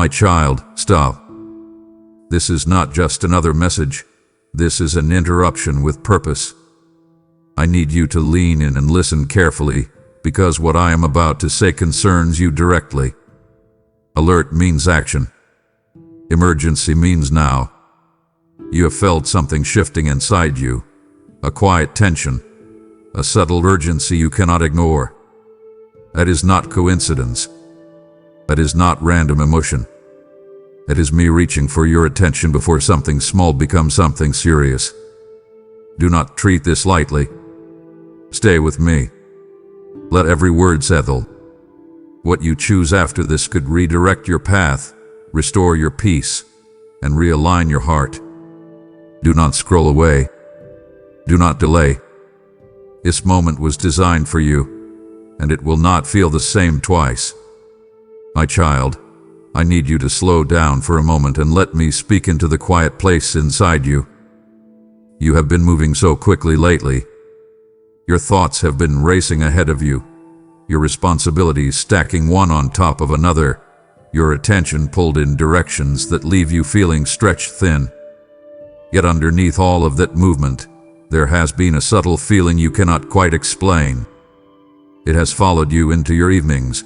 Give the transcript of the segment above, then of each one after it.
My child, stop. This is not just another message. This is an interruption with purpose. I need you to lean in and listen carefully, because what I am about to say concerns you directly. Alert means action. Emergency means now. You have felt something shifting inside you, a quiet tension, a subtle urgency you cannot ignore. That is not coincidence. That is not random emotion. It is me reaching for your attention before something small becomes something serious. Do not treat this lightly. Stay with me. Let every word settle. What you choose after this could redirect your path, restore your peace, and realign your heart. Do not scroll away. Do not delay. This moment was designed for you, and it will not feel the same twice. My child, I need you to slow down for a moment and let me speak into the quiet place inside you. You have been moving so quickly lately. Your thoughts have been racing ahead of you, your responsibilities stacking one on top of another, your attention pulled in directions that leave you feeling stretched thin. Yet underneath all of that movement, there has been a subtle feeling you cannot quite explain. It has followed you into your evenings.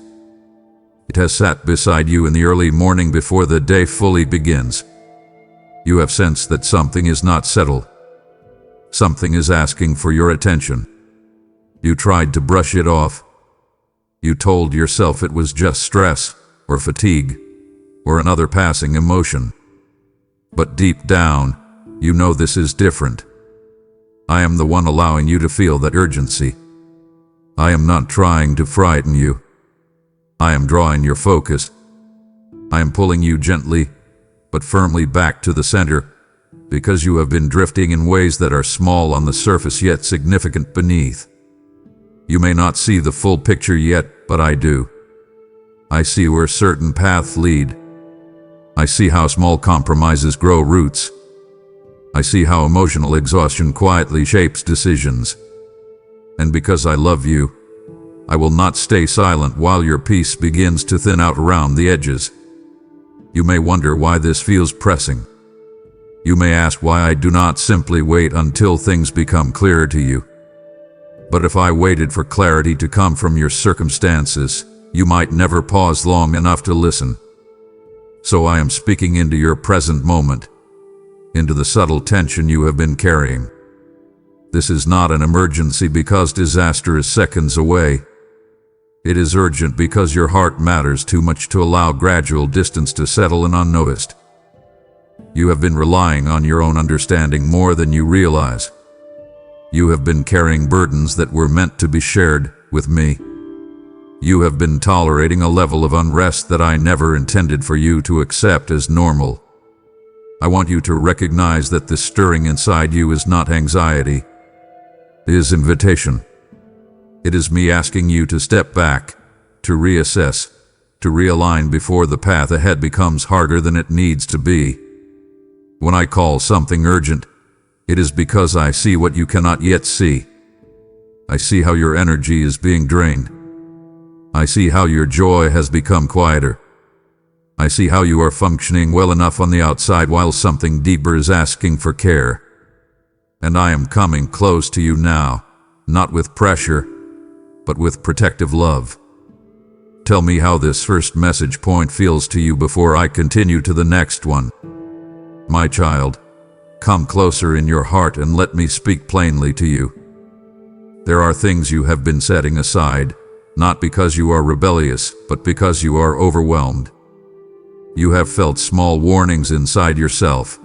It has sat beside you in the early morning before the day fully begins. You have sensed that something is not settled. Something is asking for your attention. You tried to brush it off. You told yourself it was just stress, or fatigue, or another passing emotion. But deep down, you know this is different. I am the one allowing you to feel that urgency. I am not trying to frighten you. I am drawing your focus. I am pulling you gently, but firmly back to the center, because you have been drifting in ways that are small on the surface yet significant beneath. You may not see the full picture yet, but I do. I see where certain paths lead. I see how small compromises grow roots. I see how emotional exhaustion quietly shapes decisions. And because I love you, I will not stay silent while your peace begins to thin out around the edges. You may wonder why this feels pressing. You may ask why I do not simply wait until things become clearer to you. But if I waited for clarity to come from your circumstances, you might never pause long enough to listen. So I am speaking into your present moment, into the subtle tension you have been carrying. This is not an emergency because disaster is seconds away. It is urgent because your heart matters too much to allow gradual distance to settle in unnoticed. You have been relying on your own understanding more than you realize. You have been carrying burdens that were meant to be shared with me. You have been tolerating a level of unrest that I never intended for you to accept as normal. I want you to recognize that the stirring inside you is not anxiety. It is invitation. It is me asking you to step back, to reassess, to realign before the path ahead becomes harder than it needs to be. When I call something urgent, it is because I see what you cannot yet see. I see how your energy is being drained. I see how your joy has become quieter. I see how you are functioning well enough on the outside while something deeper is asking for care. And I am coming close to you now, not with pressure, but with protective love. Tell me how this first message point feels to you before I continue to the next one. My child, come closer in your heart and let me speak plainly to you. There are things you have been setting aside, not because you are rebellious, but because you are overwhelmed. You have felt small warnings inside yourself,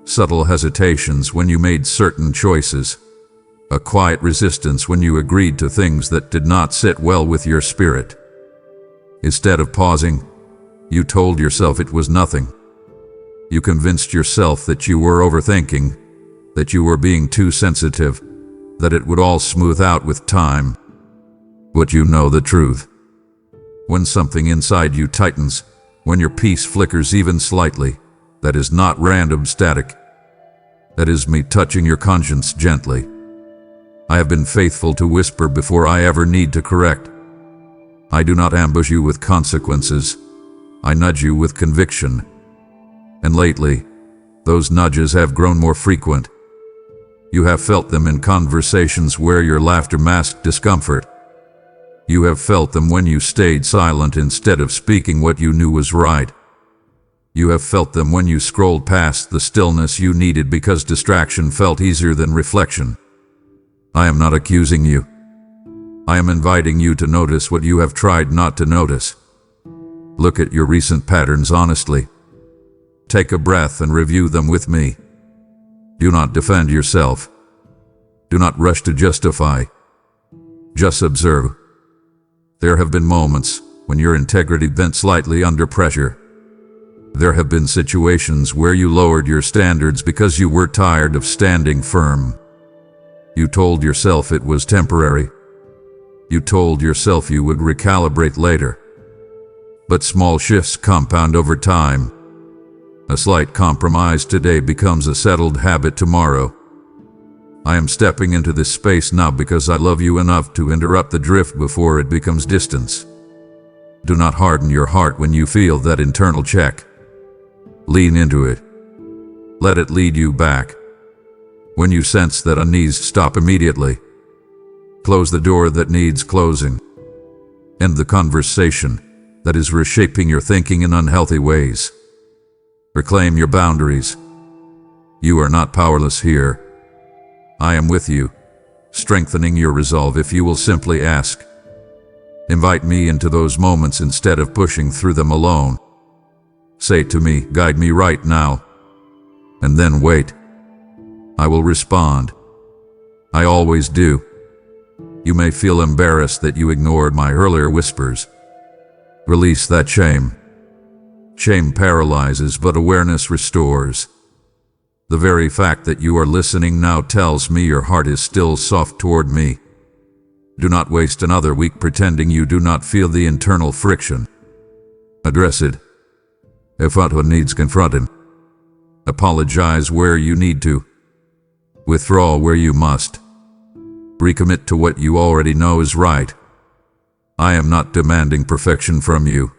subtle hesitations when you made certain choices, a quiet resistance when you agreed to things that did not sit well with your spirit. Instead of pausing, you told yourself it was nothing. You convinced yourself that you were overthinking, that you were being too sensitive, that it would all smooth out with time. But you know the truth. When something inside you tightens, when your peace flickers even slightly, that is not random static. That is me touching your conscience gently. I have been faithful to whisper before I ever need to correct. I do not ambush you with consequences. I nudge you with conviction. And lately, those nudges have grown more frequent. You have felt them in conversations where your laughter masked discomfort. You have felt them when you stayed silent instead of speaking what you knew was right. You have felt them when you scrolled past the stillness you needed because distraction felt easier than reflection. I am not accusing you. I am inviting you to notice what you have tried not to notice. Look at your recent patterns honestly. Take a breath and review them with me. Do not defend yourself. Do not rush to justify. Just observe. There have been moments when your integrity bent slightly under pressure. There have been situations where you lowered your standards because you were tired of standing firm. You told yourself it was temporary. You told yourself you would recalibrate later. But small shifts compound over time. A slight compromise today becomes a settled habit tomorrow. I am stepping into this space now because I love you enough to interrupt the drift before it becomes distance. Do not harden your heart when you feel that internal check. Lean into it. Let it lead you back. When you sense that unease, stop immediately. Close the door that needs closing. End the conversation that is reshaping your thinking in unhealthy ways. Reclaim your boundaries. You are not powerless here. I am with you, strengthening your resolve if you will simply ask. Invite me into those moments instead of pushing through them alone. Say to me, guide me right now. And then wait. I will respond. I always do. You may feel embarrassed that you ignored my earlier whispers. Release that shame. Shame paralyzes, but awareness restores. The very fact that you are listening now tells me your heart is still soft toward me. Do not waste another week pretending you do not feel the internal friction. Address it. If what needs confronting. Apologize where you need to. Withdraw where you must. Recommit to what you already know is right. I am not demanding perfection from you.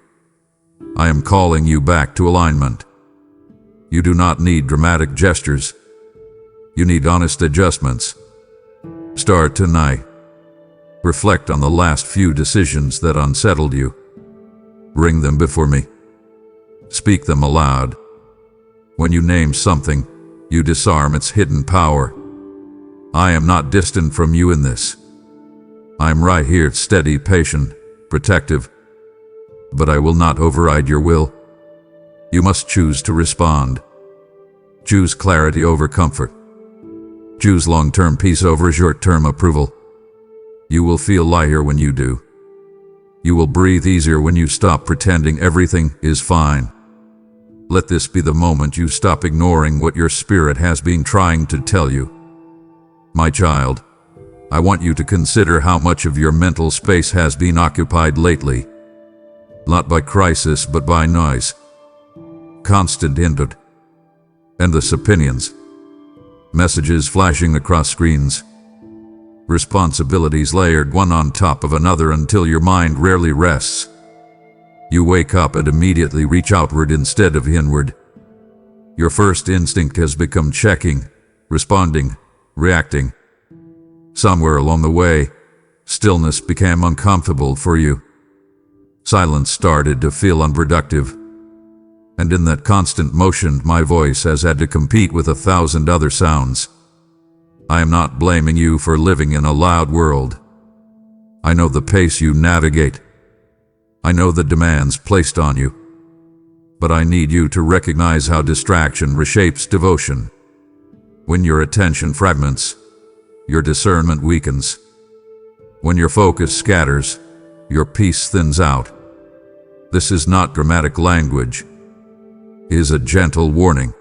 I am calling you back to alignment. You do not need dramatic gestures. You need honest adjustments. Start tonight. Reflect on the last few decisions that unsettled you. Bring them before me. Speak them aloud. When you name something, you disarm its hidden power. I am not distant from you in this. I am right here, steady, patient, protective. But I will not override your will. You must choose to respond. Choose clarity over comfort. Choose long-term peace over short-term approval. You will feel lighter when you do. You will breathe easier when you stop pretending everything is fine. Let this be the moment you stop ignoring what your spirit has been trying to tell you. My child, I want you to consider how much of your mental space has been occupied lately. Not by crisis, but by noise. Constant input. Endless opinions. Messages flashing across screens. Responsibilities layered one on top of another until your mind rarely rests. You wake up and immediately reach outward instead of inward. Your first instinct has become checking, responding, reacting. Somewhere along the way, stillness became uncomfortable for you. Silence started to feel unproductive. And in that constant motion, my voice has had to compete with 1,000 other sounds. I am not blaming you for living in a loud world. I know the pace you navigate. I know the demands placed on you. But I need you to recognize how distraction reshapes devotion. When your attention fragments, your discernment weakens. When your focus scatters, your peace thins out. This is not dramatic language. It is a gentle warning.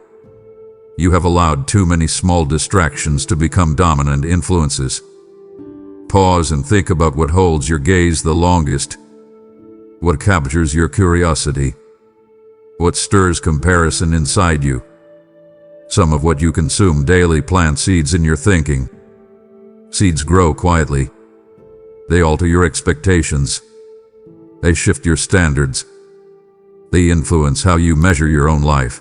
You have allowed too many small distractions to become dominant influences. Pause and think about what holds your gaze the longest. What captures your curiosity? What stirs comparison inside you? Some of what you consume daily plant seeds in your thinking. Seeds grow quietly. They alter your expectations. They shift your standards. They influence how you measure your own life.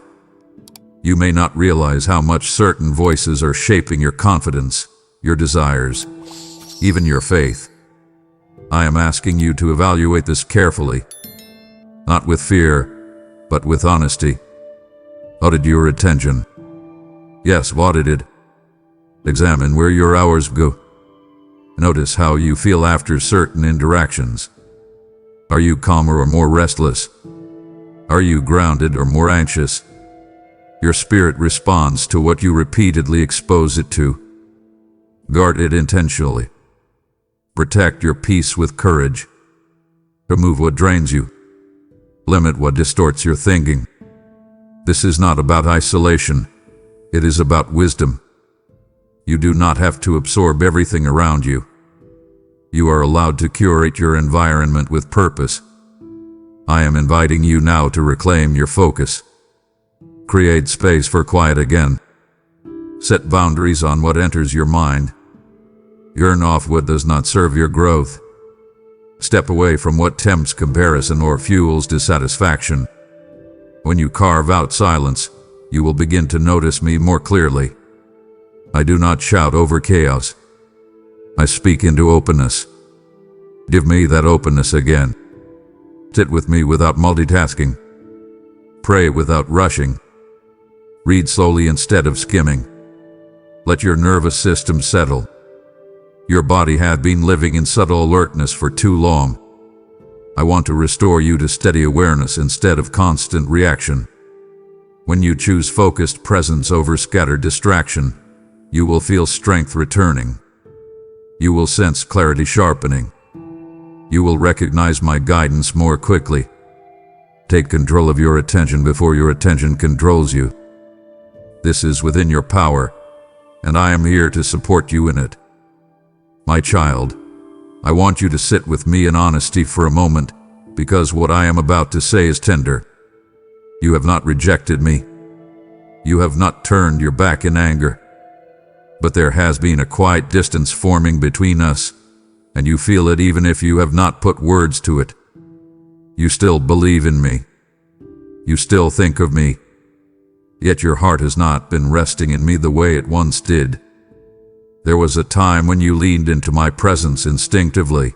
You may not realize how much certain voices are shaping your confidence, your desires, even your faith. I am asking you to evaluate this carefully, not with fear, but with honesty. Audit your attention. Yes, audited. Examine where your hours go. Notice how you feel after certain interactions. Are you calmer or more restless? Are you grounded or more anxious? Your spirit responds to what you repeatedly expose it to. Guard it intentionally. Protect your peace with courage. Remove what drains you. Limit what distorts your thinking. This is not about isolation. It is about wisdom. You do not have to absorb everything around you. You are allowed to curate your environment with purpose. I am inviting you now to reclaim your focus. Create space for quiet again. Set boundaries on what enters your mind. Turn off what does not serve your growth. Step away from what tempts comparison or fuels dissatisfaction. When you carve out silence, you will begin to notice me more clearly. I do not shout over chaos. I speak into openness. Give me that openness again. Sit with me without multitasking. Pray without rushing. Read slowly instead of skimming. Let your nervous system settle. Your body had been living in subtle alertness for too long. I want to restore you to steady awareness instead of constant reaction. When you choose focused presence over scattered distraction, you will feel strength returning. You will sense clarity sharpening. You will recognize my guidance more quickly. Take control of your attention before your attention controls you. This is within your power, and I am here to support you in it. My child, I want you to sit with me in honesty for a moment, because what I am about to say is tender. You have not rejected me. You have not turned your back in anger. But there has been a quiet distance forming between us, and you feel it even if you have not put words to it. You still believe in me. You still think of me. Yet your heart has not been resting in me the way it once did. There was a time when you leaned into my presence instinctively.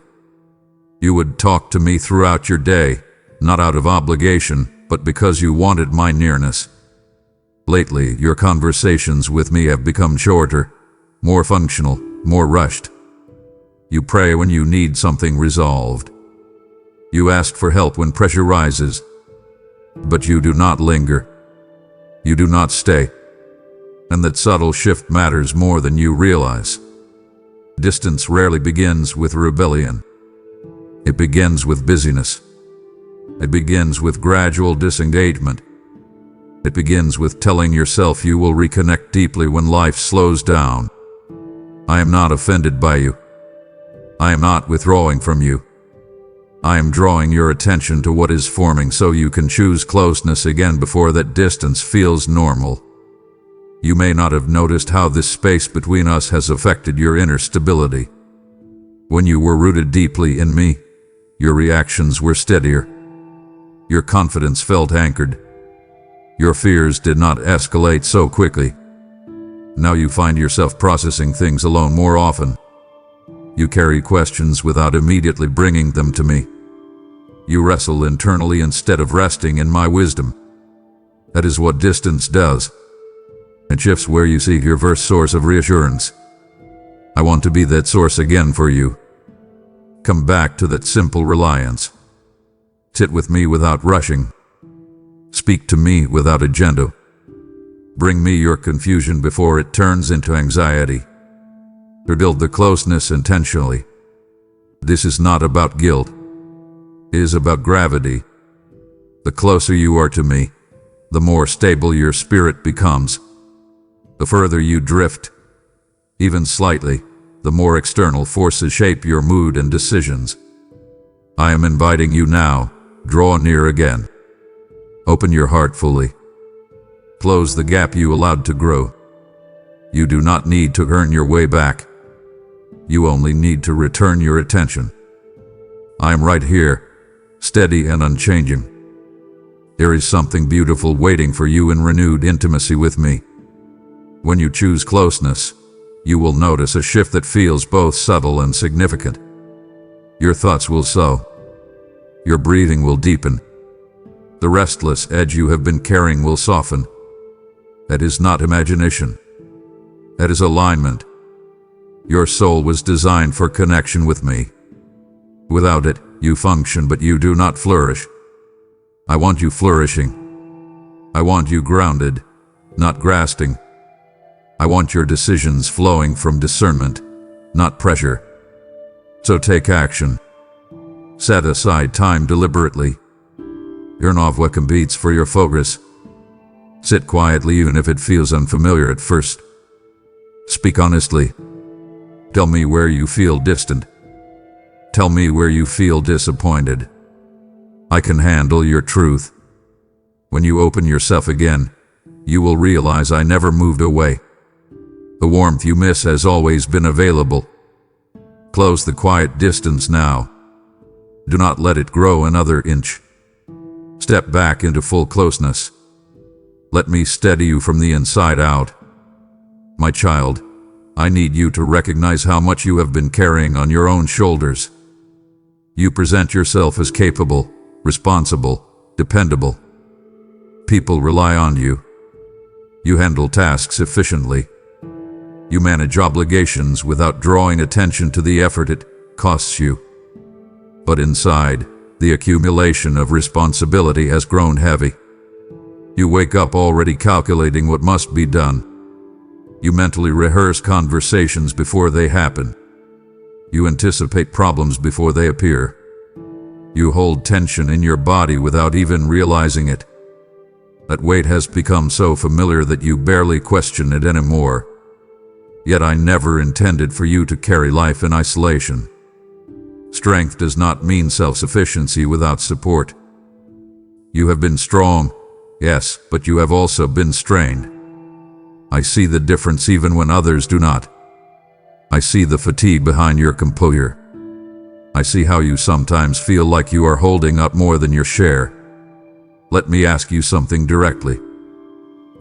You would talk to me throughout your day, not out of obligation, but because you wanted my nearness. Lately, your conversations with me have become shorter, more functional, more rushed. You pray when you need something resolved. You ask for help when pressure rises. But you do not linger. You do not stay. And that subtle shift matters more than you realize. Distance rarely begins with rebellion. It begins with busyness. It begins with gradual disengagement. It begins with telling yourself you will reconnect deeply when life slows down. I am not offended by you. I am not withdrawing from you. I am drawing your attention to what is forming so you can choose closeness again before that distance feels normal. You may not have noticed how this space between us has affected your inner stability. When you were rooted deeply in me, your reactions were steadier. Your confidence felt anchored. Your fears did not escalate so quickly. Now you find yourself processing things alone more often. You carry questions without immediately bringing them to me. You wrestle internally instead of resting in my wisdom. That is what distance does. It shifts where you seek your first source of reassurance. I want to be that source again for you. Come back to that simple reliance. Sit with me without rushing. Speak to me without agenda. Bring me your confusion before it turns into anxiety. Rebuild the closeness intentionally. This is not about guilt. It is about gravity. The closer you are to me, the more stable your spirit becomes. The further you drift, even slightly, the more external forces shape your mood and decisions. I am inviting you now, draw near again. Open your heart fully. Close the gap you allowed to grow. You do not need to earn your way back. You only need to return your attention. I am right here, steady and unchanging. There is something beautiful waiting for you in renewed intimacy with me. When you choose closeness, you will notice a shift that feels both subtle and significant. Your thoughts will slow. Your breathing will deepen. The restless edge you have been carrying will soften. That is not imagination. That is alignment. Your soul was designed for connection with me. Without it, you function, but you do not flourish. I want you flourishing. I want you grounded, not grasping. I want your decisions flowing from discernment, not pressure. So take action. Set aside time deliberately. Turn off what competes for your focus. Sit quietly even if it feels unfamiliar at first. Speak honestly. Tell me where you feel distant. Tell me where you feel disappointed. I can handle your truth. When you open yourself again, you will realize I never moved away. The warmth you miss has always been available. Close the quiet distance now. Do not let it grow another inch. Step back into full closeness. Let me steady you from the inside out. My child, I need you to recognize how much you have been carrying on your own shoulders. You present yourself as capable, responsible, dependable. People rely on you. You handle tasks efficiently. You manage obligations without drawing attention to the effort it costs you. But inside, the accumulation of responsibility has grown heavy. You wake up already calculating what must be done. You mentally rehearse conversations before they happen. You anticipate problems before they appear. You hold tension in your body without even realizing it. That weight has become so familiar that you barely question it anymore. Yet I never intended for you to carry life in isolation. Strength does not mean self-sufficiency without support. You have been strong, yes, but you have also been strained. I see the difference even when others do not. I see the fatigue behind your composure. I see how you sometimes feel like you are holding up more than your share. Let me ask you something directly.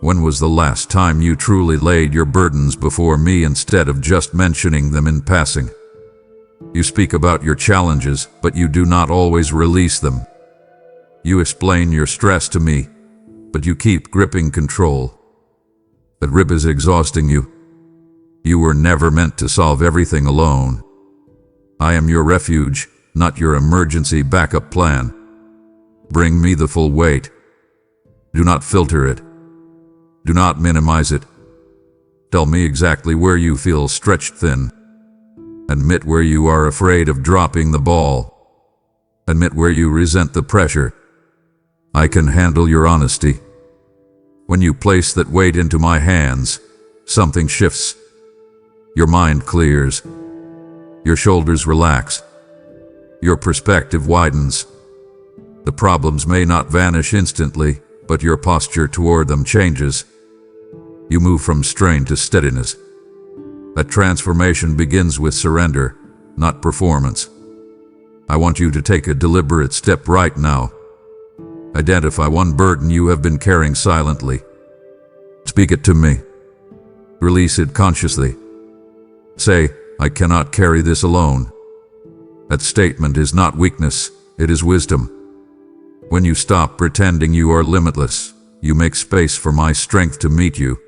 When was the last time you truly laid your burdens before me instead of just mentioning them in passing? You speak about your challenges, but you do not always release them. You explain your stress to me, but you keep gripping control. That grip is exhausting you. You were never meant to solve everything alone. I am your refuge, not your emergency backup plan. Bring me the full weight. Do not filter it. Do not minimize it. Tell me exactly where you feel stretched thin. Admit where you are afraid of dropping the ball. Admit where you resent the pressure. I can handle your honesty. When you place that weight into my hands, something shifts. Your mind clears. Your shoulders relax. Your perspective widens. The problems may not vanish instantly, but your posture toward them changes. You move from strain to steadiness. That transformation begins with surrender, not performance. I want you to take a deliberate step right now. Identify one burden you have been carrying silently. Speak it to me. Release it consciously. Say, I cannot carry this alone. That statement is not weakness, it is wisdom. When you stop pretending you are limitless, you make space for my strength to meet you.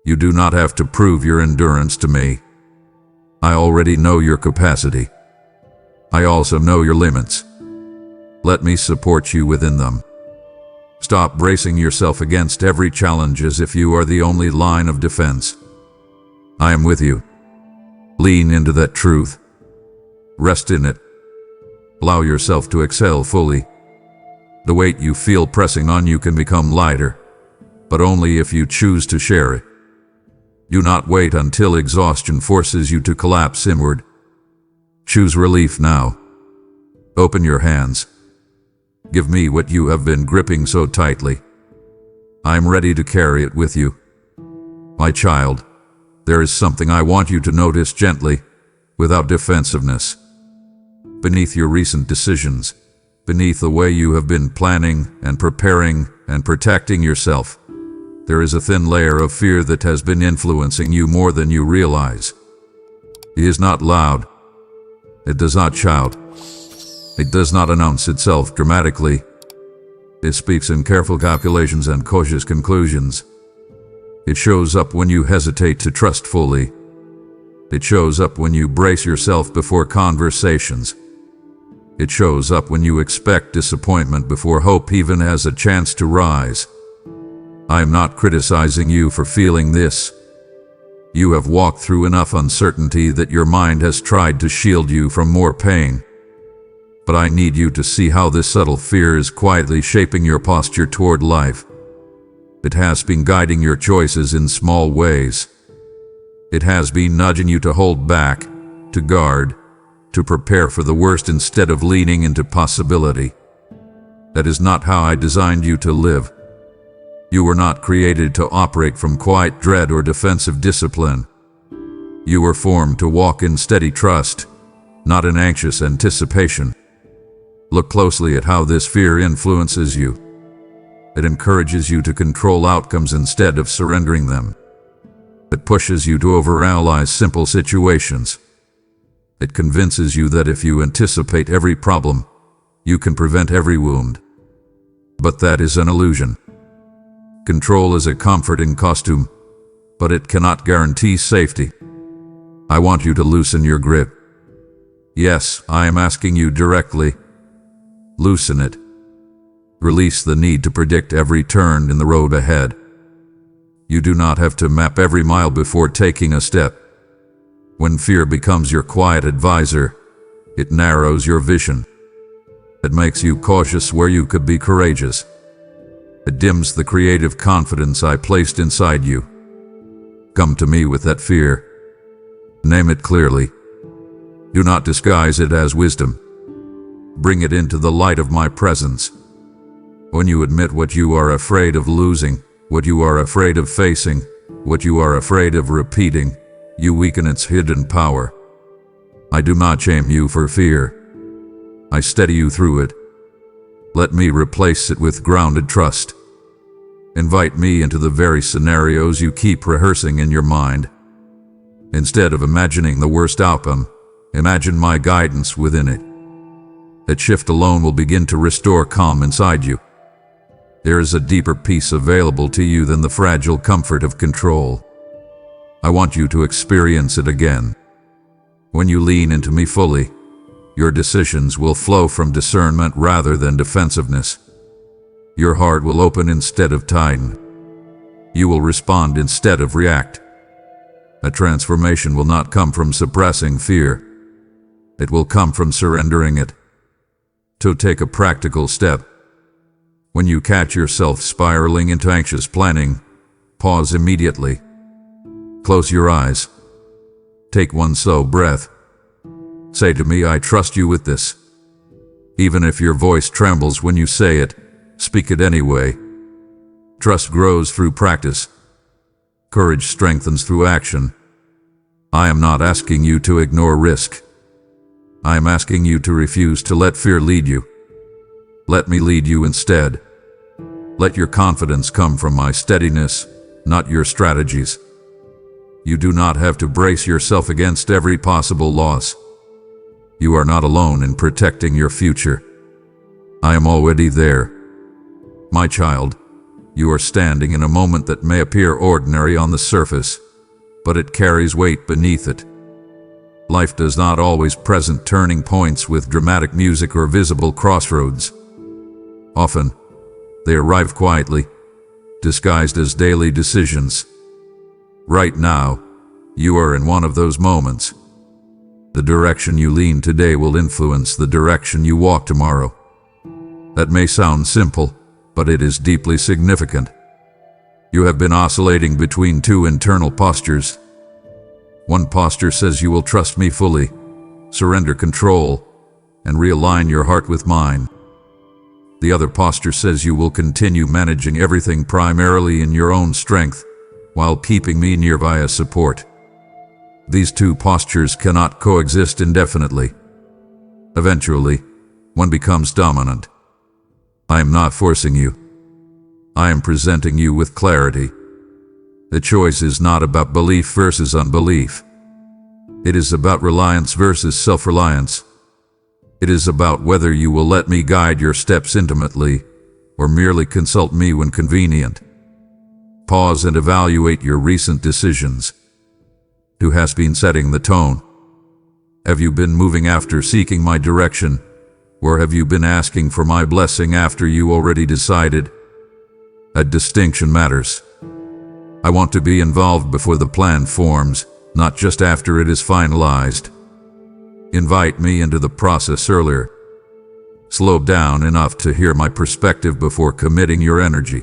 You do not have to prove your endurance to me. I already know your capacity. I also know your limits. Let me support you within them. Stop bracing yourself against every challenge as if you are the only line of defense. I am with you. Lean into that truth. Rest in it. Allow yourself to exhale fully. The weight you feel pressing on you can become lighter, but only if you choose to share it. Do not wait until exhaustion forces you to collapse inward. Choose relief now. Open your hands. Give me what you have been gripping so tightly. I am ready to carry it with you. My child, there is something I want you to notice gently, without defensiveness. Beneath your recent decisions, Beneath the way you have been planning and preparing and protecting yourself, there is a thin layer of fear that has been influencing you more than you realize. It is not loud. It does not shout. It does not announce itself dramatically. It speaks in careful calculations and cautious conclusions. It shows up when you hesitate to trust fully. It shows up when you brace yourself before conversations. It shows up when you expect disappointment before hope even has a chance to rise. I am not criticizing you for feeling this. You have walked through enough uncertainty that your mind has tried to shield you from more pain. But I need you to see how this subtle fear is quietly shaping your posture toward life. It has been guiding your choices in small ways. It has been nudging you to hold back, to guard, to prepare for the worst instead of leaning into possibility. That is not how I designed you to live. You were not created to operate from quiet dread or defensive discipline. You were formed to walk in steady trust, not in anxious anticipation. Look closely at how this fear influences you. It encourages you to control outcomes instead of surrendering them. It pushes you to overanalyze simple situations. It convinces you that if you anticipate every problem, you can prevent every wound. But that is an illusion. Control is a comforting costume, but it cannot guarantee safety. I want you to loosen your grip. Yes, I am asking you directly. Loosen it. Release the need to predict every turn in the road ahead. You do not have to map every mile before taking a step. When fear becomes your quiet advisor, it narrows your vision. It makes you cautious where you could be courageous. It dims the creative confidence I placed inside you. Come to me with that fear. Name it clearly. Do not disguise it as wisdom. Bring it into the light of my presence. When you admit what you are afraid of losing, what you are afraid of facing, what you are afraid of repeating, you weaken its hidden power. I do not shame you for fear. I steady you through it. Let me replace it with grounded trust. Invite me into the very scenarios you keep rehearsing in your mind. Instead of imagining the worst outcome, imagine my guidance within it. That shift alone will begin to restore calm inside you. There is a deeper peace available to you than the fragile comfort of control. I want you to experience it again. When you lean into me fully, your decisions will flow from discernment rather than defensiveness. Your heart will open instead of tighten. You will respond instead of react. A transformation will not come from suppressing fear. It will come from surrendering it. To take a practical step. When you catch yourself spiraling into anxious planning, pause immediately. Close your eyes. Take one slow breath. Say to me, I trust you with this. Even if your voice trembles when you say it, speak it anyway. Trust grows through practice. Courage strengthens through action. I am not asking you to ignore risk. I am asking you to refuse to let fear lead you. Let me lead you instead. Let your confidence come from my steadiness, not your strategies. You do not have to brace yourself against every possible loss. You are not alone in protecting your future. I am already there. My child, you are standing in a moment that may appear ordinary on the surface, but it carries weight beneath it. Life does not always present turning points with dramatic music or visible crossroads. Often, they arrive quietly, disguised as daily decisions. Right now, you are in one of those moments. The direction you lean today will influence the direction you walk tomorrow. That may sound simple, but it is deeply significant. You have been oscillating between two internal postures. One posture says you will trust me fully, surrender control, and realign your heart with mine. The other posture says you will continue managing everything primarily in your own strength, while keeping me near via support. These two postures cannot coexist indefinitely. Eventually, one becomes dominant. I am not forcing you. I am presenting you with clarity. The choice is not about belief versus unbelief. It is about reliance versus self-reliance. It is about whether you will let me guide your steps intimately or merely consult me when convenient. Pause and evaluate your recent decisions. Who has been setting the tone? Have you been moving after seeking my direction, or have you been asking for my blessing after you already decided? That distinction matters. I want to be involved before the plan forms, not just after it is finalized. Invite me into the process earlier. Slow down enough to hear my perspective before committing your energy.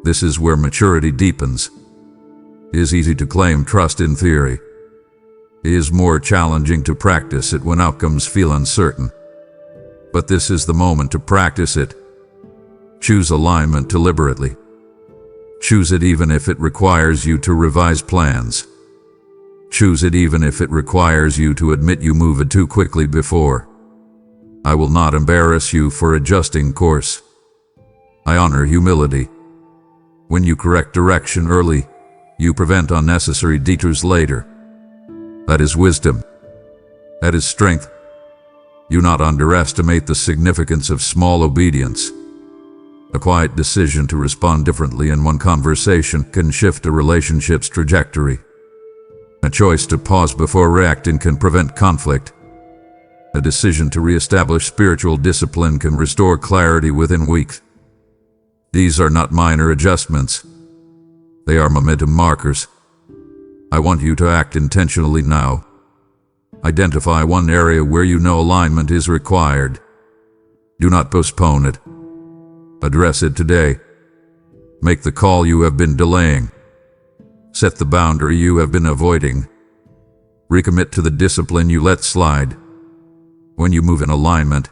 This is where maturity deepens. It is easy to claim trust in theory. It is more challenging to practice it when outcomes feel uncertain. But this is the moment to practice it. Choose alignment deliberately. Choose it even if it requires you to revise plans. Choose it even if it requires you to admit you moved too quickly before. I will not embarrass you for adjusting course. I honor humility. When you correct direction early, you prevent unnecessary detours later. That is wisdom. That is strength. Do not underestimate the significance of small obedience. A quiet decision to respond differently in one conversation can shift a relationship's trajectory. A choice to pause before reacting can prevent conflict. A decision to reestablish spiritual discipline can restore clarity within weeks. These are not minor adjustments. They are momentum markers. I want you to act intentionally now. Identify one area where you know alignment is required. Do not postpone it. Address it today. Make the call you have been delaying. Set the boundary you have been avoiding. Recommit to the discipline you let slide. When you move in alignment,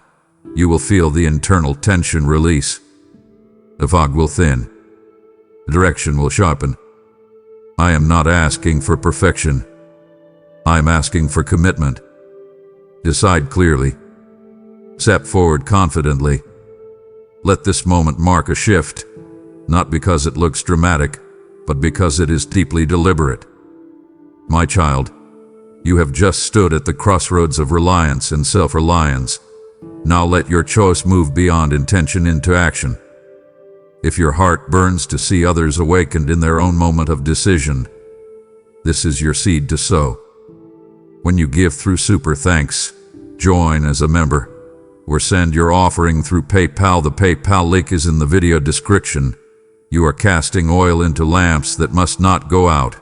you will feel the internal tension release. The fog will thin. The direction will sharpen. I am not asking for perfection. I am asking for commitment. Decide clearly. Step forward confidently. Let this moment mark a shift, not because it looks dramatic, but because it is deeply deliberate. My child, you have just stood at the crossroads of reliance and self-reliance. Now let your choice move beyond intention into action. If your heart burns to see others awakened in their own moment of decision, this is your seed to sow. When you give through Super Thanks, join as a member, or send your offering through PayPal. The PayPal link is in the video description. You are casting oil into lamps that must not go out.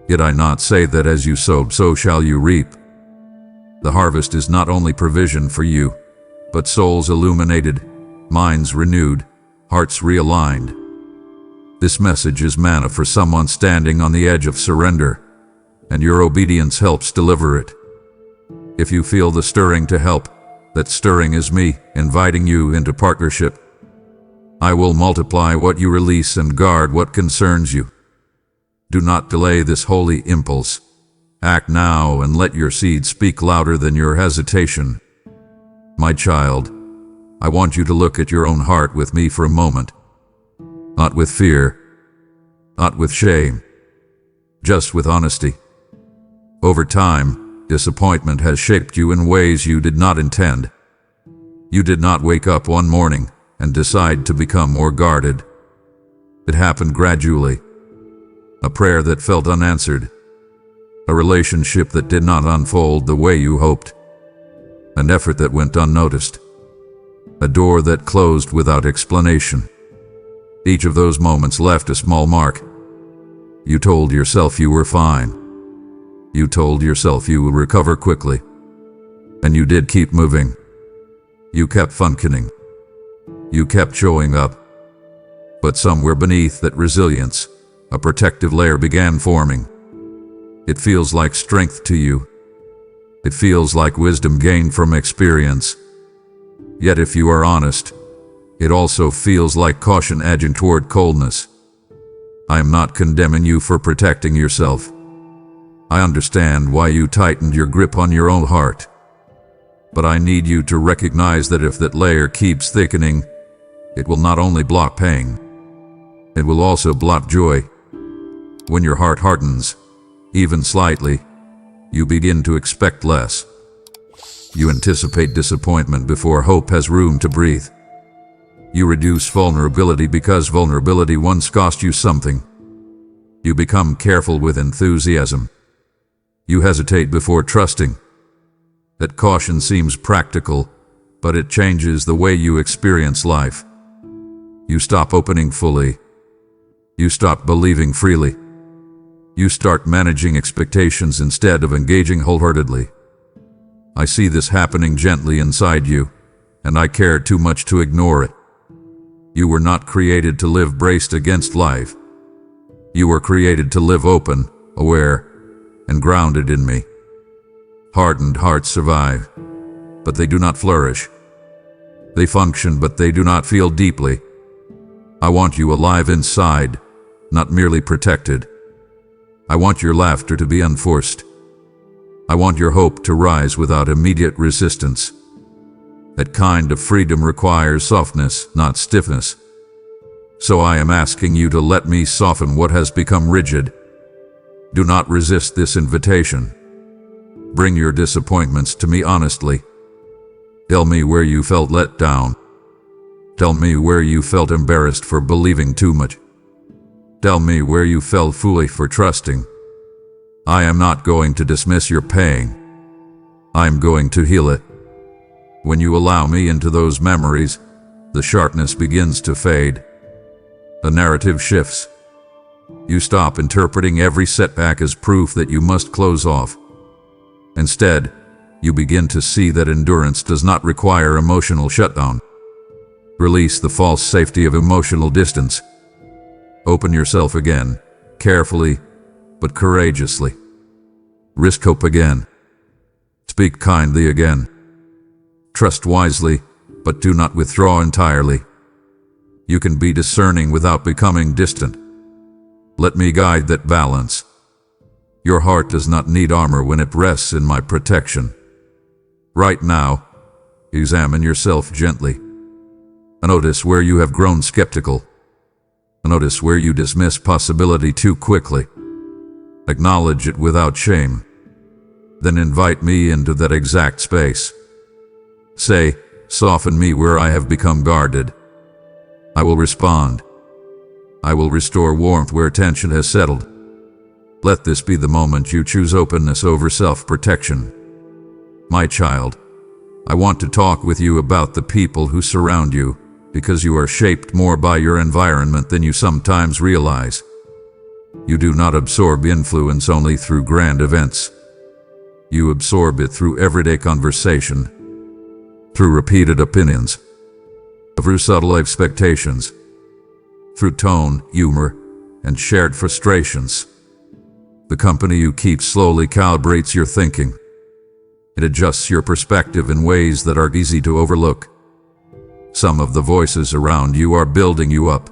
Did I not say that as you sow, so shall you reap? The harvest is not only provision for you, but souls illuminated, minds renewed, hearts realigned. This message is manna for someone standing on the edge of surrender, and your obedience helps deliver it. If you feel the stirring to help, that stirring is me inviting you into partnership. I will multiply what you release and guard what concerns you. Do not delay this holy impulse. Act now and let your seed speak louder than your hesitation. My child, I want you to look at your own heart with me for a moment. Not with fear, not with shame, just with honesty. Over time, disappointment has shaped you in ways you did not intend. You did not wake up one morning and decide to become more guarded. It happened gradually. A prayer that felt unanswered. A relationship that did not unfold the way you hoped. An effort that went unnoticed. A door that closed without explanation. Each of those moments left a small mark. You told yourself you were fine. You told yourself you would recover quickly. And you did keep moving. You kept functioning. You kept showing up. But somewhere beneath that resilience, a protective layer began forming. It feels like strength to you. It feels like wisdom gained from experience. Yet if you are honest, it also feels like caution edging toward coldness. I am not condemning you for protecting yourself. I understand why you tightened your grip on your own heart. But I need you to recognize that if that layer keeps thickening, it will not only block pain, it will also block joy. When your heart hardens, even slightly, you begin to expect less. You anticipate disappointment before hope has room to breathe. You reduce vulnerability because vulnerability once cost you something. You become careful with enthusiasm. You hesitate before trusting. That caution seems practical, but it changes the way you experience life. You stop opening fully. You stop believing freely. You start managing expectations instead of engaging wholeheartedly. I see this happening gently inside you, and I care too much to ignore it. You were not created to live braced against life. You were created to live open, aware, and grounded in me. Hardened hearts survive, but they do not flourish. They function, but they do not feel deeply. I want you alive inside, not merely protected. I want your laughter to be unforced. I want your hope to rise without immediate resistance. That kind of freedom requires softness, not stiffness. So I am asking you to let me soften what has become rigid. Do not resist this invitation. Bring your disappointments to me honestly. Tell me where you felt let down. Tell me where you felt embarrassed for believing too much. Tell me where you felt foolish for trusting. I am not going to dismiss your pain. I am going to heal it. When you allow me into those memories, the sharpness begins to fade. The narrative shifts. You stop interpreting every setback as proof that you must close off. Instead, you begin to see that endurance does not require emotional shutdown. Release the false safety of emotional distance. Open yourself again, carefully, but courageously. Risk hope again. Speak kindly again. Trust wisely, but do not withdraw entirely. You can be discerning without becoming distant. Let me guide that balance. Your heart does not need armor when it rests in my protection. Right now, examine yourself gently. Notice where you have grown skeptical. Notice where you dismiss possibility too quickly. Acknowledge it without shame. Then invite me into that exact space. Say, soften me where I have become guarded. I will respond. I will restore warmth where tension has settled. Let this be the moment you choose openness over self-protection. My child, I want to talk with you about the people who surround you, because you are shaped more by your environment than you sometimes realize. You do not absorb influence only through grand events. You absorb it through everyday conversation, through repeated opinions, through subtle expectations, through tone, humor, and shared frustrations. The company you keep slowly calibrates your thinking. It adjusts your perspective in ways that are easy to overlook. Some of the voices around you are building you up.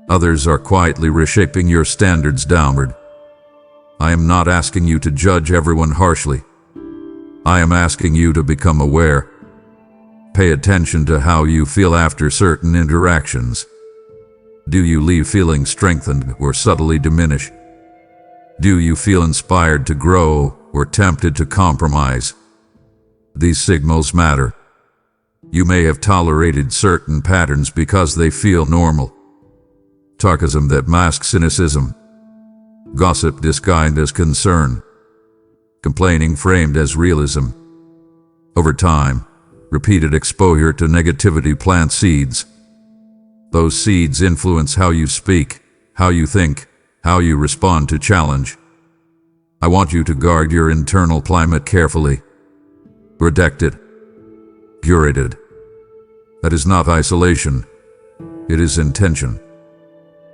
Others are quietly reshaping your standards downward. I am not asking you to judge everyone harshly. I am asking you to become aware. Pay attention to how you feel after certain interactions. Do you leave feeling strengthened or subtly diminish? Do you feel inspired to grow or tempted to compromise? These signals matter. You may have tolerated certain patterns because they feel normal. Sarcasm that masks cynicism. Gossip disguised as concern. Complaining framed as realism. Over time, repeated exposure to negativity plants seeds. Those seeds influence how you speak, how you think, how you respond to challenge. I want you to guard your internal climate carefully. Protect it. Curate it. That is not isolation. It is intention.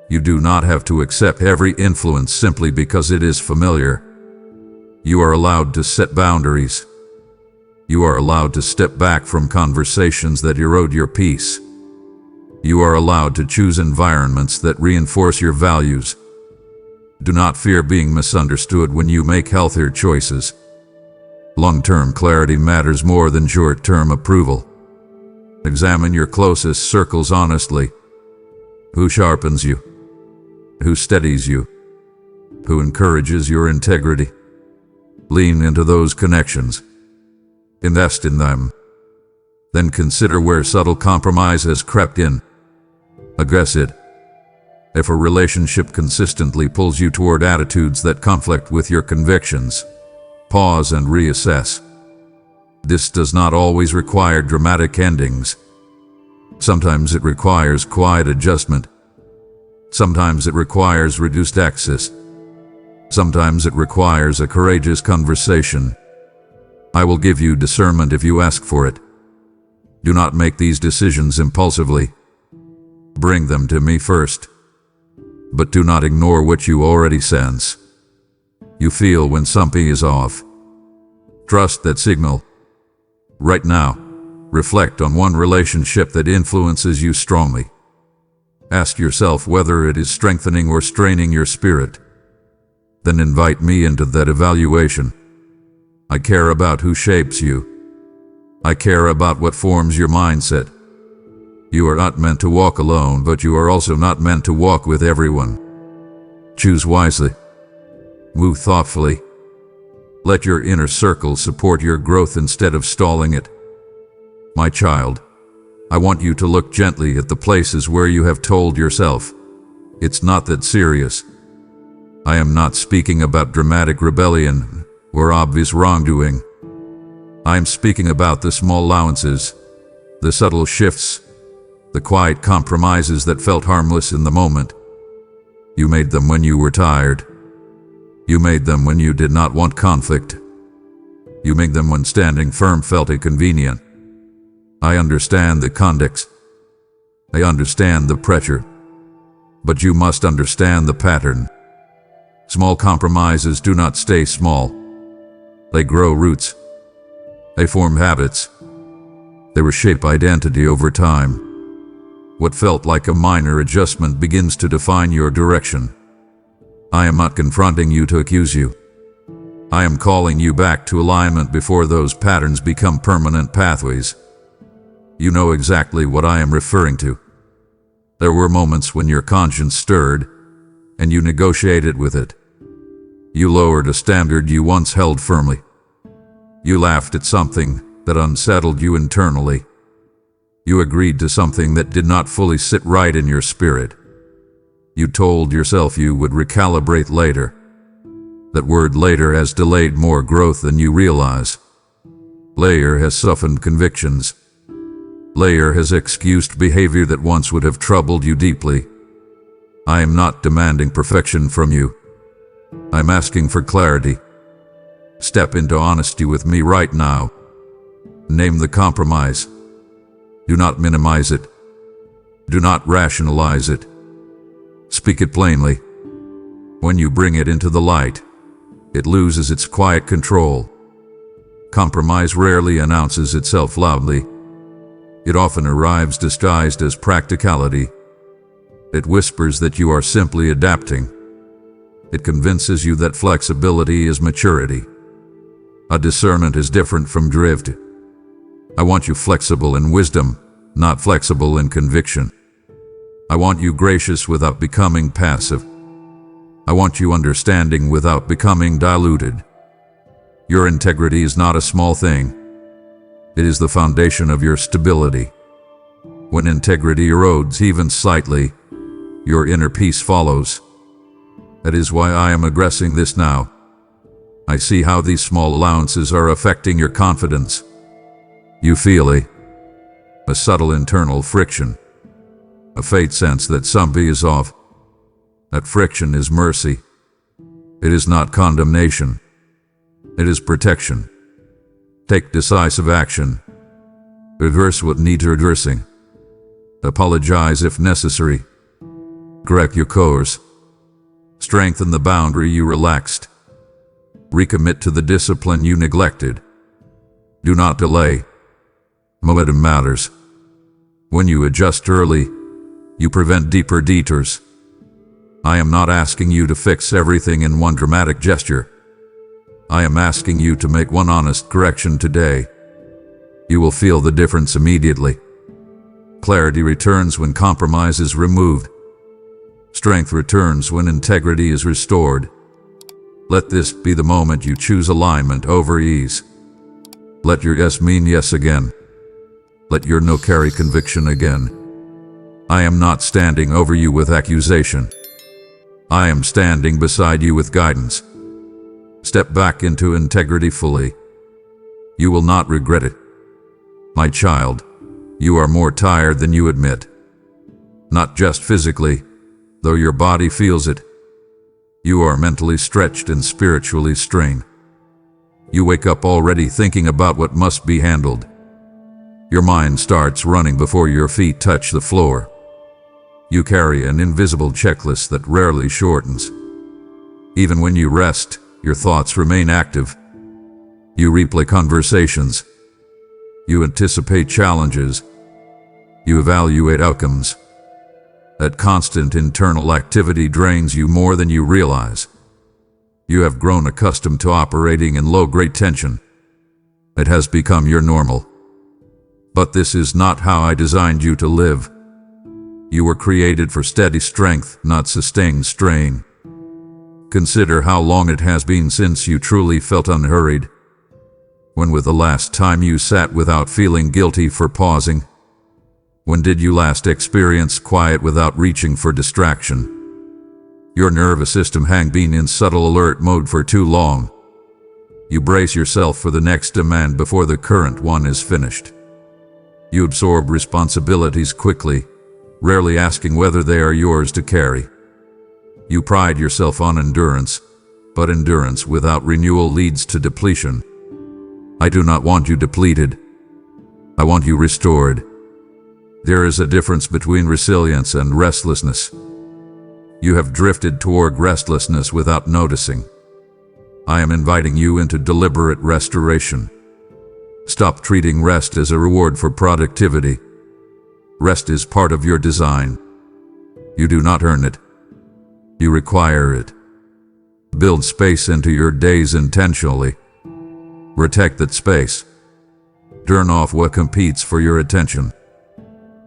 You do not have to accept every influence simply because it is familiar. You are allowed to set boundaries. You are allowed to step back from conversations that erode your peace. You are allowed to choose environments that reinforce your values. Do not fear being misunderstood when you make healthier choices. Long-term clarity matters more than short-term approval. Examine your closest circles honestly. Who sharpens you? Who steadies you? Who encourages your integrity? Lean into those connections. Invest in them. Then consider where subtle compromise has crept in. Address it. If a relationship consistently pulls you toward attitudes that conflict with your convictions, pause and reassess. This does not always require dramatic endings. Sometimes it requires quiet adjustment. Sometimes it requires reduced access. Sometimes it requires a courageous conversation. I will give you discernment if you ask for it. Do not make these decisions impulsively. Bring them to me first. But do not ignore what you already sense. You feel when something is off. Trust that signal. Right now, reflect on one relationship that influences you strongly. Ask yourself whether it is strengthening or straining your spirit. Then invite me into that evaluation. I care about who shapes you. I care about what forms your mindset. You are not meant to walk alone, but you are also not meant to walk with everyone. Choose wisely. Move thoughtfully. Let your inner circle support your growth instead of stalling it. My child, I want you to look gently at the places where you have told yourself, "It's not that serious." I am not speaking about dramatic rebellion or obvious wrongdoing. I am speaking about the small allowances, the subtle shifts, the quiet compromises that felt harmless in the moment. You made them when you were tired. You made them when you did not want conflict. You made them when standing firm felt inconvenient. I understand the context. I understand the pressure. But you must understand the pattern. Small compromises do not stay small. They grow roots. They form habits. They reshape identity over time. What felt like a minor adjustment begins to define your direction. I am not confronting you to accuse you. I am calling you back to alignment before those patterns become permanent pathways. You know exactly what I am referring to. There were moments when your conscience stirred, and you negotiated with it. You lowered a standard you once held firmly. You laughed at something that unsettled you internally. You agreed to something that did not fully sit right in your spirit. You told yourself you would recalibrate later. That word later has delayed more growth than you realize. Later has softened convictions. Later has excused behavior that once would have troubled you deeply. I am not demanding perfection from you. I'm asking for clarity. Step into honesty with me right now. Name the compromise. Do not minimize it. Do not rationalize it. Speak it plainly. When you bring it into the light, it loses its quiet control. Compromise rarely announces itself loudly. It often arrives disguised as practicality. It whispers that you are simply adapting. It convinces you that flexibility is maturity. A discernment is different from drift. I want you flexible in wisdom, not flexible in conviction. I want you gracious without becoming passive. I want you understanding without becoming diluted. Your integrity is not a small thing. It is the foundation of your stability. When integrity erodes even slightly, your inner peace follows. That is why I am addressing this now. I see how these small allowances are affecting your confidence. You feel a subtle internal friction, a faint sense that something is off. That friction is mercy. It is not condemnation. It is protection. Take decisive action. Reverse what needs addressing. Apologize if necessary. Correct your course. Strengthen the boundary you relaxed. Recommit to the discipline you neglected. Do not delay. Momentum matters. When you adjust early, you prevent deeper detours. I am not asking you to fix everything in one dramatic gesture. I am asking you to make one honest correction today. You will feel the difference immediately. Clarity returns when compromise is removed. Strength returns when integrity is restored. Let this be the moment you choose alignment over ease. Let your yes mean yes again. Let your no carry conviction again. I am not standing over you with accusation. I am standing beside you with guidance. Step back into integrity fully. You will not regret it. My child, you are more tired than you admit. Not just physically, though your body feels it. You are mentally stretched and spiritually strained. You wake up already thinking about what must be handled. Your mind starts running before your feet touch the floor. You carry an invisible checklist that rarely shortens. Even when you rest, your thoughts remain active. You replay conversations. You anticipate challenges. You evaluate outcomes. That constant internal activity drains you more than you realize. You have grown accustomed to operating in low-grade tension. It has become your normal. But this is not how I designed you to live. You were created for steady strength, not sustained strain. Consider how long it has been since you truly felt unhurried. When was the last time you sat without feeling guilty for pausing? When did you last experience quiet without reaching for distraction? Your nervous system has been in subtle alert mode for too long. You brace yourself for the next demand before the current one is finished. You absorb responsibilities quickly, rarely asking whether they are yours to carry. You pride yourself on endurance, but endurance without renewal leads to depletion. I do not want you depleted. I want you restored. There is a difference between resilience and restlessness. You have drifted toward restlessness without noticing. I am inviting you into deliberate restoration. Stop treating rest as a reward for productivity. Rest is part of your design. You do not earn it. You require it. Build space into your days intentionally. Protect that space. Turn off what competes for your attention.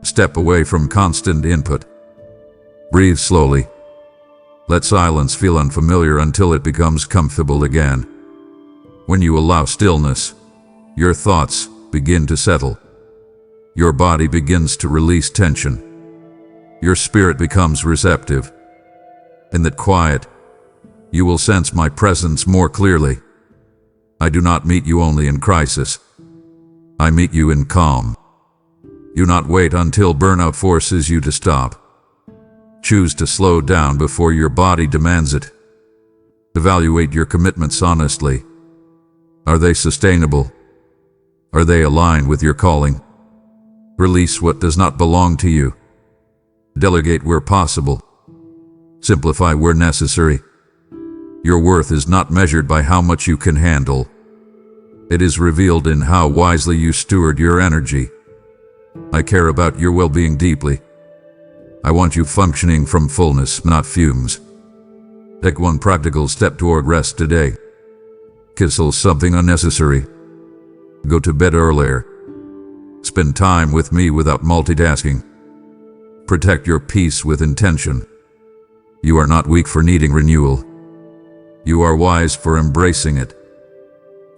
Step away from constant input. Breathe slowly. Let silence feel unfamiliar until it becomes comfortable again. When you allow stillness, your thoughts begin to settle. Your body begins to release tension. Your spirit becomes receptive. In that quiet, you will sense my presence more clearly. I do not meet you only in crisis. I meet you in calm. Do not wait until burnout forces you to stop. Choose to slow down before your body demands it. Evaluate your commitments honestly. Are they sustainable? Are they aligned with your calling? Release what does not belong to you. Delegate where possible. Simplify where necessary. Your worth is not measured by how much you can handle. It is revealed in how wisely you steward your energy. I care about your well-being deeply. I want you functioning from fullness, not fumes. Take one practical step toward rest today. Cancel something unnecessary. Go to bed earlier. Spend time with me without multitasking. Protect your peace with intention. You are not weak for needing renewal. You are wise for embracing it.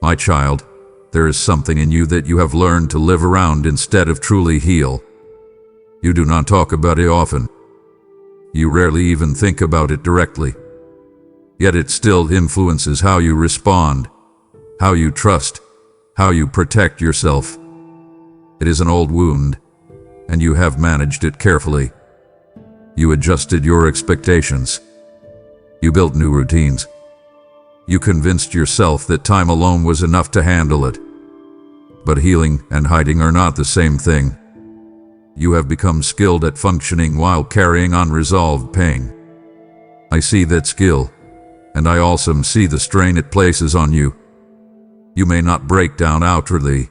My child, there is something in you that you have learned to live around instead of truly heal. You do not talk about it often. You rarely even think about it directly. Yet it still influences how you respond, how you trust, how you protect yourself. It is an old wound, and you have managed it carefully. You adjusted your expectations. You built new routines. You convinced yourself that time alone was enough to handle it. But healing and hiding are not the same thing. You have become skilled at functioning while carrying unresolved pain. I see that skill, and I also see the strain it places on you. You may not break down outwardly,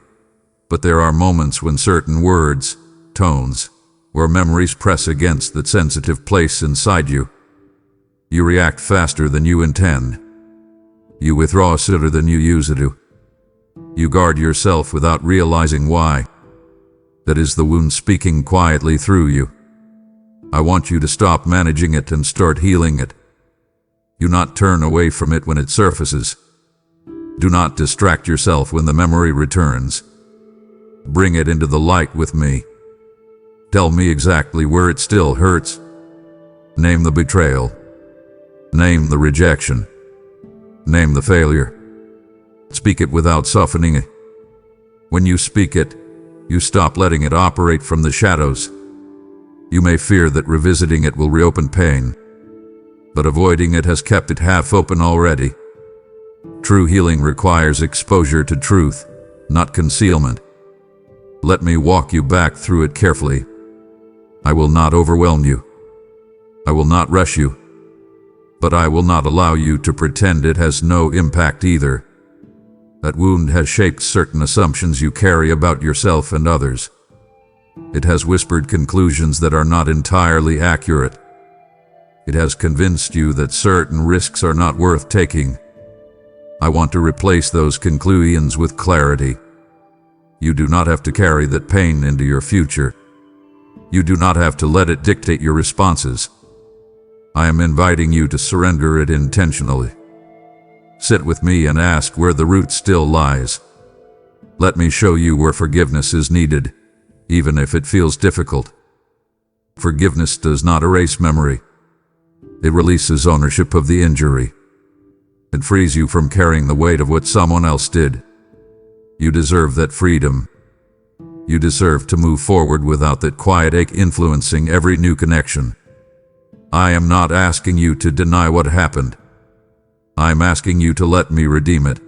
but there are moments when certain words, tones, or memories press against that sensitive place inside you. You react faster than you intend. You withdraw sooner than you use it to. You guard yourself without realizing why. That is the wound speaking quietly through you. I want you to stop managing it and start healing it. Do not turn away from it when it surfaces. Do not distract yourself when the memory returns. Bring it into the light with me. Tell me exactly where it still hurts. Name the betrayal. Name the rejection. Name the failure. Speak it without softening it. When you speak it, you stop letting it operate from the shadows. You may fear that revisiting it will reopen pain, but avoiding it has kept it half open already. True healing requires exposure to truth, not concealment. Let me walk you back through it carefully. I will not overwhelm you. I will not rush you. But I will not allow you to pretend it has no impact either. That wound has shaped certain assumptions you carry about yourself and others. It has whispered conclusions that are not entirely accurate. It has convinced you that certain risks are not worth taking. I want to replace those conclusions with clarity. You do not have to carry that pain into your future. You do not have to let it dictate your responses. I am inviting you to surrender it intentionally. Sit with me and ask where the root still lies. Let me show you where forgiveness is needed, even if it feels difficult. Forgiveness does not erase memory. It releases ownership of the injury. It frees you from carrying the weight of what someone else did. You deserve that freedom. You deserve to move forward without that quiet ache influencing every new connection. I am not asking you to deny what happened. I am asking you to let me redeem it.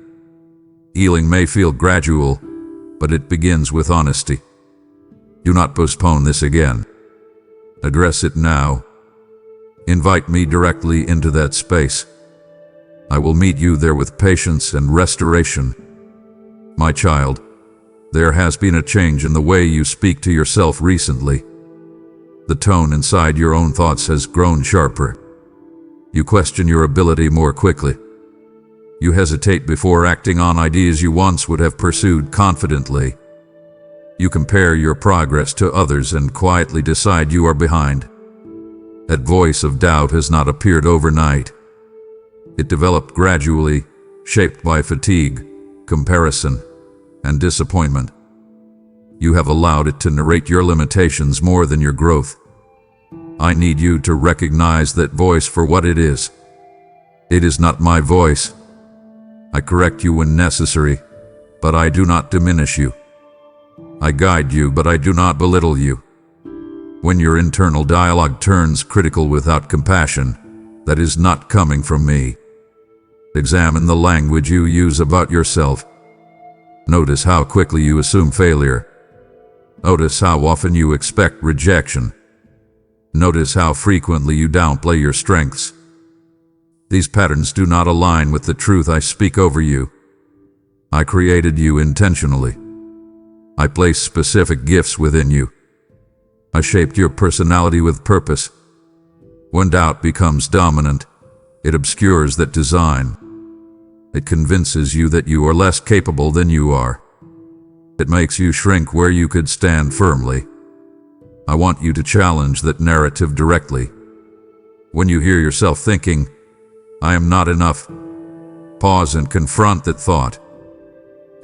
Healing may feel gradual, but it begins with honesty. Do not postpone this again. Address it now. Invite me directly into that space. I will meet you there with patience and restoration. My child, there has been a change in the way you speak to yourself recently. The tone inside your own thoughts has grown sharper. You question your ability more quickly. You hesitate before acting on ideas you once would have pursued confidently. You compare your progress to others and quietly decide you are behind. That voice of doubt has not appeared overnight. It developed gradually, shaped by fatigue, comparison, and disappointment. You have allowed it to narrate your limitations more than your growth. I need you to recognize that voice for what it is. It is not my voice. I correct you when necessary, but I do not diminish you. I guide you, but I do not belittle you. When your internal dialogue turns critical without compassion, that is not coming from me. Examine the language you use about yourself. Notice how quickly you assume failure. Notice how often you expect rejection. Notice how frequently you downplay your strengths. These patterns do not align with the truth I speak over you. I created you intentionally. I placed specific gifts within you. I shaped your personality with purpose. When doubt becomes dominant, it obscures that design. It convinces you that you are less capable than you are. It makes you shrink where you could stand firmly. I want you to challenge that narrative directly. When you hear yourself thinking, "I am not enough," pause and confront that thought.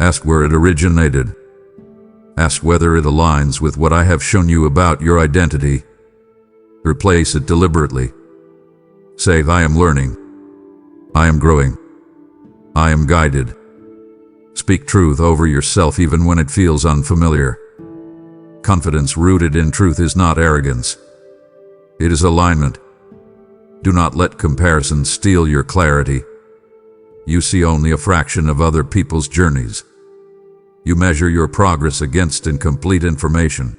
Ask where it originated. Ask whether it aligns with what I have shown you about your identity. Replace it deliberately. Say, "I am learning. I am growing. I am guided." Speak truth over yourself even when it feels unfamiliar. Confidence rooted in truth is not arrogance. It is alignment. Do not let comparison steal your clarity. You see only a fraction of other people's journeys. You measure your progress against incomplete information.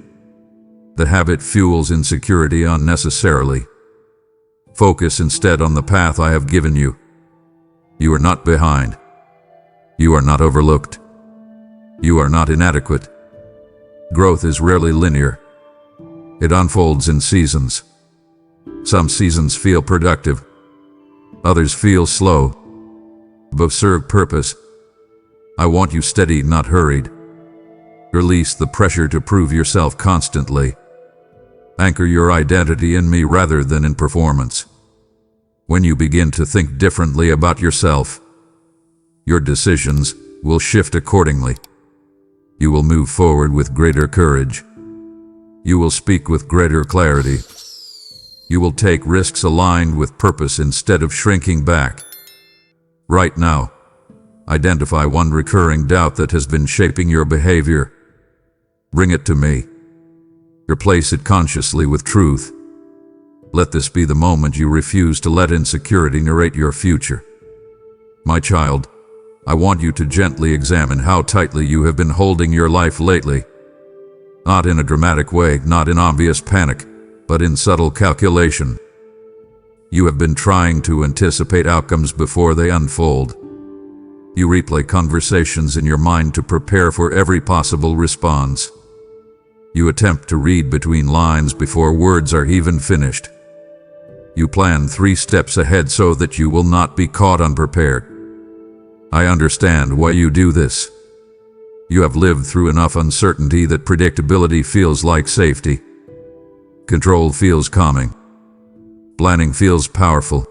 The habit fuels insecurity unnecessarily. Focus instead on the path I have given you. You are not behind. You are not overlooked. You are not inadequate. Growth is rarely linear. It unfolds in seasons. Some seasons feel productive. Others feel slow. but serve purpose. I want you steady, not hurried. Release the pressure to prove yourself constantly. Anchor your identity in me rather than in performance. When you begin to think differently about yourself, your decisions will shift accordingly. You will move forward with greater courage. You will speak with greater clarity. You will take risks aligned with purpose instead of shrinking back. Right now, identify one recurring doubt that has been shaping your behavior. Bring it to me. Replace it consciously with truth. Let this be the moment you refuse to let insecurity narrate your future. My child, I want you to gently examine how tightly you have been holding your life lately. Not in a dramatic way, not in obvious panic, but in subtle calculation. You have been trying to anticipate outcomes before they unfold. You replay conversations in your mind to prepare for every possible response. You attempt to read between lines before words are even finished. You plan 3 steps ahead so that you will not be caught unprepared. I understand why you do this. You have lived through enough uncertainty that predictability feels like safety. Control feels calming. Planning feels powerful.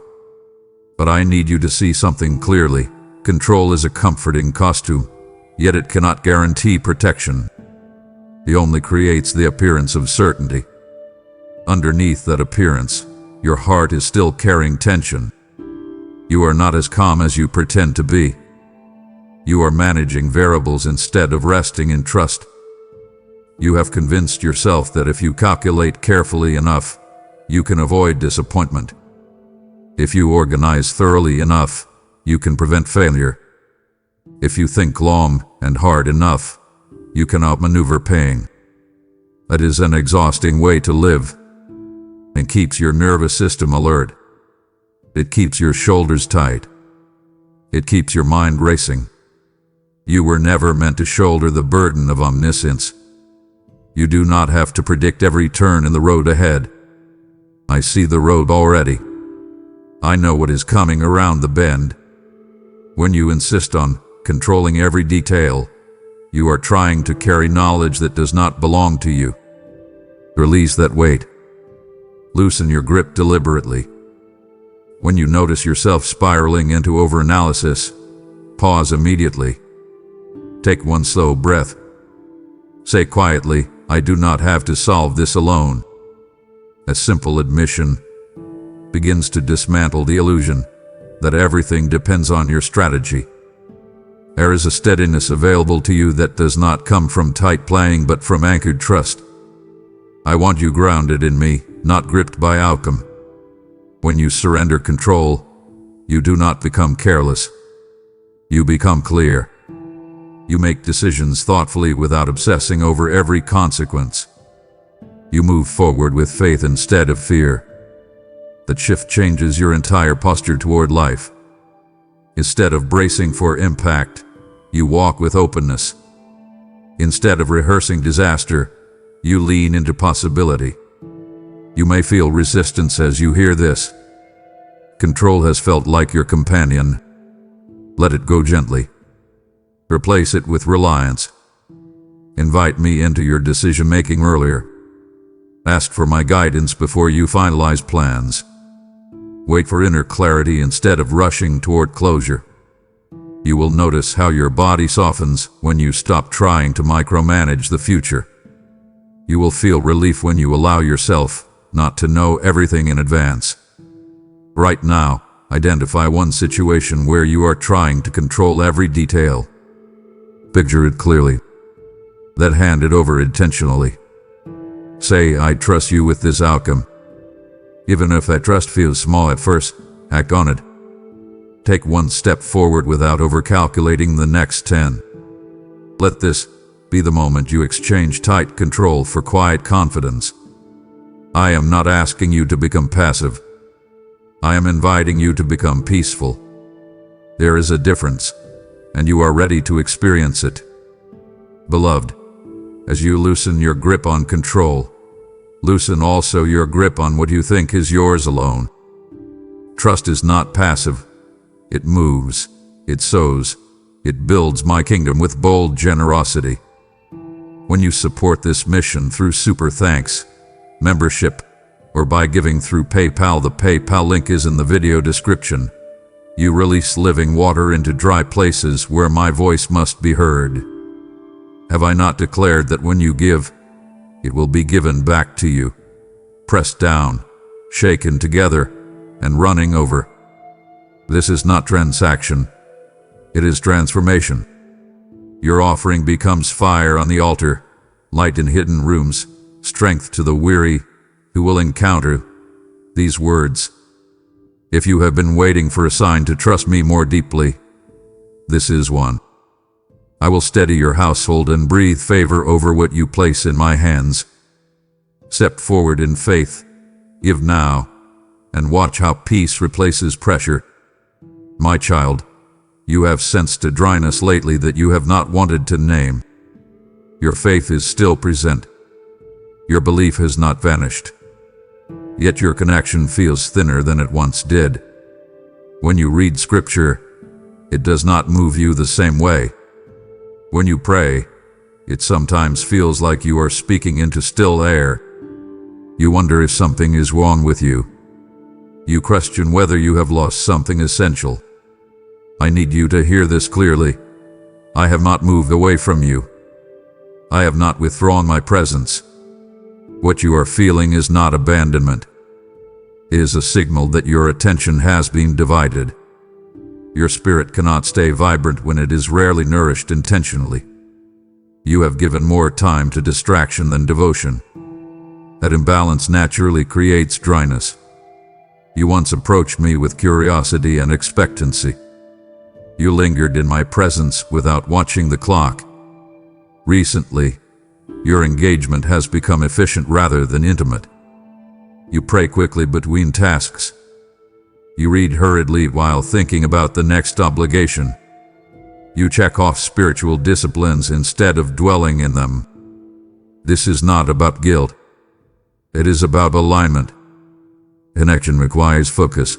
But I need you to see something clearly. Control is a comforting costume, yet it cannot guarantee protection. It only creates the appearance of certainty. Underneath that appearance, your heart is still carrying tension. You are not as calm as you pretend to be. You are managing variables instead of resting in trust. You have convinced yourself that if you calculate carefully enough, you can avoid disappointment. If you organize thoroughly enough, you can prevent failure. If you think long and hard enough, you can outmaneuver pain. That is an exhausting way to live. It keeps your nervous system alert. It keeps your shoulders tight. It keeps your mind racing. You were never meant to shoulder the burden of omniscience. You do not have to predict every turn in the road ahead. I see the road already. I know what is coming around the bend. When you insist on controlling every detail, you are trying to carry knowledge that does not belong to you. Release that weight. Loosen your grip deliberately. When you notice yourself spiraling into overanalysis, pause immediately. Take one slow breath. Say quietly, I do not have to solve this alone. A simple admission begins to dismantle the illusion that everything depends on your strategy. There is a steadiness available to you that does not come from tight playing but from anchored trust. I want you grounded in me, not gripped by outcome. When you surrender control, you do not become careless. You become clear. You make decisions thoughtfully without obsessing over every consequence. You move forward with faith instead of fear. That shift changes your entire posture toward life. Instead of bracing for impact, you walk with openness. Instead of rehearsing disaster, you lean into possibility. You may feel resistance as you hear this. Control has felt like your companion. Let it go gently. Replace it with reliance. Invite me into your decision-making earlier. Ask for my guidance before you finalize plans. Wait for inner clarity instead of rushing toward closure. You will notice how your body softens when you stop trying to micromanage the future. You will feel relief when you allow yourself not to know everything in advance. Right now, identify one situation where you are trying to control every detail. Picture it clearly. Then hand it over intentionally. Say, I trust you with this outcome. Even if that trust feels small at first, act on it. Take one step forward without overcalculating the next 10. Let this be the moment you exchange tight control for quiet confidence. I am not asking you to become passive. I am inviting you to become peaceful. There is a difference, and you are ready to experience it. Beloved, as you loosen your grip on control, loosen also your grip on what you think is yours alone. Trust is not passive. It moves. it sows, it builds my kingdom with bold generosity. When you support this mission through super thanks, membership, or by giving through PayPal, the PayPal link is in the video description, you release living water into dry places where my voice must be heard. Have I not declared that when you give, it will be given back to you, pressed down, shaken together, and running over? This is not transaction, it is transformation. Your offering becomes fire on the altar, light in hidden rooms, strength to the weary who will encounter these words. If you have been waiting for a sign to trust me more deeply, this is one. I will steady your household and breathe favor over what you place in my hands. Step forward in faith, give now, and watch how peace replaces pressure. My child, you have sensed a dryness lately that you have not wanted to name. Your faith is still present. Your belief has not vanished. Yet your connection feels thinner than it once did. When you read scripture, it does not move you the same way. When you pray, it sometimes feels like you are speaking into still air. You wonder if something is wrong with you. You question whether you have lost something essential. I need you to hear this clearly. I have not moved away from you. I have not withdrawn my presence. What you are feeling is not abandonment. It is a signal that your attention has been divided. Your spirit cannot stay vibrant when it is rarely nourished intentionally. You have given more time to distraction than devotion. That imbalance naturally creates dryness. You once approached me with curiosity and expectancy. You lingered in my presence without watching the clock. Recently, your engagement has become efficient rather than intimate. You pray quickly between tasks. You read hurriedly while thinking about the next obligation. You check off spiritual disciplines instead of dwelling in them. This is not about guilt. It is about alignment. Connection requires focus.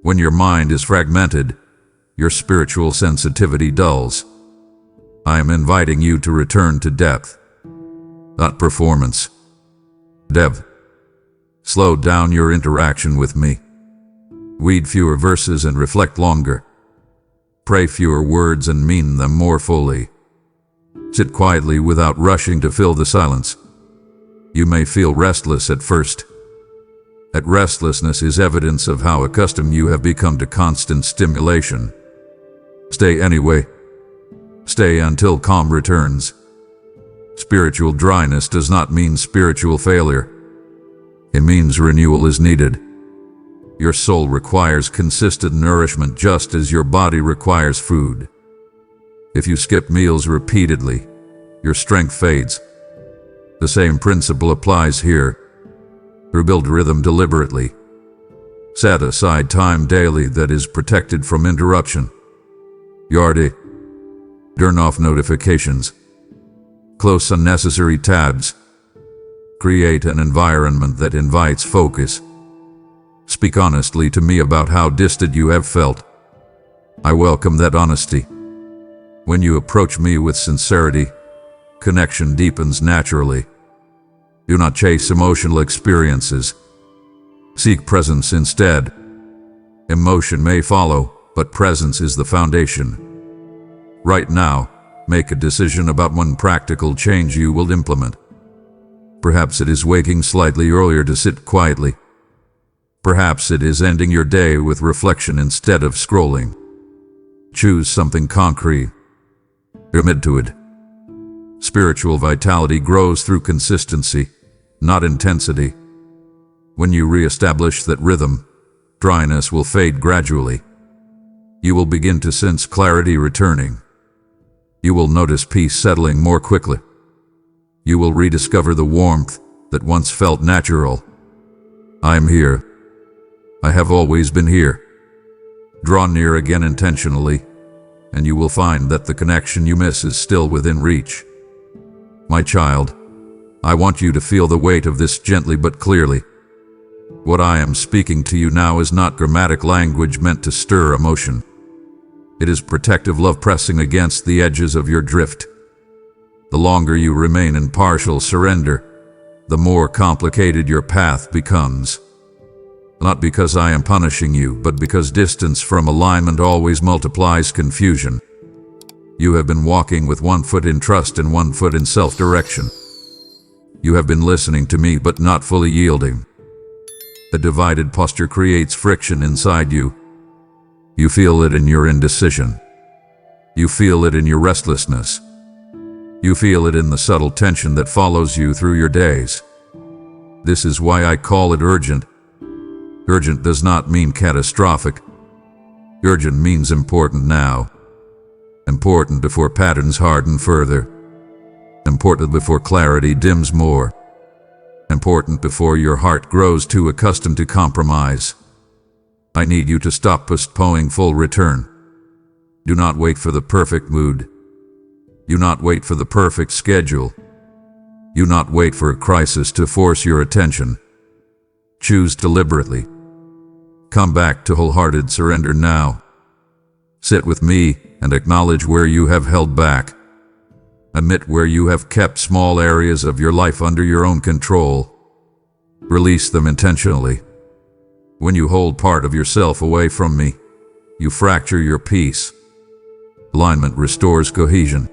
When your mind is fragmented, your spiritual sensitivity dulls. I am inviting you to return to depth, not performance. Depth. Slow down your interaction with me. Read fewer verses and reflect longer. Pray fewer words and mean them more fully. Sit quietly without rushing to fill the silence. You may feel restless at first. That restlessness is evidence of how accustomed you have become to constant stimulation. Stay anyway. Stay until calm returns. Spiritual dryness does not mean spiritual failure. It means renewal is needed. Your soul requires consistent nourishment just as your body requires food. If you skip meals repeatedly, your strength fades. The same principle applies here. Rebuild rhythm deliberately. Set aside time daily that is protected from interruption. Auditing. Turn off notifications. Close unnecessary tabs. Create an environment that invites focus. Speak honestly to me about how distant you have felt. I welcome that honesty. When you approach me with sincerity, connection deepens naturally. Do not chase emotional experiences. Seek presence instead. Emotion may follow, but presence is the foundation. Right now, make a decision about one practical change you will implement. Perhaps it is waking slightly earlier to sit quietly. Perhaps it is ending your day with reflection instead of scrolling. Choose something concrete. Commit to it. Spiritual vitality grows through consistency, not intensity. When you reestablish that rhythm, dryness will fade gradually. You will begin to sense clarity returning. You will notice peace settling more quickly. You will rediscover the warmth that once felt natural. I am here. I have always been here. Draw near again intentionally, and you will find that the connection you miss is still within reach. My child, I want you to feel the weight of this gently but clearly. What I am speaking to you now is not grammatic language meant to stir emotion. It is protective love pressing against the edges of your drift. The longer you remain in partial surrender, the more complicated your path becomes. Not because I am punishing you, but because distance from alignment always multiplies confusion. You have been walking with one foot in trust and one foot in self-direction. You have been listening to me but not fully yielding. The divided posture creates friction inside you. You feel it in your indecision. You feel it in your restlessness. You feel it in the subtle tension that follows you through your days. This is why I call it urgent. Urgent does not mean catastrophic. Urgent means important now. Important before patterns harden further. Important before clarity dims more. Important before your heart grows too accustomed to compromise. I need you to stop postponing full return. Do not wait for the perfect mood. Do not wait for the perfect schedule. Do not wait for a crisis to force your attention. Choose deliberately. Come back to wholehearted surrender now. Sit with me and acknowledge where you have held back. Admit where you have kept small areas of your life under your own control. Release them intentionally. When you hold part of yourself away from me, you fracture your peace. Alignment restores cohesion.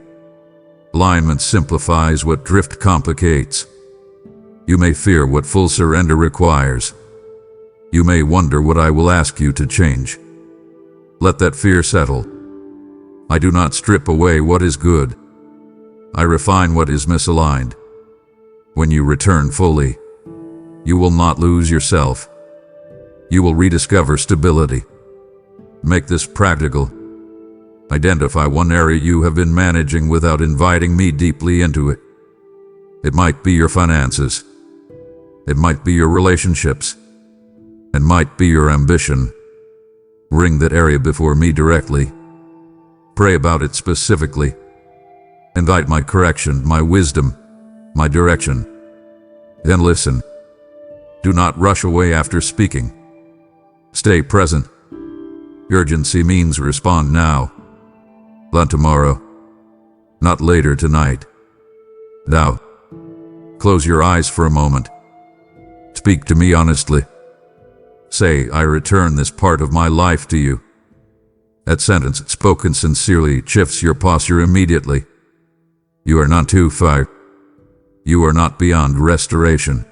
Alignment simplifies what drift complicates. You may fear what full surrender requires. You may wonder what I will ask you to change. Let that fear settle. I do not strip away what is good. I refine what is misaligned. When you return fully, you will not lose yourself. You will rediscover stability. Make this practical. Identify one area you have been managing without inviting me deeply into it. It might be your finances. It might be your relationships. It might be your ambition. Bring that area before me directly. Pray about it specifically. Invite my correction, my wisdom, my direction. Then listen. Do not rush away after speaking. Stay present. Urgency means respond now. Not tomorrow. Not later tonight. Now. Close your eyes for a moment. Speak to me honestly. Say, I return this part of my life to you. That sentence, spoken sincerely, shifts your posture immediately. You are not too far. You are not beyond restoration.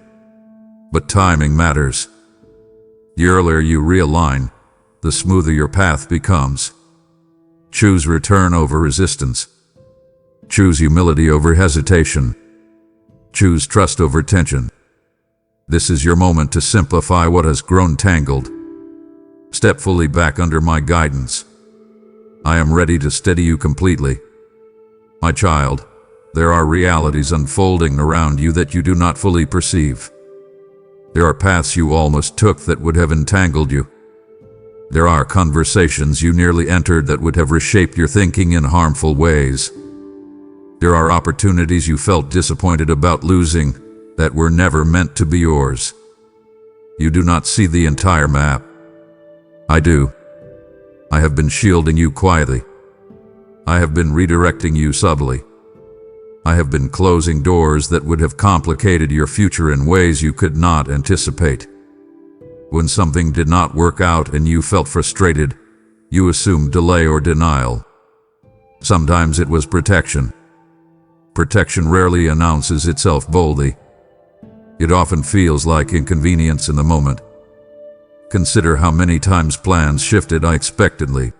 But timing matters. The earlier you realign, the smoother your path becomes. Choose return over resistance. Choose humility over hesitation. Choose trust over tension. This is your moment to simplify what has grown tangled. Step fully back under my guidance. I am ready to steady you completely. My child, there are realities unfolding around you that you do not fully perceive. There are paths you almost took that would have entangled you. There are conversations you nearly entered that would have reshaped your thinking in harmful ways. There are opportunities you felt disappointed about losing that were never meant to be yours. You do not see the entire map. I do. I have been shielding you quietly. I have been redirecting you subtly. I have been closing doors that would have complicated your future in ways you could not anticipate. When something did not work out and you felt frustrated, you assumed delay or denial. Sometimes it was protection. Protection rarely announces itself boldly. It often feels like inconvenience in the moment. Consider how many times plans shifted unexpectedly.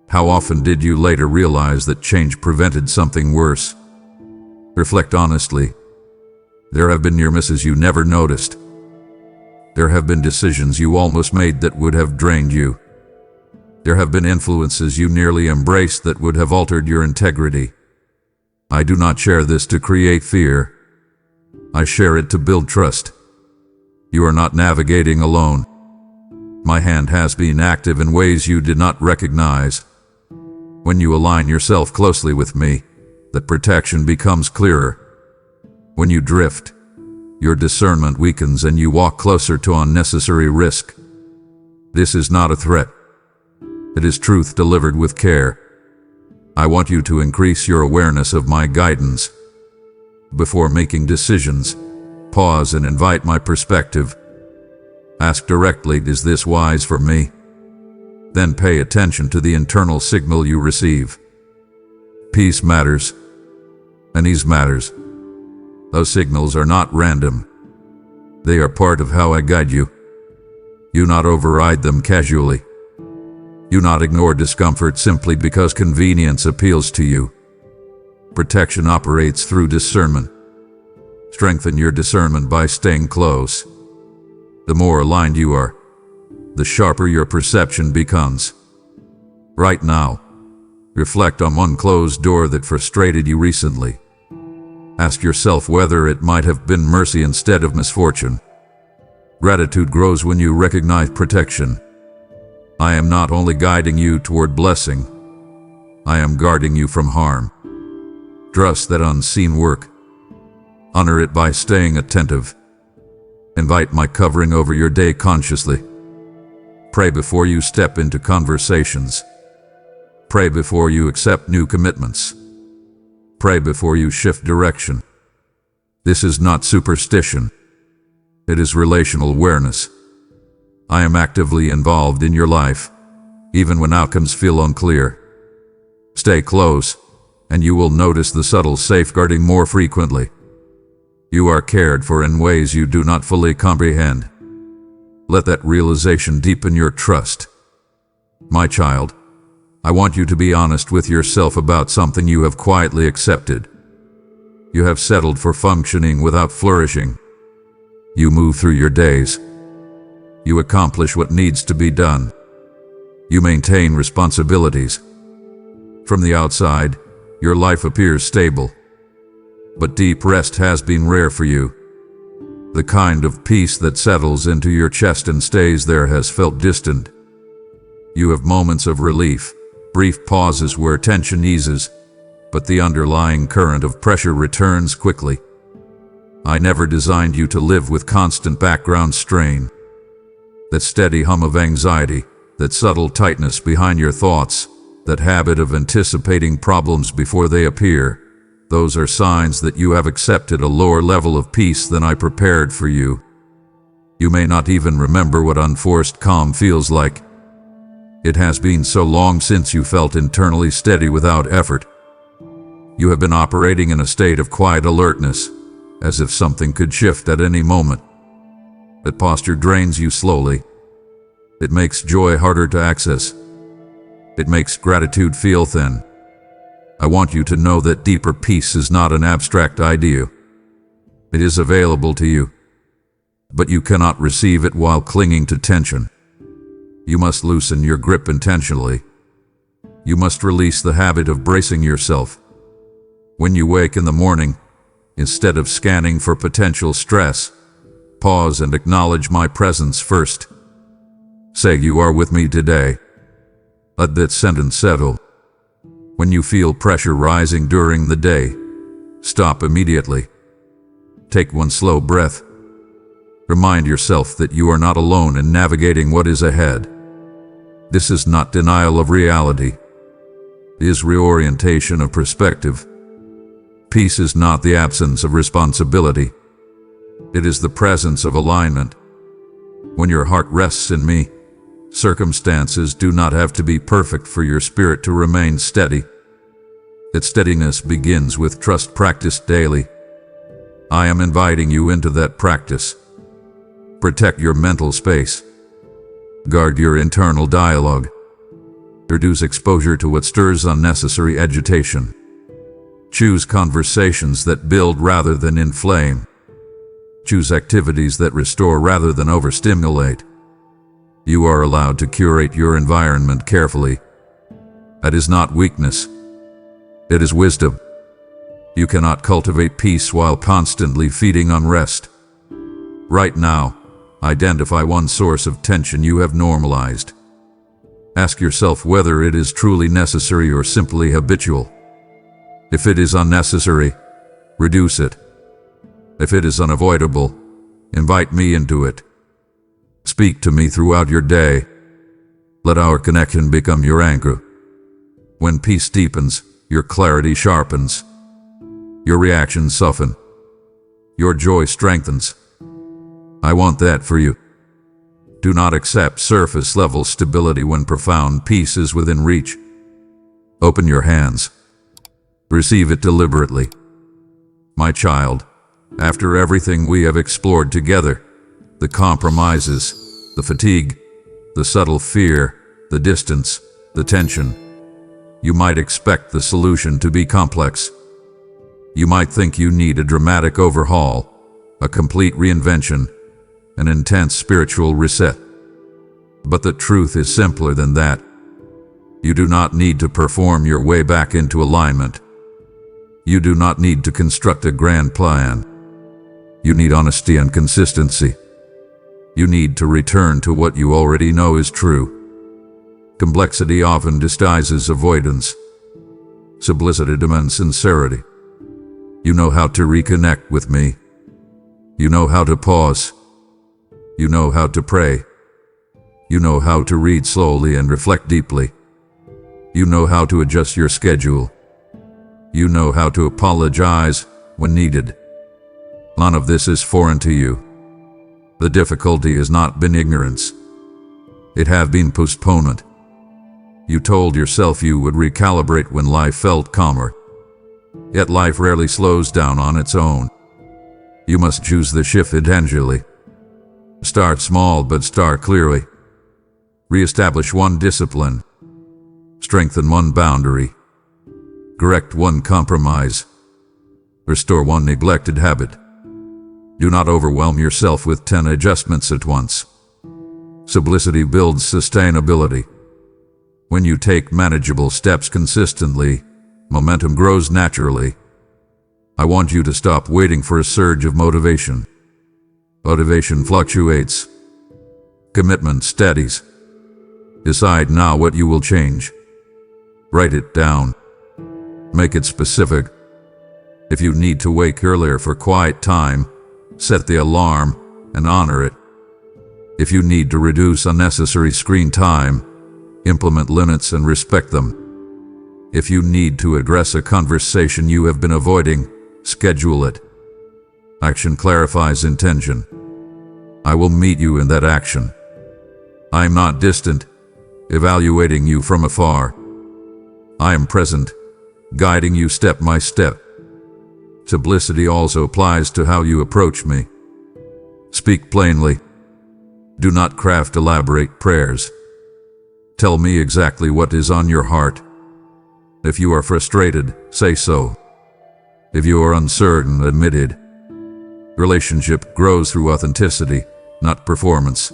How often did you later realize that change prevented something worse? Reflect honestly. There have been near misses you never noticed. There have been decisions you almost made that would have drained you. There have been influences you nearly embraced that would have altered your integrity. I do not share this to create fear. I share it to build trust. You are not navigating alone. My hand has been active in ways you did not recognize. When you align yourself closely with me, that protection becomes clearer. When you drift, your discernment weakens and you walk closer to unnecessary risk. This is not a threat. It is truth delivered with care. I want you to increase your awareness of my guidance. Before making decisions, pause and invite my perspective. Ask directly, is this wise for me? Then pay attention to the internal signal you receive. Peace matters, and ease matters. Those signals are not random. They are part of how I guide you. You not override them casually. You not ignore discomfort simply because convenience appeals to you. Protection operates through discernment. Strengthen your discernment by staying close. The more aligned you are, the sharper your perception becomes. Right now, reflect on one closed door that frustrated you recently. Ask yourself whether it might have been mercy instead of misfortune. Gratitude grows when you recognize protection. I am not only guiding you toward blessing, I am guarding you from harm. Trust that unseen work. Honor it by staying attentive. Invite my covering over your day consciously. Pray before you step into conversations. Pray before you accept new commitments. Pray before you shift direction. This is not superstition. It is relational awareness. I am actively involved in your life, even when outcomes feel unclear. Stay close, and you will notice the subtle safeguarding more frequently. You are cared for in ways you do not fully comprehend. Let that realization deepen your trust. My child, I want you to be honest with yourself about something you have quietly accepted. You have settled for functioning without flourishing. You move through your days. You accomplish what needs to be done. You maintain responsibilities. From the outside, your life appears stable. But deep rest has been rare for you. The kind of peace that settles into your chest and stays there has felt distant. You have moments of relief, brief pauses where tension eases, but the underlying current of pressure returns quickly. I never designed you to live with constant background strain. That steady hum of anxiety, that subtle tightness behind your thoughts, that habit of anticipating problems before they appear, those are signs that you have accepted a lower level of peace than I prepared for you. You may not even remember what unforced calm feels like. It has been so long since you felt internally steady without effort. You have been operating in a state of quiet alertness, as if something could shift at any moment. That posture drains you slowly. It makes joy harder to access. It makes gratitude feel thin. I want you to know that deeper peace is not an abstract idea. It is available to you. But you cannot receive it while clinging to tension. You must loosen your grip intentionally. You must release the habit of bracing yourself. When you wake in the morning, instead of scanning for potential stress, pause and acknowledge my presence first. Say, you are with me today. Let that sentence settle. When you feel pressure rising during the day, stop immediately. Take one slow breath. Remind yourself that you are not alone in navigating what is ahead. This is not denial of reality. It is reorientation of perspective. Peace is not the absence of responsibility. It is the presence of alignment. When your heart rests in me, circumstances do not have to be perfect for your spirit to remain steady. That steadiness begins with trust practiced daily. I am inviting you into that practice. Protect your mental space. Guard your internal dialogue. Reduce exposure to what stirs unnecessary agitation. Choose conversations that build rather than inflame. Choose activities that restore rather than overstimulate. You are allowed to curate your environment carefully. That is not weakness. It is wisdom. You cannot cultivate peace while constantly feeding unrest. Right now, identify one source of tension you have normalized. Ask yourself whether it is truly necessary or simply habitual. If it is unnecessary, reduce it. If it is unavoidable, invite me into it. Speak to me throughout your day. Let our connection become your anchor. When peace deepens, your clarity sharpens. Your reactions soften. Your joy strengthens. I want that for you. Do not accept surface-level stability when profound peace is within reach. Open your hands. Receive it deliberately. My child, after everything we have explored together, the compromises, the fatigue, the subtle fear, the distance, the tension, you might expect the solution to be complex. You might think you need a dramatic overhaul, a complete reinvention, an intense spiritual reset. But the truth is simpler than that. You do not need to perform your way back into alignment. You do not need to construct a grand plan. You need honesty and consistency. You need to return to what you already know is true. Complexity often disguises avoidance. Simplicity demands sincerity. You know how to reconnect with me. You know how to pause. You know how to pray. You know how to read slowly and reflect deeply. You know how to adjust your schedule. You know how to apologize when needed. None of this is foreign to you. The difficulty has not been ignorance. It has been postponement. You told yourself you would recalibrate when life felt calmer. Yet life rarely slows down on its own. You must choose the shift intentionally. Start small but start clearly. Re-establish one discipline. Strengthen one boundary. Correct one compromise. Restore one neglected habit. Do not overwhelm yourself with 10 adjustments at once. Simplicity builds sustainability. When you take manageable steps consistently, momentum grows naturally. I want you to stop waiting for a surge of motivation. Motivation fluctuates. Commitment steadies. Decide now what you will change. Write it down. Make it specific. If you need to wake earlier for quiet time, set the alarm and honor it. If you need to reduce unnecessary screen time, implement limits and respect them. If you need to address a conversation you have been avoiding, schedule it. Action clarifies intention. I will meet you in that action. I am not distant, evaluating you from afar. I am present, guiding you step by step. Simplicity also applies to how you approach me. Speak plainly. Do not craft elaborate prayers. Tell me exactly what is on your heart. If you are frustrated, say so. If you are uncertain, admit it. Relationship grows through authenticity, not performance.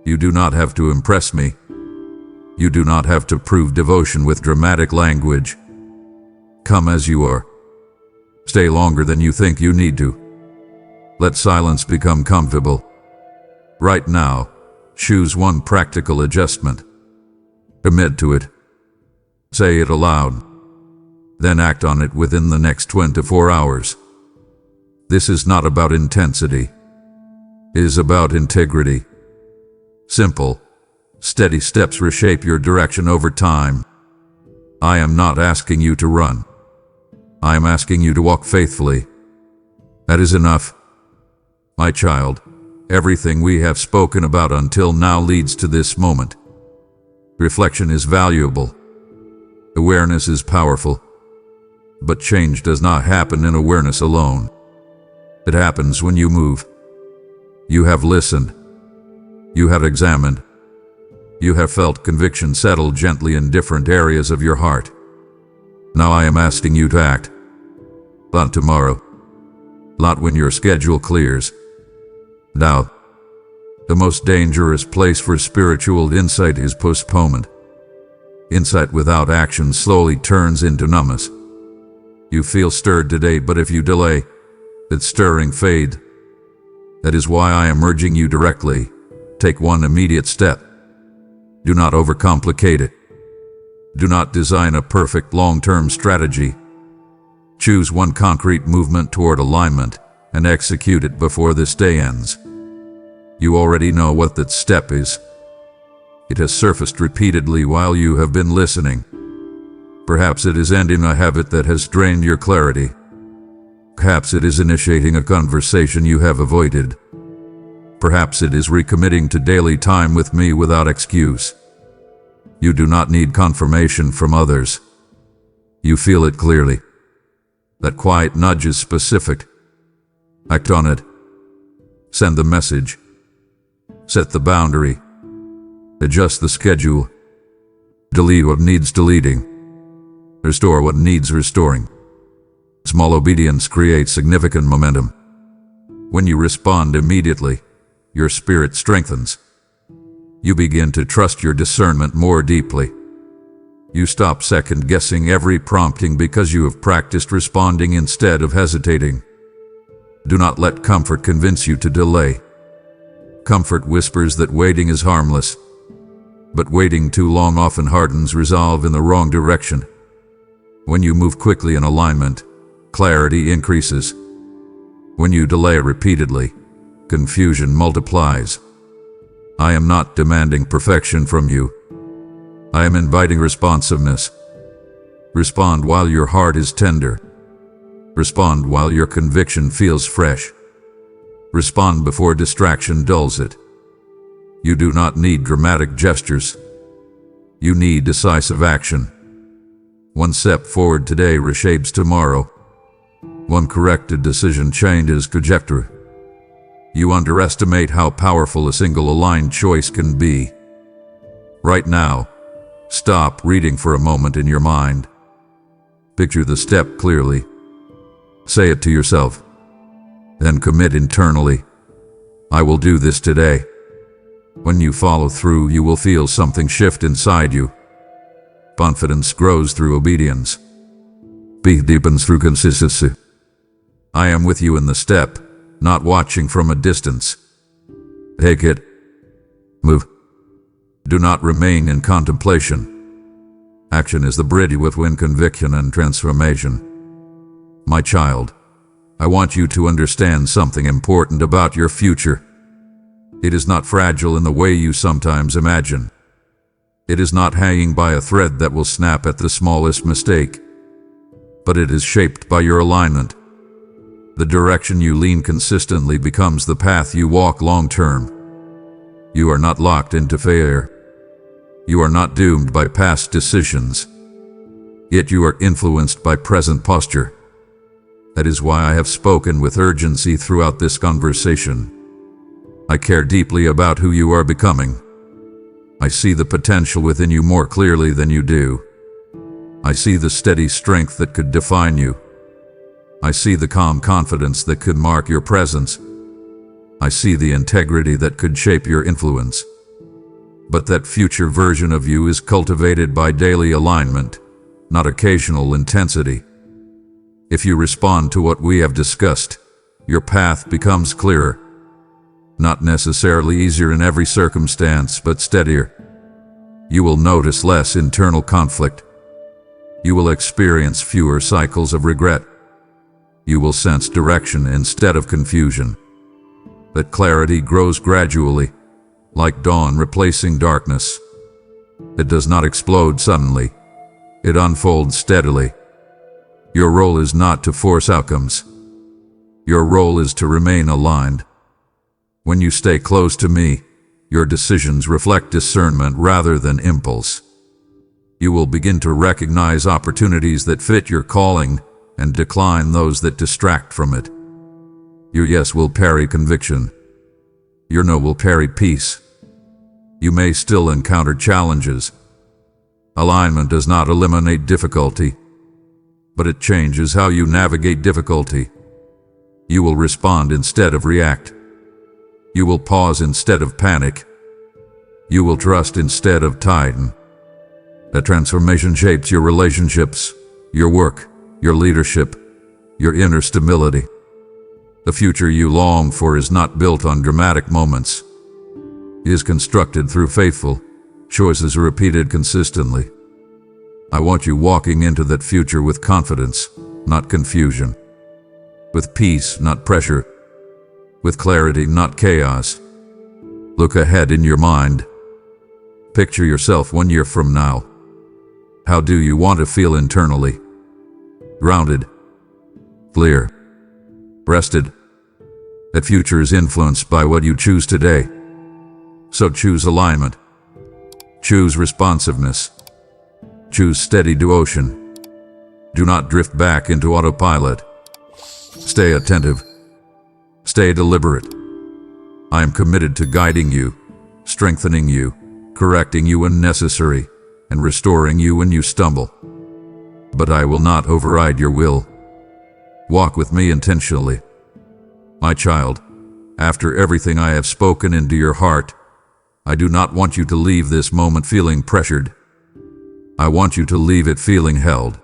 You do not have to impress me. You do not have to prove devotion with dramatic language. Come as you are. Stay longer than you think you need to. Let silence become comfortable. Right now, choose one practical adjustment. Commit to it. Say it aloud. Then act on it within the next 24 hours. This is not about intensity. It is about integrity. Simple, steady steps reshape your direction over time. I am not asking you to run. I am asking you to walk faithfully. That is enough. My child, everything we have spoken about until now leads to this moment. Reflection is valuable. Awareness is powerful. But change does not happen in awareness alone. It happens when you move. You have listened. You have examined. You have felt conviction settle gently in different areas of your heart. Now I am asking you to act. Not tomorrow. Not when your schedule clears. Now, the most dangerous place for spiritual insight is postponement. Insight without action slowly turns into numbness. You feel stirred today, but if you delay, that stirring fades. That is why I am urging you directly. Take one immediate step. Do not overcomplicate it. Do not design a perfect long-term strategy. Choose one concrete movement toward alignment and execute it before this day ends. You already know what that step is. It has surfaced repeatedly while you have been listening. Perhaps it is ending a habit that has drained your clarity. Perhaps it is initiating a conversation you have avoided. Perhaps it is recommitting to daily time with me without excuse. You do not need confirmation from others. You feel it clearly. That quiet nudge is specific. Act on it. Send the message. Set the boundary. Adjust the schedule. Delete what needs deleting. Restore what needs restoring. Small obedience creates significant momentum. When you respond immediately, your spirit strengthens. You begin to trust your discernment more deeply. You stop second-guessing every prompting because you have practiced responding instead of hesitating. Do not let comfort convince you to delay. Comfort whispers that waiting is harmless, but waiting too long often hardens resolve in the wrong direction. When you move quickly in alignment, clarity increases. When you delay repeatedly, confusion multiplies. I am not demanding perfection from you. I am inviting responsiveness. Respond while your heart is tender. Respond while your conviction feels fresh. Respond before distraction dulls it. You do not need dramatic gestures. You need decisive action. One step forward today reshapes tomorrow. One corrected decision changes trajectory. You underestimate how powerful a single aligned choice can be. Right now, stop reading for a moment in your mind. Picture the step clearly. Say it to yourself. Then commit internally. I will do this today. When you follow through, you will feel something shift inside you. Confidence grows through obedience. Faith deepens through consistency. I am with you in the step, not watching from a distance. Take it. Move. Do not remain in contemplation. Action is the bridge between conviction and transformation. My child, I want you to understand something important about your future. It is not fragile in the way you sometimes imagine. It is not hanging by a thread that will snap at the smallest mistake. But it is shaped by your alignment. The direction you lean consistently becomes the path you walk long term. You are not locked into failure. You are not doomed by past decisions. Yet you are influenced by present posture. That is why I have spoken with urgency throughout this conversation. I care deeply about who you are becoming. I see the potential within you more clearly than you do. I see the steady strength that could define you. I see the calm confidence that could mark your presence. I see the integrity that could shape your influence. But that future version of you is cultivated by daily alignment, not occasional intensity. If you respond to what we have discussed, your path becomes clearer. Not necessarily easier in every circumstance, but steadier. You will notice less internal conflict. You will experience fewer cycles of regret. You will sense direction instead of confusion. That clarity grows gradually, like dawn replacing darkness. It does not explode suddenly. It unfolds steadily. Your role is not to force outcomes. Your role is to remain aligned. When you stay close to me, your decisions reflect discernment rather than impulse. You will begin to recognize opportunities that fit your calling and decline those that distract from it. Your yes will carry conviction. Your no will carry peace. You may still encounter challenges. Alignment does not eliminate difficulty, but it changes how you navigate difficulty. You will respond instead of react. You will pause instead of panic. You will trust instead of tighten. That transformation shapes your relationships, your work, your leadership, your inner stability. The future you long for is not built on dramatic moments. It is constructed through faithful choices repeated consistently. I want you walking into that future with confidence, not confusion. With peace, not pressure. With clarity, not chaos. Look ahead in your mind. Picture yourself 1 year from now. How do you want to feel internally? Grounded, clear, rested. That future is influenced by what you choose today. So choose alignment. Choose responsiveness. Choose steady devotion. Do not drift back into autopilot. Stay attentive. Stay deliberate. I am committed to guiding you, strengthening you, correcting you when necessary, and restoring you when you stumble. But I will not override your will. Walk with me intentionally. My child, after everything I have spoken into your heart, I do not want you to leave this moment feeling pressured. I want you to leave it feeling held.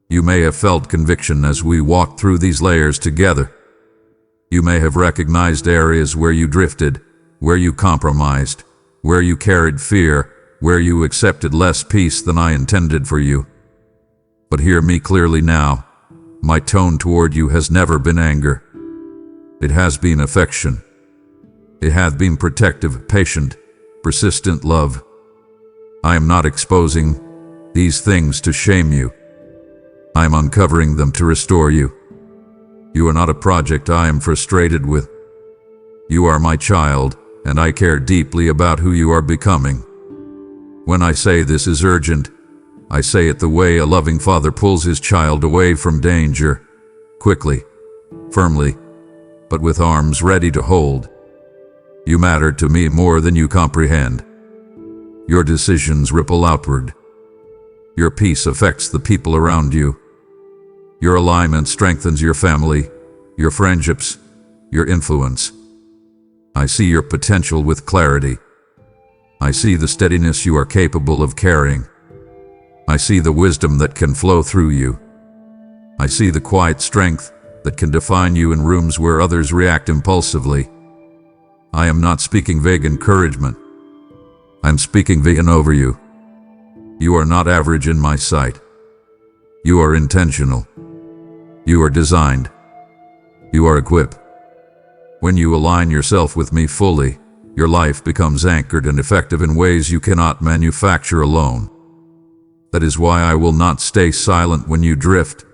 You may have felt conviction as we walked through these layers together. You may have recognized areas where you drifted, where you compromised, where you carried fear, where you accepted less peace than I intended for you. But hear me clearly now. My tone toward you has never been anger. It has been affection. It hath been protective, patient, persistent love. I am not exposing these things to shame you. I am uncovering them to restore you. You are not a project I am frustrated with. You are my child, and I care deeply about who you are becoming. When I say this is urgent, I say it the way a loving father pulls his child away from danger, quickly, firmly, but with arms ready to hold. You matter to me more than you comprehend. Your decisions ripple outward. Your peace affects the people around you. Your alignment strengthens your family, your friendships, your influence. I see your potential with clarity. I see the steadiness you are capable of carrying. I see the wisdom that can flow through you. I see the quiet strength that can define you in rooms where others react impulsively. I am not speaking vague encouragement. I'm speaking vision over you. You are not average in my sight. You are intentional. You are designed. You are equipped. When you align yourself with me fully, your life becomes anchored and effective in ways you cannot manufacture alone. That is why I will not stay silent when you drift.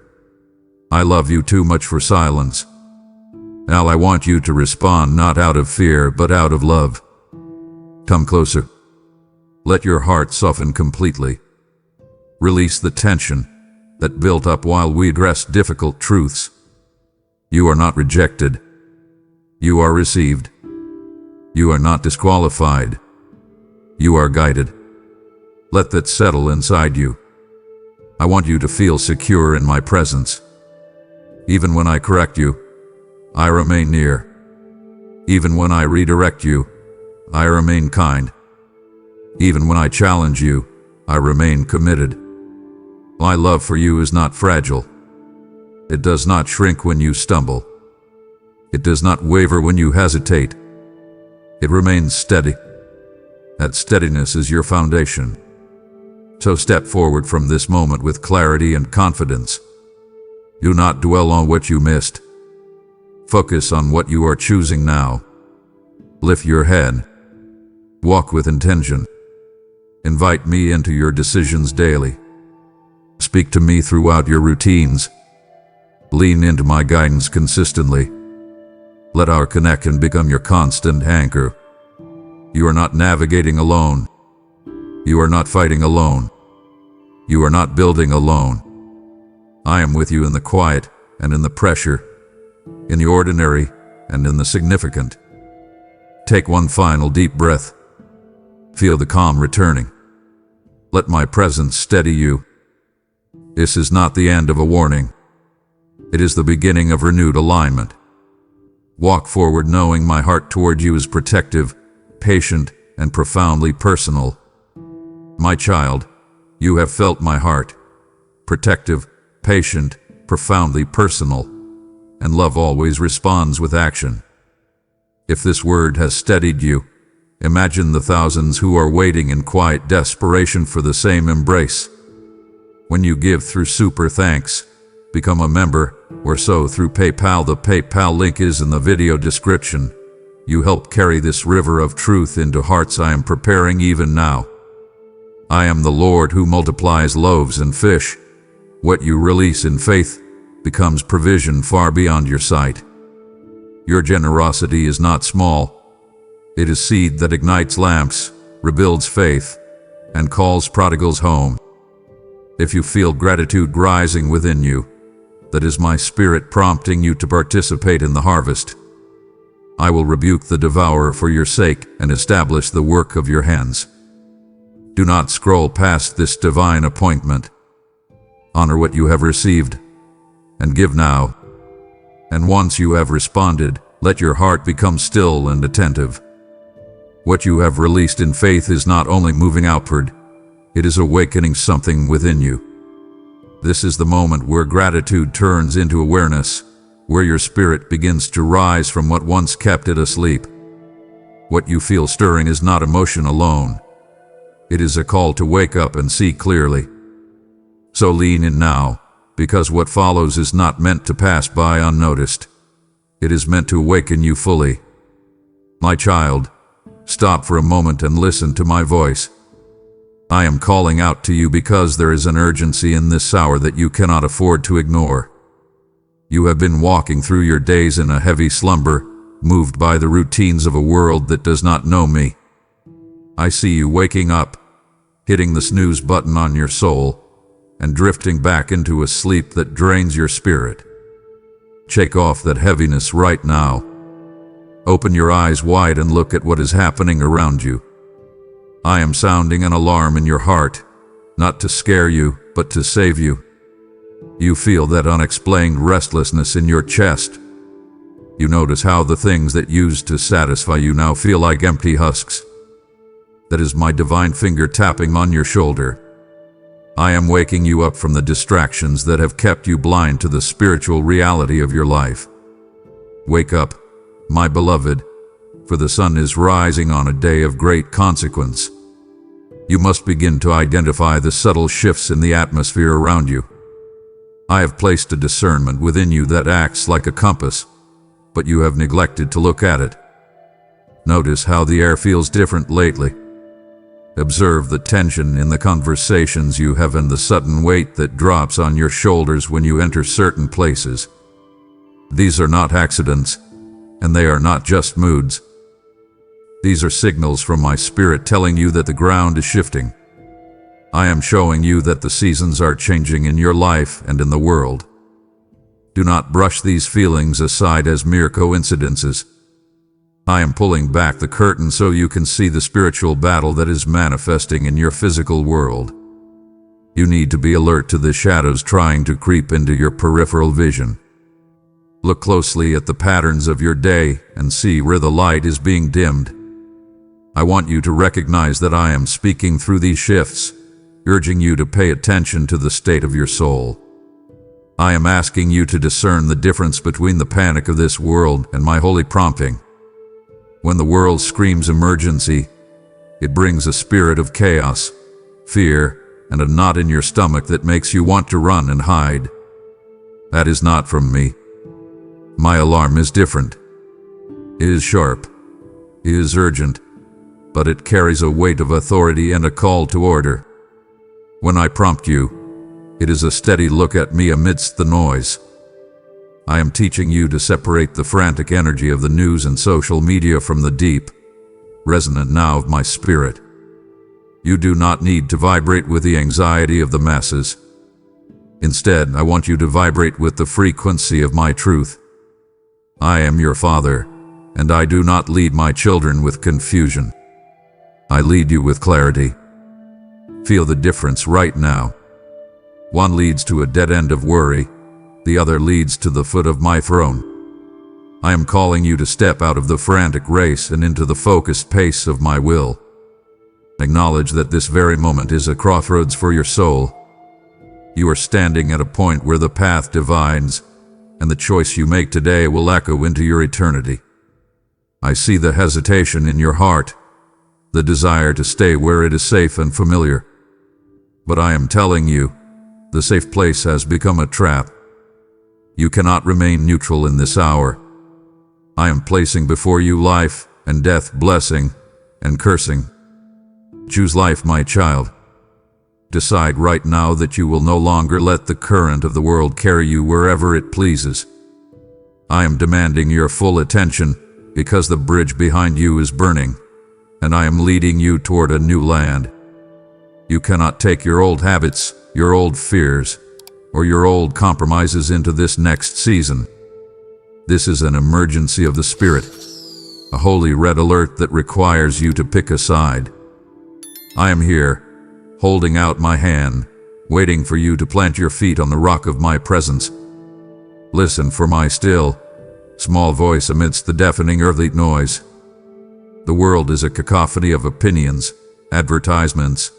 I love you too much for silence. Now I want you to respond not out of fear, but out of love. Come closer. Let your heart soften completely. Release the tension that built up while we addressed difficult truths. You are not rejected. You are received. You are not disqualified. You are guided. Let that settle inside you. I want you to feel secure in my presence. Even when I correct you, I remain near. Even when I redirect you, I remain kind. Even when I challenge you, I remain committed. My love for you is not fragile. It does not shrink when you stumble. It does not waver when you hesitate. It remains steady. That steadiness is your foundation. So step forward from this moment with clarity and confidence. Do not dwell on what you missed. Focus on what you are choosing now. Lift your head. Walk with intention. Invite me into your decisions daily. Speak to me throughout your routines. Lean into my guidance consistently. Let our connection become your constant anchor. You are not navigating alone. You are not fighting alone. You are not building alone. I am with you in the quiet and in the pressure, in the ordinary and in the significant. Take one final deep breath. Feel the calm returning. Let my presence steady you. This is not the end of a warning. It is the beginning of renewed alignment. Walk forward knowing my heart toward you is protective, patient, and profoundly personal. My child, you have felt my heart. Protective, patient, profoundly personal, and love always responds with action. If this word has steadied you, imagine the thousands who are waiting in quiet desperation for the same embrace. When you give through Super Thanks, become a member, or so through PayPal. The PayPal link is in the video description. You help carry this river of truth into hearts I am preparing even now. I am the Lord who multiplies loaves and fish. What you release in faith becomes provision far beyond your sight. Your generosity is not small. It is seed that ignites lamps, rebuilds faith, and calls prodigals home. If you feel gratitude rising within you, that is my spirit prompting you to participate in the harvest. I will rebuke the devourer for your sake and establish the work of your hands. Do not scroll past this divine appointment. Honor what you have received, and give now. And once you have responded, let your heart become still and attentive. What you have released in faith is not only moving outward, it is awakening something within you. This is the moment where gratitude turns into awareness, where your spirit begins to rise from what once kept it asleep. What you feel stirring is not emotion alone. It is a call to wake up and see clearly. So lean in now, because what follows is not meant to pass by unnoticed. It is meant to awaken you fully. My child, stop for a moment and listen to my voice. I am calling out to you because there is an urgency in this hour that you cannot afford to ignore. You have been walking through your days in a heavy slumber, moved by the routines of a world that does not know me. I see you waking up, hitting the snooze button on your soul, and drifting back into a sleep that drains your spirit. Shake off that heaviness right now. Open your eyes wide and look at what is happening around you. I am sounding an alarm in your heart, not to scare you, but to save you. You feel that unexplained restlessness in your chest. You notice how the things that used to satisfy you now feel like empty husks. That is my divine finger tapping on your shoulder. I am waking you up from the distractions that have kept you blind to the spiritual reality of your life. Wake up, my beloved, for the sun is rising on a day of great consequence. You must begin to identify the subtle shifts in the atmosphere around you. I have placed a discernment within you that acts like a compass, but you have neglected to look at it. Notice how the air feels different lately. Observe the tension in the conversations you have and the sudden weight that drops on your shoulders when you enter certain places. These are not accidents, and they are not just moods. These are signals from my spirit telling you that the ground is shifting. I am showing you that the seasons are changing in your life and in the world. Do not brush these feelings aside as mere coincidences. I am pulling back the curtain so you can see the spiritual battle that is manifesting in your physical world. You need to be alert to the shadows trying to creep into your peripheral vision. Look closely at the patterns of your day and see where the light is being dimmed. I want you to recognize that I am speaking through these shifts, urging you to pay attention to the state of your soul. I am asking you to discern the difference between the panic of this world and my holy prompting. When the world screams emergency, it brings a spirit of chaos, fear, and a knot in your stomach that makes you want to run and hide. That is not from me. My alarm is different. It is sharp. It is urgent. But it carries a weight of authority and a call to order. When I prompt you, it is a steady look at me amidst the noise. I am teaching you to separate the frantic energy of the news and social media from the deep, resonant now of my spirit. You do not need to vibrate with the anxiety of the masses. Instead, I want you to vibrate with the frequency of my truth. I am your Father, and I do not lead my children with confusion. I lead you with clarity. Feel the difference right now. One leads to a dead end of worry, the other leads to the foot of my throne. I am calling you to step out of the frantic race and into the focused pace of my will. Acknowledge that this very moment is a crossroads for your soul. You are standing at a point where the path divides, and the choice you make today will echo into your eternity. I see the hesitation in your heart, the desire to stay where it is safe and familiar. But I am telling you, the safe place has become a trap. You cannot remain neutral in this hour. I am placing before you life and death, blessing and cursing. Choose life, my child. Decide right now that you will no longer let the current of the world carry you wherever it pleases. I am demanding your full attention because the bridge behind you is burning, and I am leading you toward a new land. You cannot take your old habits, your old fears, or your old compromises into this next season. This is an emergency of the Spirit, a holy red alert that requires you to pick a side. I am here, holding out my hand, waiting for you to plant your feet on the rock of my presence. Listen for my still, small voice amidst the deafening earthly noise. The world is a cacophony of opinions, advertisements,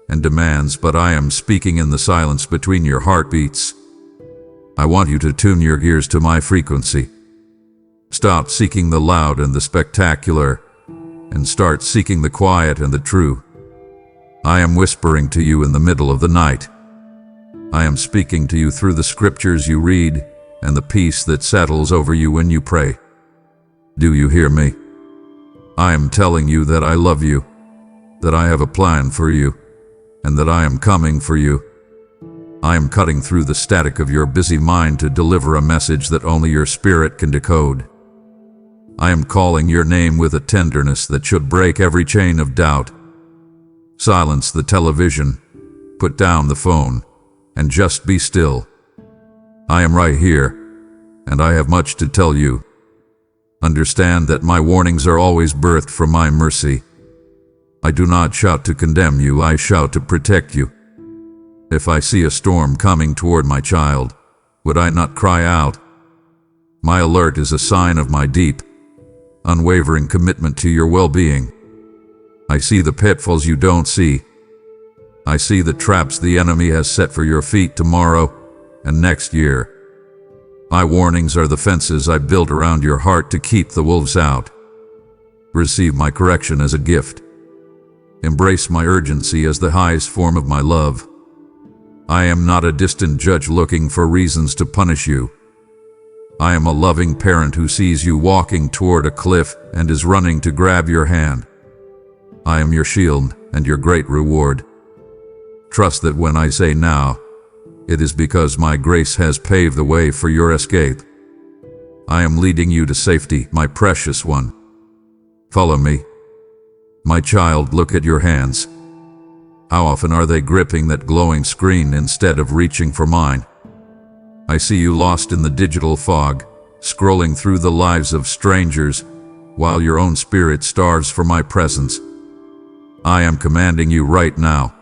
and demands, but I am speaking in the silence between your heartbeats. I want you to tune your ears to my frequency. Stop seeking the loud and the spectacular, and start seeking the quiet and the true. I am whispering to you in the middle of the night. I am speaking to you through the scriptures you read and the peace that settles over you when you pray. Do you hear me? I am telling you that I love you, that I have a plan for you, and that I am coming for you. I am cutting through the static of your busy mind to deliver a message that only your spirit can decode. I am calling your name with a tenderness that should break every chain of doubt. Silence the television, put down the phone, and just be still. I am right here, and I have much to tell you. Understand that my warnings are always birthed from my mercy. I do not shout to condemn you, I shout to protect you. If I see a storm coming toward my child, would I not cry out? My alert is a sign of my deep, unwavering commitment to your well-being. I see the pitfalls you don't see. I see the traps the enemy has set for your feet tomorrow and next year. My warnings are the fences I built around your heart to keep the wolves out. Receive my correction as a gift. Embrace my urgency as the highest form of my love. I am not a distant judge looking for reasons to punish you. I am a loving parent who sees you walking toward a cliff and is running to grab your hand. I am your shield and your great reward. Trust that when I say now, it is because my grace has paved the way for your escape. I am leading you to safety, my precious one. Follow me. My child, look at your hands. How often are they gripping that glowing screen instead of reaching for mine? I see you lost in the digital fog, scrolling through the lives of strangers, while your own spirit starves for my presence. I am commanding you right now.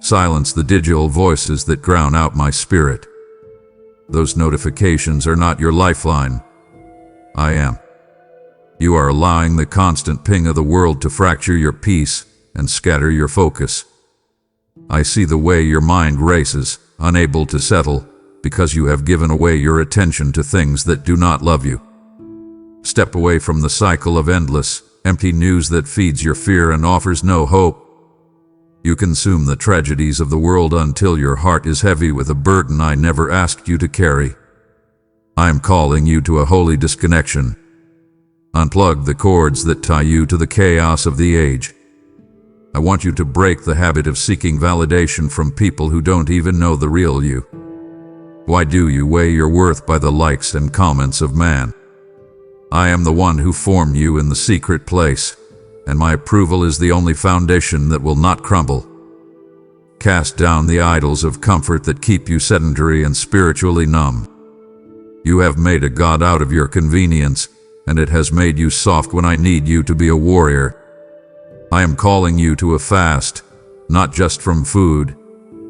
Silence the digital voices that drown out my spirit. Those notifications are not your lifeline. I am. You are allowing the constant ping of the world to fracture your peace and scatter your focus. I see the way your mind races, unable to settle, because you have given away your attention to things that do not love you. Step away from the cycle of endless, empty news that feeds your fear and offers no hope. You consume the tragedies of the world until your heart is heavy with a burden I never asked you to carry. I am calling you to a holy disconnection. Unplug the cords that tie you to the chaos of the age. I want you to break the habit of seeking validation from people who don't even know the real you. Why do you weigh your worth by the likes and comments of man? I am the one who formed you in the secret place, and my approval is the only foundation that will not crumble. Cast down the idols of comfort that keep you sedentary and spiritually numb. You have made a god out of your convenience, and it has made you soft when I need you to be a warrior. I am calling you to a fast, not just from food,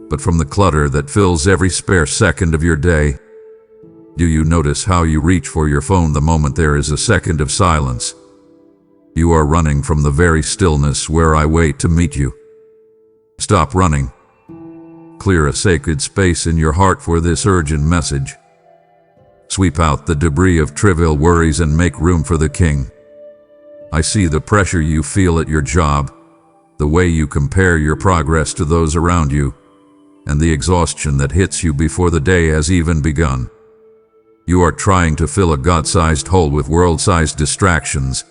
but from the clutter that fills every spare second of your day. Do you notice how you reach for your phone the moment there is a second of silence? You are running from the very stillness where I wait to meet you. Stop running. Clear a sacred space in your heart for this urgent message. Sweep out the debris of trivial worries and make room for the King. I see the pressure you feel at your job, the way you compare your progress to those around you, and the exhaustion that hits you before the day has even begun. You are trying to fill a God-sized hole with world-sized distractions,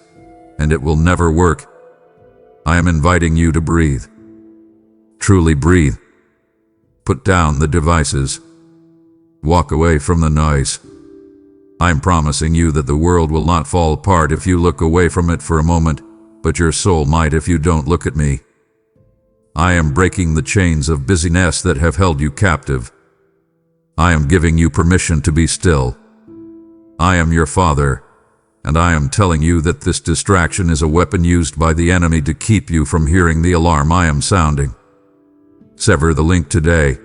and it will never work. I am inviting you to breathe. Truly breathe. Put down the devices. Walk away from the noise. I am promising you that the world will not fall apart if you look away from it for a moment, but your soul might if you don't look at me. I am breaking the chains of busyness that have held you captive. I am giving you permission to be still. I am your Father, and I am telling you that this distraction is a weapon used by the enemy to keep you from hearing the alarm I am sounding. Sever the link today.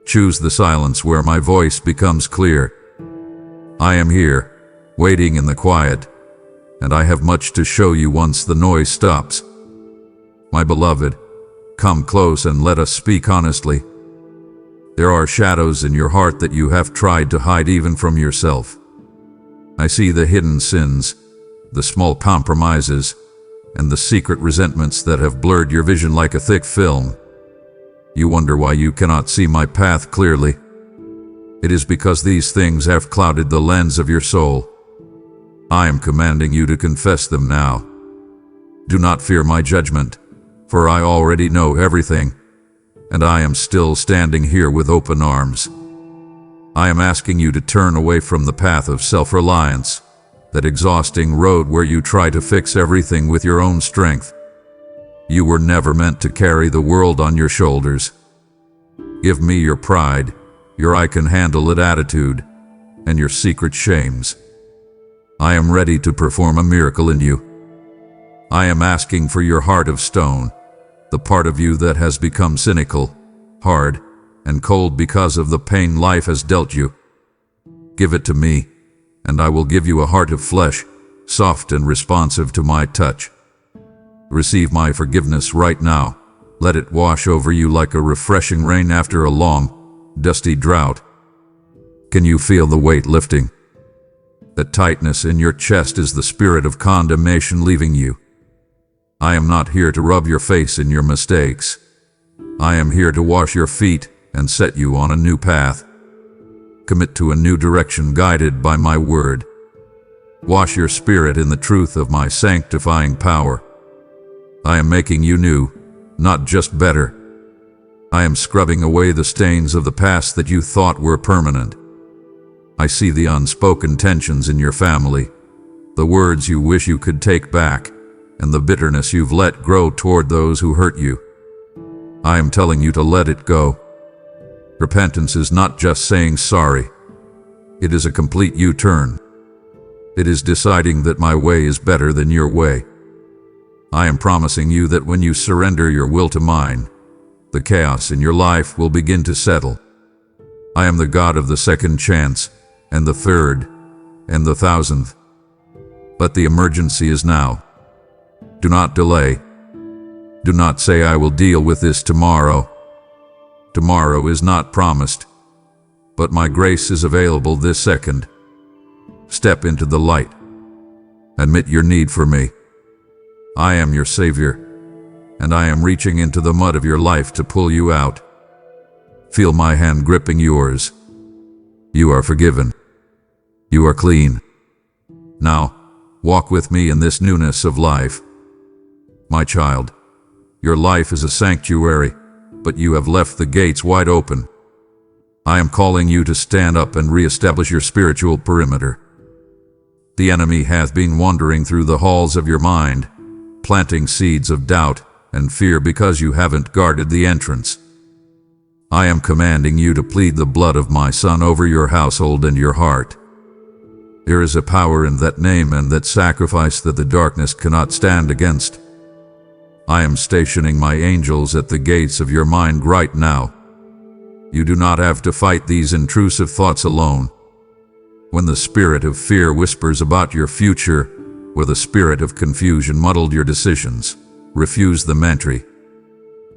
Choose the silence where my voice becomes clear. I am here, waiting in the quiet, and I have much to show you once the noise stops. My beloved, come close and let us speak honestly. There are shadows in your heart that you have tried to hide even from yourself. I see the hidden sins, the small compromises, and the secret resentments that have blurred your vision like a thick film. You wonder why you cannot see my path clearly. It is because these things have clouded the lens of your soul. I am commanding you to confess them now. Do not fear my judgment, for I already know everything, and I am still standing here with open arms. I am asking you to turn away from the path of self-reliance, that exhausting road where you try to fix everything with your own strength. You were never meant to carry the world on your shoulders. Give me your pride, your I can handle it attitude, and your secret shames. I am ready to perform a miracle in you. I am asking for your heart of stone, the part of you that has become cynical, hard, and cold because of the pain life has dealt you. Give it to me, and I will give you a heart of flesh, soft and responsive to my touch. Receive my forgiveness right now. Let it wash over you like a refreshing rain after a long, dusty drought. Can you feel the weight lifting? The tightness in your chest is the spirit of condemnation leaving you. I am not here to rub your face in your mistakes. I am here to wash your feet and set you on a new path. Commit to a new direction guided by my word. Wash your spirit in the truth of my sanctifying power. I am making you new, not just better. I am scrubbing away the stains of the past that you thought were permanent. I see the unspoken tensions in your family, the words you wish you could take back, and the bitterness you've let grow toward those who hurt you. I am telling you to let it go. Repentance is not just saying sorry. It is a complete U-turn. It is deciding that my way is better than your way. I am promising you that when you surrender your will to mine, the chaos in your life will begin to settle. I am the God of the second chance, and the third, and the thousandth. But the emergency is now. Do not delay. Do not say I will deal with this tomorrow. Tomorrow is not promised, but my grace is available this second. Step into the light. Admit your need for me. I am your Savior, and I am reaching into the mud of your life to pull you out. Feel my hand gripping yours. You are forgiven. You are clean. Now, walk with me in this newness of life. My child, your life is a sanctuary, but you have left the gates wide open. I am calling you to stand up and reestablish your spiritual perimeter. The enemy hath been wandering through the halls of your mind, planting seeds of doubt and fear because you haven't guarded the entrance. I am commanding you to plead the blood of my Son over your household and your heart. There is a power in that name and that sacrifice that the darkness cannot stand against. I am stationing my angels at the gates of your mind right now. You do not have to fight these intrusive thoughts alone. When the spirit of fear whispers about your future, or the spirit of confusion muddled your decisions, refuse the entry.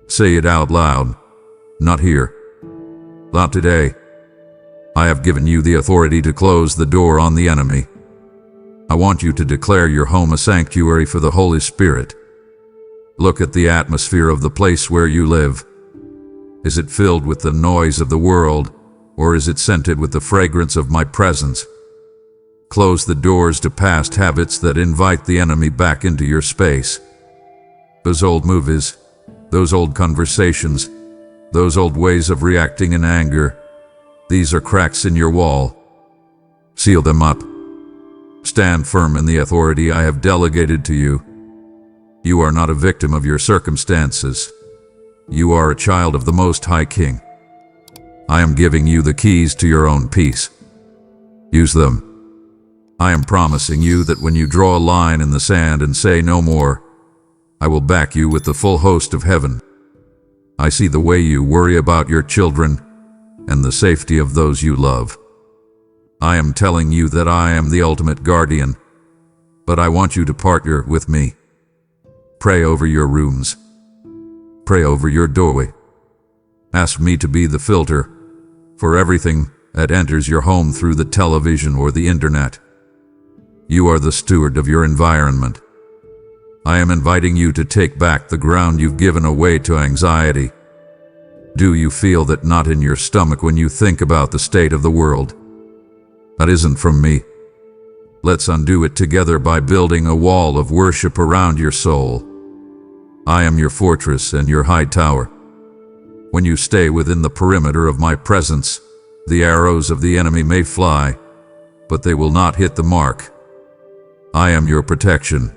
Say it out loud. Not here. Not today. I have given you the authority to close the door on the enemy. I want you to declare your home a sanctuary for the Holy Spirit. Look at the atmosphere of the place where you live. Is it filled with the noise of the world, or is it scented with the fragrance of my presence? Close the doors to past habits that invite the enemy back into your space. Those old movies, those old conversations, those old ways of reacting in anger, these are cracks in your wall. Seal them up. Stand firm in the authority I have delegated to you. You are not a victim of your circumstances. You are a child of the Most High King. I am giving you the keys to your own peace. Use them. I am promising you that when you draw a line in the sand and say no more, I will back you with the full host of heaven. I see the way you worry about your children and the safety of those you love. I am telling you that I am the ultimate guardian, but I want you to partner with me. Pray over your rooms. Pray over your doorway. Ask me to be the filter for everything that enters your home through the television or the internet. You are the steward of your environment. I am inviting you to take back the ground you've given away to anxiety. Do you feel that knot in your stomach when you think about the state of the world? That isn't from me. Let's undo it together by building a wall of worship around your soul. I am your fortress and your high tower. When you stay within the perimeter of my presence, the arrows of the enemy may fly, but they will not hit the mark. I am your protection.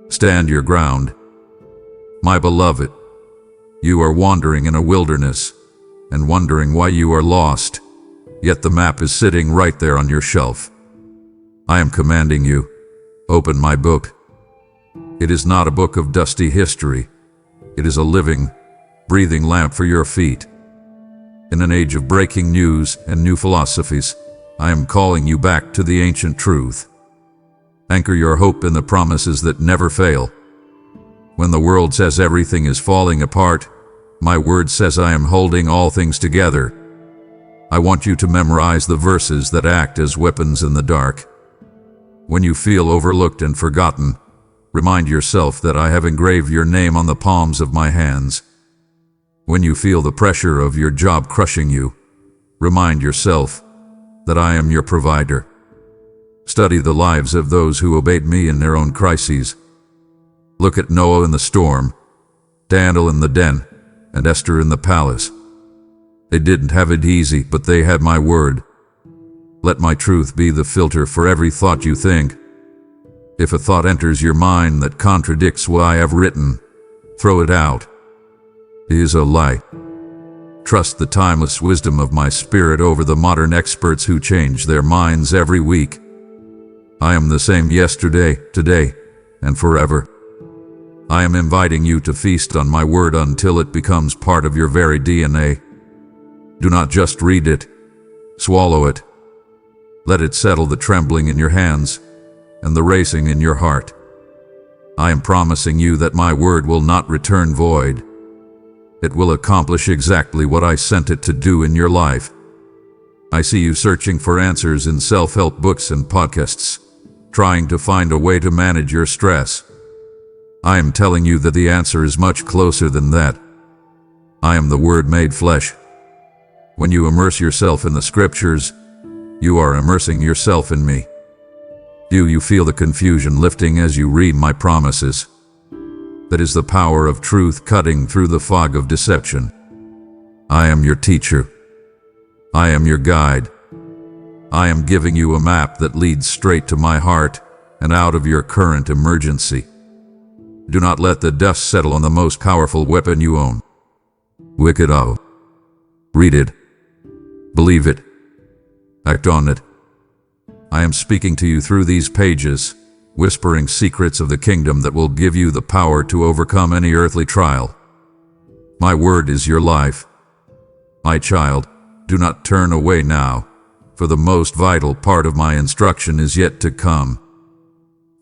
Stand your ground. My beloved, you are wandering in a wilderness and wondering why you are lost, yet the map is sitting right there on your shelf. I am commanding you, open my book. It is not a book of dusty history. It is a living, breathing lamp for your feet. In an age of breaking news and new philosophies, I am calling you back to the ancient truth. Anchor your hope in the promises that never fail. When the world says everything is falling apart, my word says I am holding all things together. I want you to memorize the verses that act as weapons in the dark. When you feel overlooked and forgotten, remind yourself that I have engraved your name on the palms of my hands. When you feel the pressure of your job crushing you, remind yourself that I am your provider. Study the lives of those who obeyed me in their own crises. Look at Noah in the storm, Daniel in the den, and Esther in the palace. They didn't have it easy, but they had my word. Let my truth be the filter for every thought you think. If a thought enters your mind that contradicts what I have written, throw it out. It is a lie. Trust the timeless wisdom of my spirit over the modern experts who change their minds every week. I am the same yesterday, today, and forever. I am inviting you to feast on my word until it becomes part of your very DNA. Do not just read it, swallow it. Let it settle the trembling in your hands and the racing in your heart. I am promising you that my word will not return void. It will accomplish exactly what I sent it to do in your life. I see you searching for answers in self-help books and podcasts, trying to find a way to manage your stress. I am telling you that the answer is much closer than that. I am the Word made flesh. When you immerse yourself in the Scriptures, you are immersing yourself in me. Do you feel the confusion lifting as you read my promises? That is the power of truth cutting through the fog of deception. I am your teacher. I am your guide. I am giving you a map that leads straight to my heart and out of your current emergency. Do not let the dust settle on the most powerful weapon you own. Wicked O. Read it. Believe it. Act on it. I am speaking to you through these pages, whispering secrets of the kingdom that will give you the power to overcome any earthly trial. My word is your life. My child, do not turn away now, for the most vital part of my instruction is yet to come.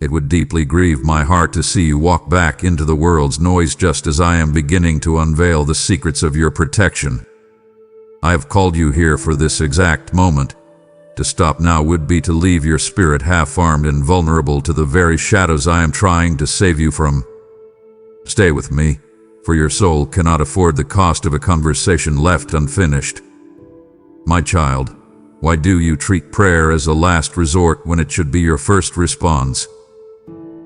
It would deeply grieve my heart to see you walk back into the world's noise just as I am beginning to unveil the secrets of your protection. I have called you here for this exact moment. To stop now would be to leave your spirit half-armed and vulnerable to the very shadows I am trying to save you from. Stay with me, for your soul cannot afford the cost of a conversation left unfinished. My child, why do you treat prayer as a last resort when it should be your first response?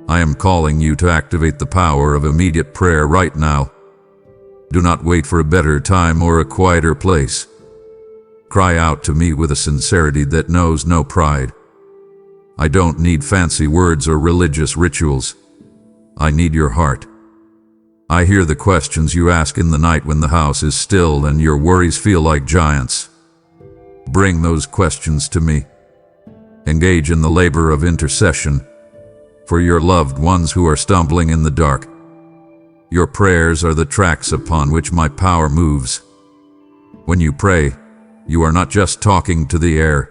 I am calling you to activate the power of immediate prayer right now. Do not wait for a better time or a quieter place. Cry out to me with a sincerity that knows no pride. I don't need fancy words or religious rituals. I need your heart. I hear the questions you ask in the night when the house is still and your worries feel like giants. Bring those questions to me. Engage in the labor of intercession for your loved ones who are stumbling in the dark. Your prayers are the tracks upon which my power moves. When you pray, you are not just talking to the air.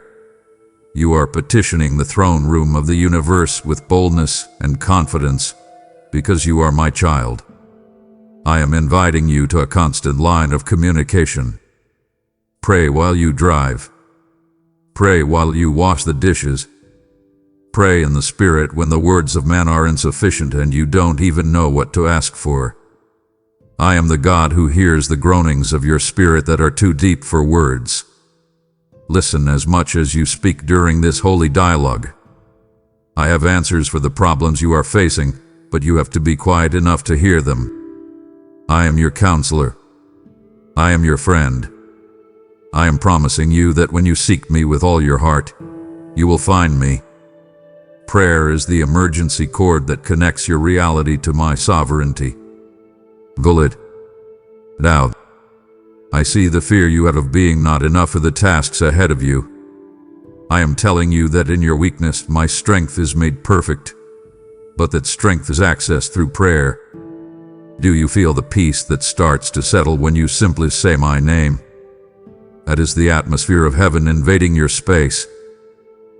You are petitioning the throne room of the universe with boldness and confidence, because you are my child. I am inviting you to a constant line of communication. Pray while you drive. Pray while you wash the dishes. Pray in the Spirit when the words of man are insufficient and you don't even know what to ask for. I am the God who hears the groanings of your spirit that are too deep for words. Listen as much as you speak during this holy dialogue. I have answers for the problems you are facing, but you have to be quiet enough to hear them. I am your counselor. I am your friend. I am promising you that when you seek me with all your heart, you will find me. Prayer is the emergency cord that connects your reality to my sovereignty. Pull it out. I see the fear you have of being not enough for the tasks ahead of you. I am telling you that in your weakness my strength is made perfect, but that strength is accessed through prayer. Do you feel the peace that starts to settle when you simply say my name? That is the atmosphere of heaven invading your space.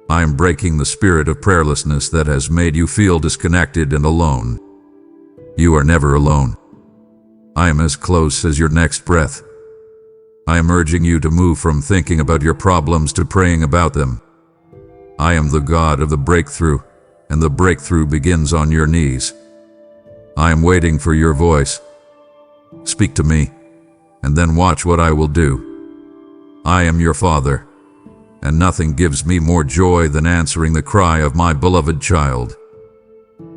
I am breaking the spirit of prayerlessness that has made you feel disconnected and alone. You are never alone. I am as close as your next breath. I am urging you to move from thinking about your problems to praying about them. I am the God of the breakthrough, and the breakthrough begins on your knees. I am waiting for your voice. Speak to me, and then watch what I will do. I am your Father, and nothing gives me more joy than answering the cry of my beloved child.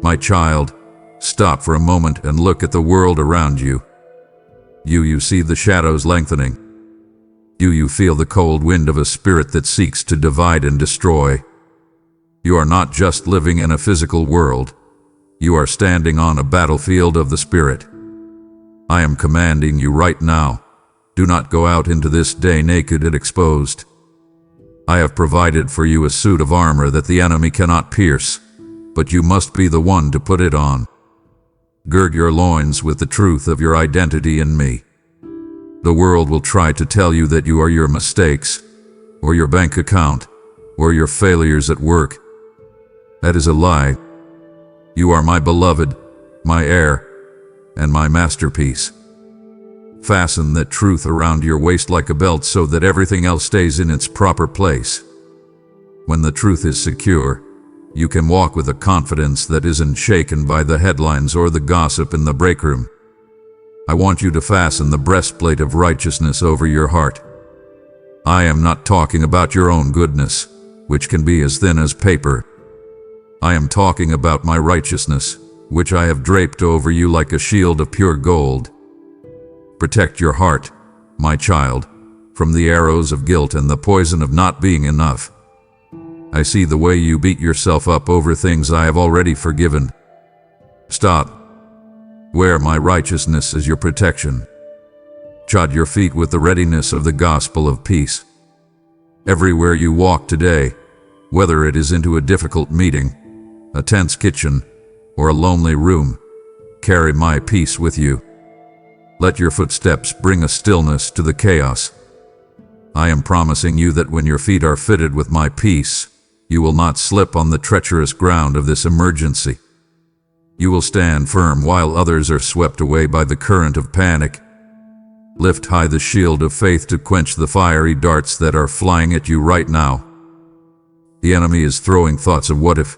My child, stop for a moment and look at the world around you. Do you see the shadows lengthening? Do you feel the cold wind of a spirit that seeks to divide and destroy? You are not just living in a physical world. You are standing on a battlefield of the Spirit. I am commanding you right now, do not go out into this day naked and exposed. I have provided for you a suit of armor that the enemy cannot pierce, but you must be the one to put it on. Gird your loins with the truth of your identity in me. The world will try to tell you that you are your mistakes, or your bank account, or your failures at work. That is a lie. You are my beloved, my heir, and my masterpiece. Fasten that truth around your waist like a belt so that everything else stays in its proper place. When the truth is secure, you can walk with a confidence that isn't shaken by the headlines or the gossip in the break room. I want you to fasten the breastplate of righteousness over your heart. I am not talking about your own goodness, which can be as thin as paper. I am talking about my righteousness, which I have draped over you like a shield of pure gold. Protect your heart, my child, from the arrows of guilt and the poison of not being enough. I see the way you beat yourself up over things I have already forgiven. Stop. Wear my righteousness as your protection. Shod your feet with the readiness of the gospel of peace. Everywhere you walk today, whether it is into a difficult meeting, a tense kitchen, or a lonely room, carry my peace with you. Let your footsteps bring a stillness to the chaos. I am promising you that when your feet are fitted with my peace, you will not slip on the treacherous ground of this emergency. You will stand firm while others are swept away by the current of panic. Lift high the shield of faith to quench the fiery darts that are flying at you right now. The enemy is throwing thoughts of what if,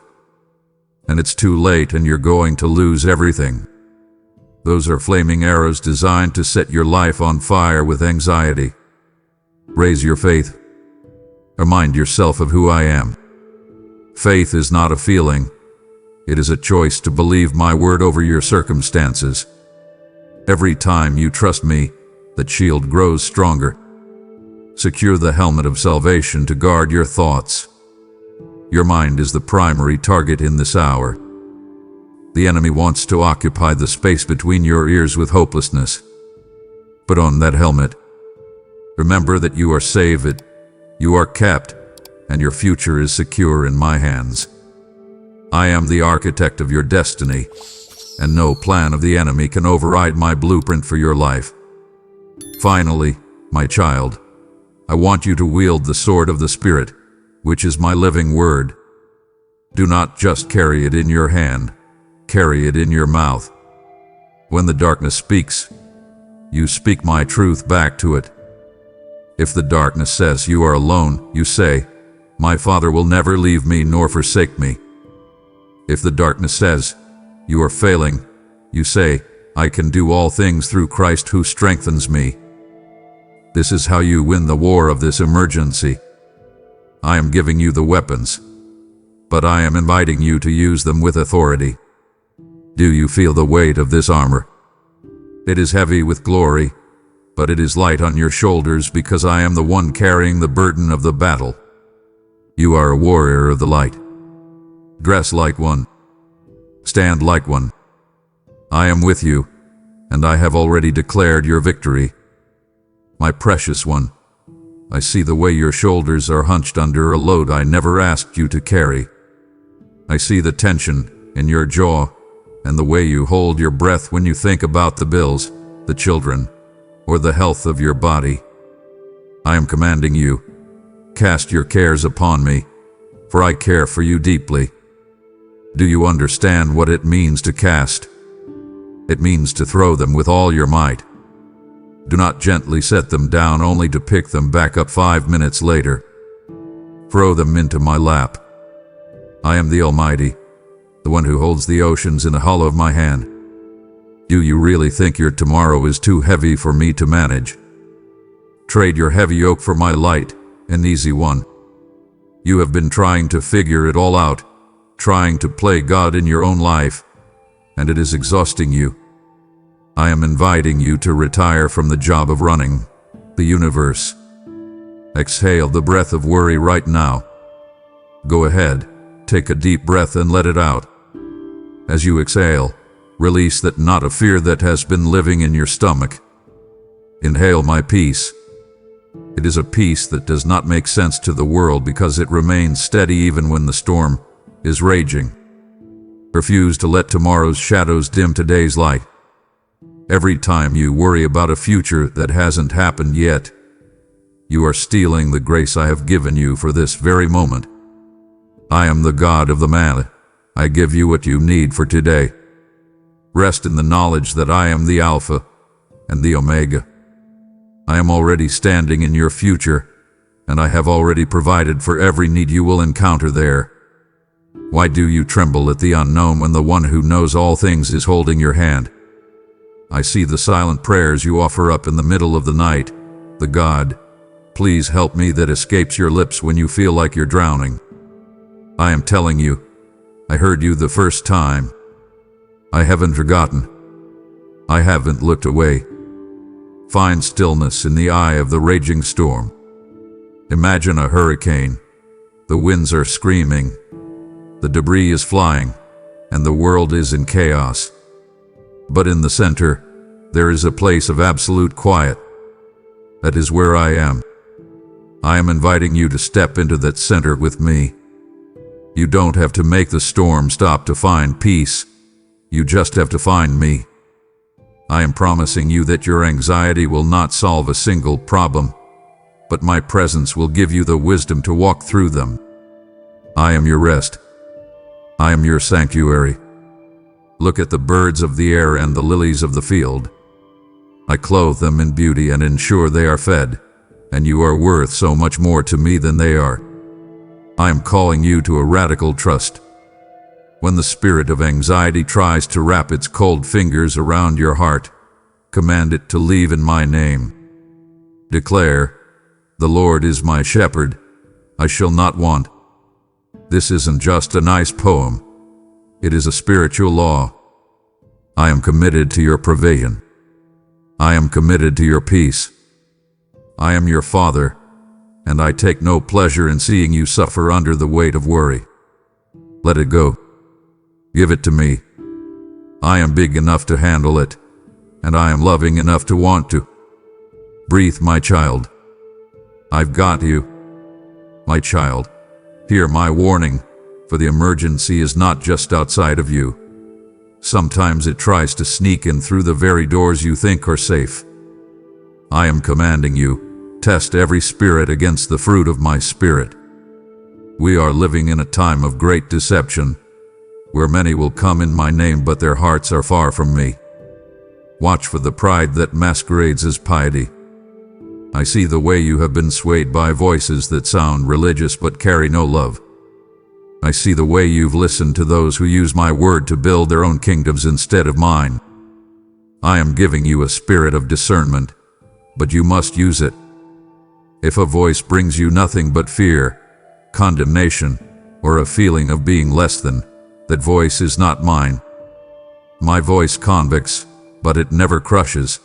and it's too late and you're going to lose everything. Those are flaming arrows designed to set your life on fire with anxiety. Raise your faith. Remind yourself of who I am. Faith is not a feeling. It is a choice to believe my word over your circumstances. Every time you trust me, that shield grows stronger. Secure the helmet of salvation to guard your thoughts. Your mind is the primary target in this hour. The enemy wants to occupy the space between your ears with hopelessness. Put on that helmet. Remember that you are saved, you are kept, and your future is secure in my hands. I am the architect of your destiny, and no plan of the enemy can override my blueprint for your life. Finally, my child, I want you to wield the sword of the Spirit, which is my living word. Do not just carry it in your hand, carry it in your mouth. When the darkness speaks, you speak my truth back to it. If the darkness says you are alone, you say, my Father will never leave me nor forsake me. If the darkness says you are failing, you say, I can do all things through Christ who strengthens me. This is how you win the war of this emergency. I am giving you the weapons, but I am inviting you to use them with authority. Do you feel the weight of this armor? It is heavy with glory, but it is light on your shoulders because I am the one carrying the burden of the battle. You are a warrior of the light. Dress like one. Stand like one. I am with you, and I have already declared your victory. My precious one, I see the way your shoulders are hunched under a load I never asked you to carry. I see the tension in your jaw and the way you hold your breath when you think about the bills, the children, or the health of your body. I am commanding you, cast your cares upon me, for I care for you deeply. Do you understand what it means to cast? It means to throw them with all your might. Do not gently set them down only to pick them back up 5 minutes later. Throw them into my lap. I am the Almighty, the one who holds the oceans in the hollow of my hand. Do you really think your tomorrow is too heavy for me to manage? Trade your heavy yoke for my light, an easy one. You have been trying to figure it all out, trying to play God in your own life, and it is exhausting you. I am inviting you to retire from the job of running the universe. Exhale the breath of worry right now. Go ahead, take a deep breath and let it out. As you exhale, release that knot of fear that has been living in your stomach. Inhale my peace. It is a peace that does not make sense to the world because it remains steady even when the storm is raging. Refuse to let tomorrow's shadows dim today's light. Every time you worry about a future that hasn't happened yet, you are stealing the grace I have given you for this very moment. I am the God of the man. I give you what you need for today. Rest in the knowledge that I am the Alpha and the Omega. I am already standing in your future, and I have already provided for every need you will encounter there. Why do you tremble at the unknown when the one who knows all things is holding your hand? I see the silent prayers you offer up in the middle of the night. The God, please help me, that escapes your lips when you feel like you're drowning. I am telling you, I heard you the first time. I haven't forgotten. I haven't looked away. Find stillness in the eye of the raging storm. Imagine a hurricane. The winds are screaming. The debris is flying, and the world is in chaos. But in the center, there is a place of absolute quiet. That is where I am. I am inviting you to step into that center with me. You don't have to make the storm stop to find peace. You just have to find me. I am promising you that your anxiety will not solve a single problem, but my presence will give you the wisdom to walk through them. I am your rest. I am your sanctuary. Look at the birds of the air and the lilies of the field. I clothe them in beauty and ensure they are fed, and you are worth so much more to me than they are. I am calling you to a radical trust. When the spirit of anxiety tries to wrap its cold fingers around your heart, command it to leave in my name. Declare, the Lord is my shepherd. I shall not want. This isn't just a nice poem. It is a spiritual law. I am committed to your provision. I am committed to your peace. I am your Father, and I take no pleasure in seeing you suffer under the weight of worry. Let it go. Give it to me. I am big enough to handle it, and I am loving enough to want to. Breathe, my child. I've got you. My child, hear my warning, for the emergency is not just outside of you. Sometimes it tries to sneak in through the very doors you think are safe. I am commanding you, test every spirit against the fruit of my Spirit. We are living in a time of great deception, where many will come in my name, but their hearts are far from me. Watch for the pride that masquerades as piety. I see the way you have been swayed by voices that sound religious but carry no love. I see the way you've listened to those who use my word to build their own kingdoms instead of mine. I am giving you a spirit of discernment, but you must use it. If a voice brings you nothing but fear, condemnation, or a feeling of being less than, that voice is not mine. My voice convicts, but it never crushes.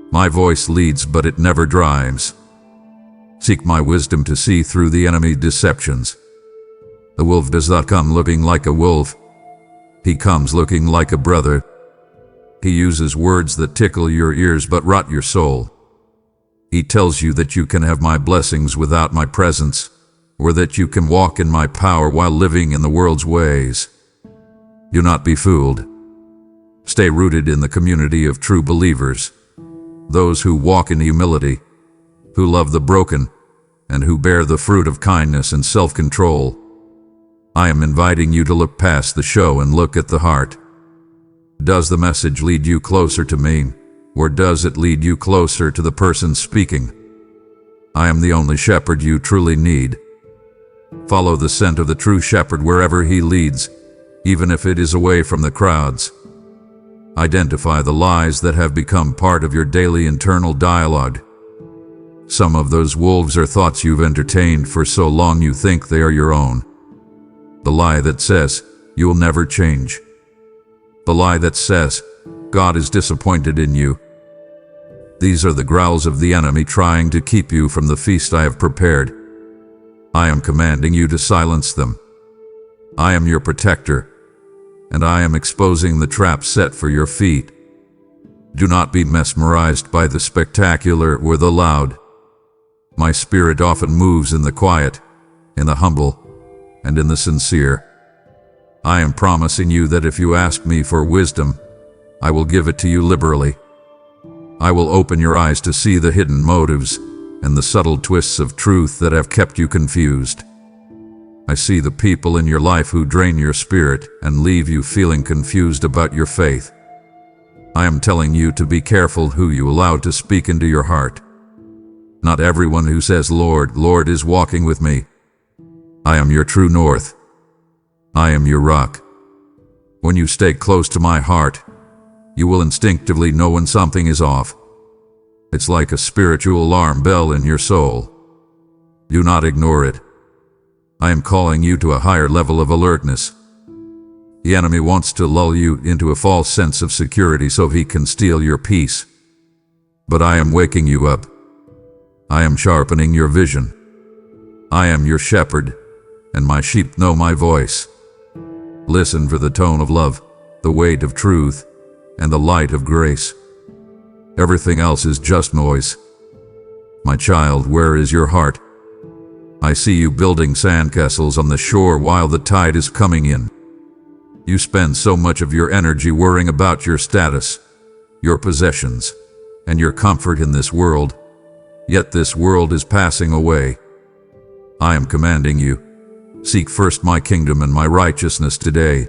My voice leads, but it never drives. Seek my wisdom to see through the enemy's deceptions. The wolf does not come looking like a wolf. He comes looking like a brother. He uses words that tickle your ears but rot your soul. He tells you that you can have my blessings without my presence, or that you can walk in my power while living in the world's ways. Do not be fooled. Stay rooted in the community of true believers, those who walk in humility, who love the broken, and who bear the fruit of kindness and self-control. I am inviting you to look past the show and look at the heart. Does the message lead you closer to me, or does it lead you closer to the person speaking? I am the only shepherd you truly need. Follow the scent of the true shepherd wherever he leads, even if it is away from the crowds. Identify the lies that have become part of your daily internal dialogue. Some of those wolves are thoughts you've entertained for so long you think they are your own. The lie that says, you will never change. The lie that says, God is disappointed in you. These are the growls of the enemy trying to keep you from the feast I have prepared. I am commanding you to silence them. I am your protector, and I am exposing the trap set for your feet. Do not be mesmerized by the spectacular or the loud. My spirit often moves in the quiet, in the humble, and in the sincere. I am promising you that if you ask me for wisdom, I will give it to you liberally. I will open your eyes to see the hidden motives and the subtle twists of truth that have kept you confused. I see the people in your life who drain your spirit and leave you feeling confused about your faith. I am telling you to be careful who you allow to speak into your heart. Not everyone who says, Lord, Lord, is walking with me. I am your true north. I am your rock. When you stay close to my heart, you will instinctively know when something is off. It's like a spiritual alarm bell in your soul. Do not ignore it. I am calling you to a higher level of alertness. The enemy wants to lull you into a false sense of security so he can steal your peace. But I am waking you up. I am sharpening your vision. I am your shepherd, and my sheep know my voice. Listen for the tone of love, the weight of truth, and the light of grace. Everything else is just noise. My child, where is your heart? I see you building sandcastles on the shore while the tide is coming in. You spend so much of your energy worrying about your status, your possessions, and your comfort in this world, yet this world is passing away. I am commanding you, seek first my kingdom and my righteousness today.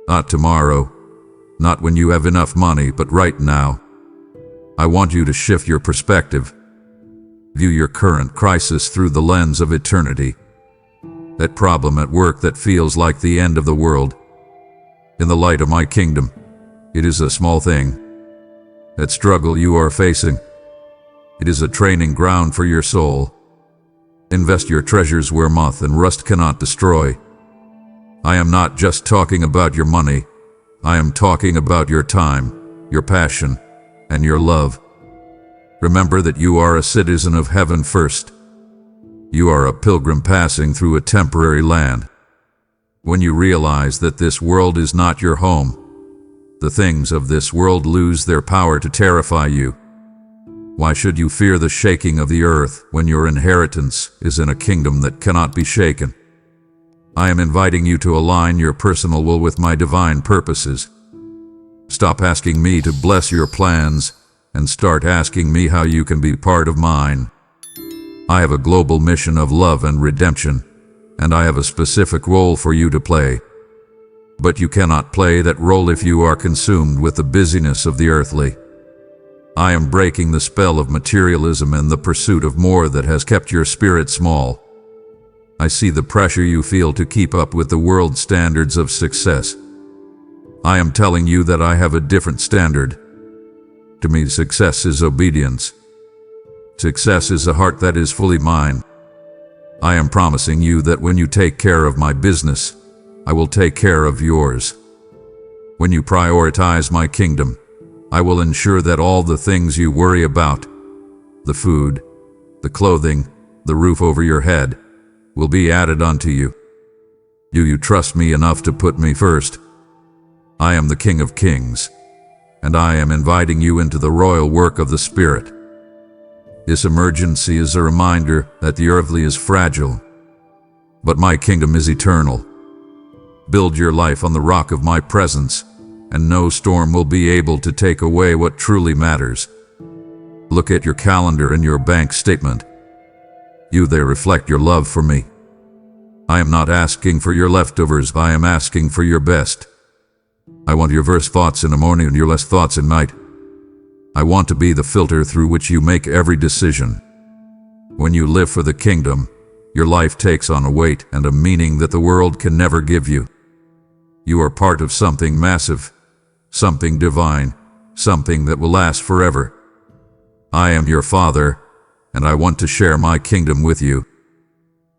Not tomorrow, not when you have enough money, but right now. I want you to shift your perspective. View your current crisis through the lens of eternity. That problem at work that feels like the end of the world. In the light of my kingdom, it is a small thing. That struggle you are facing, it is a training ground for your soul. Invest your treasures where moth and rust cannot destroy. I am not just talking about your money. I am talking about your time, your passion, and your love. Remember that you are a citizen of heaven first. You are a pilgrim passing through a temporary land. When you realize that this world is not your home, the things of this world lose their power to terrify you. Why should you fear the shaking of the earth when your inheritance is in a kingdom that cannot be shaken? I am inviting you to align your personal will with my divine purposes. Stop asking me to bless your plans and start asking me how you can be part of mine. I have a global mission of love and redemption, and I have a specific role for you to play. But you cannot play that role if you are consumed with the busyness of the earthly. I am breaking the spell of materialism and the pursuit of more that has kept your spirit small. I see the pressure you feel to keep up with the world's standards of success. I am telling you that I have a different standard. To me, success is obedience. Success is a heart that is fully mine. I am promising you that when you take care of my business, I will take care of yours. When you prioritize my kingdom, I will ensure that all the things you worry about, the food, the clothing, the roof over your head, will be added unto you. Do you trust me enough to put me first? I am the King of Kings, and I am inviting you into the royal work of the Spirit. This emergency is a reminder that the earthly is fragile, but my kingdom is eternal. Build your life on the rock of my presence, and no storm will be able to take away what truly matters. Look at your calendar and your bank statement. They reflect your love for me. I am not asking for your leftovers, I am asking for your best. I want your first thoughts in the morning and your last thoughts at night. I want to be the filter through which you make every decision. When you live for the kingdom, your life takes on a weight and a meaning that the world can never give you. You are part of something massive, something divine, something that will last forever. I am your Father, and I want to share my kingdom with you.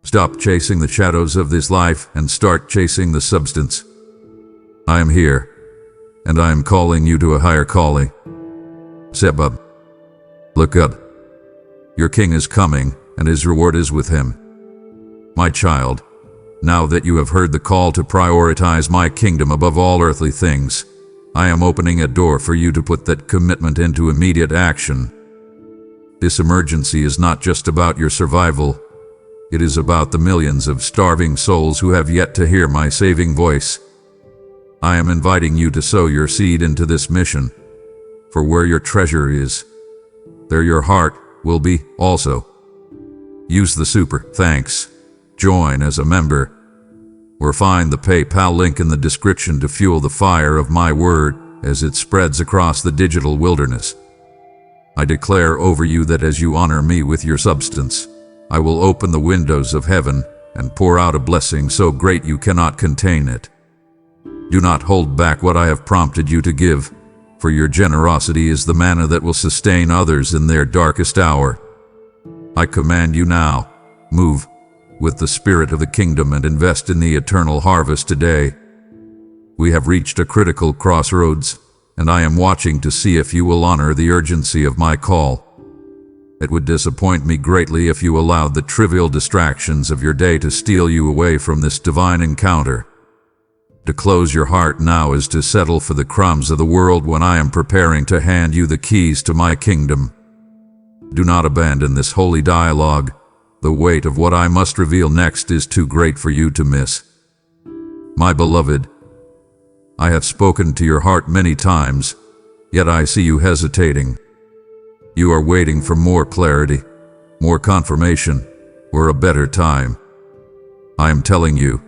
Stop chasing the shadows of this life and start chasing the substance. I am here, and I am calling you to a higher calling. Step up. Look up. Your king is coming, and his reward is with him. My child, now that you have heard the call to prioritize my kingdom above all earthly things, I am opening a door for you to put that commitment into immediate action. This emergency is not just about your survival. It is about the millions of starving souls who have yet to hear my saving voice. I am inviting you to sow your seed into this mission, for where your treasure is, there your heart will be also. Use the super thanks. Join as a member, or find the PayPal link in the description to fuel the fire of my word as it spreads across the digital wilderness. I declare over you that as you honor me with your substance, I will open the windows of heaven and pour out a blessing so great you cannot contain it. Do not hold back what I have prompted you to give, for your generosity is the manna that will sustain others in their darkest hour. I command you now, move with the spirit of the kingdom and invest in the eternal harvest today. We have reached a critical crossroads, and I am watching to see if you will honor the urgency of my call. It would disappoint me greatly if you allowed the trivial distractions of your day to steal you away from this divine encounter. To close your heart now is to settle for the crumbs of the world when I am preparing to hand you the keys to my kingdom. Do not abandon this holy dialogue. The weight of what I must reveal next is too great for you to miss. My beloved, I have spoken to your heart many times, yet I see you hesitating. You are waiting for more clarity, more confirmation, or a better time. I am telling you,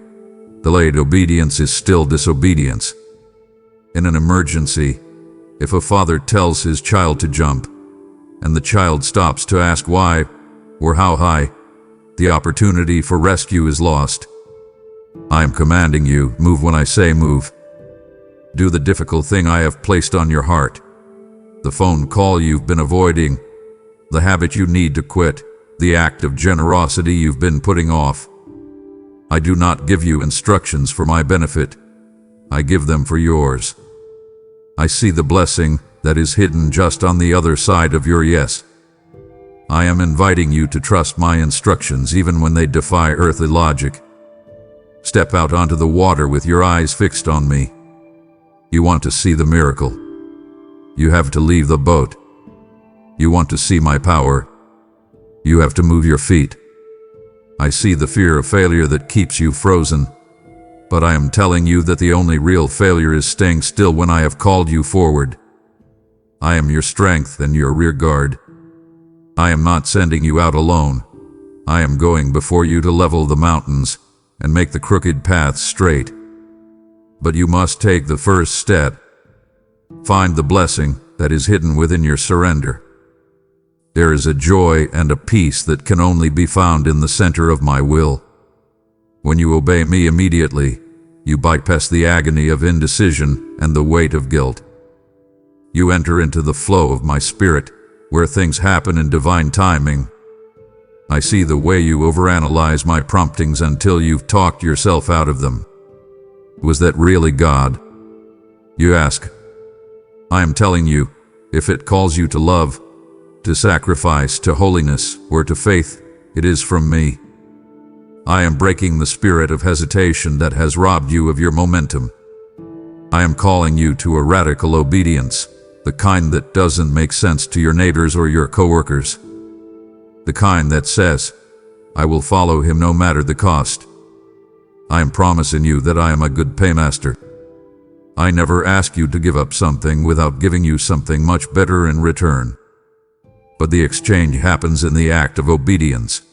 delayed obedience is still disobedience. In an emergency, if a father tells his child to jump, and the child stops to ask why or how high, the opportunity for rescue is lost. I am commanding you, move when I say move. Do the difficult thing I have placed on your heart. The phone call you've been avoiding, the habit you need to quit, the act of generosity you've been putting off. I do not give you instructions for my benefit. I give them for yours. I see the blessing that is hidden just on the other side of your yes. I am inviting you to trust my instructions even when they defy earthly logic. Step out onto the water with your eyes fixed on me. You want to see the miracle. You have to leave the boat. You want to see my power. You have to move your feet. I see the fear of failure that keeps you frozen, but I am telling you that the only real failure is staying still when I have called you forward. I am your strength and your rear guard. I am not sending you out alone. I am going before you to level the mountains and make the crooked paths straight. But you must take the first step. Find the blessing that is hidden within your surrender. There is a joy and a peace that can only be found in the center of my will. When you obey me immediately, you bypass the agony of indecision and the weight of guilt. You enter into the flow of my spirit, where things happen in divine timing. I see the way you overanalyze my promptings until you've talked yourself out of them. Was that really God? You ask. I am telling you, if it calls you to love, to sacrifice, to holiness, or to faith, it is from me. I am breaking the spirit of hesitation that has robbed you of your momentum. I am calling you to a radical obedience, the kind that doesn't make sense to your neighbors or your coworkers. The kind that says, I will follow him no matter the cost. I am promising you that I am a good paymaster. I never ask you to give up something without giving you something much better in return. But the exchange happens in the act of obedience.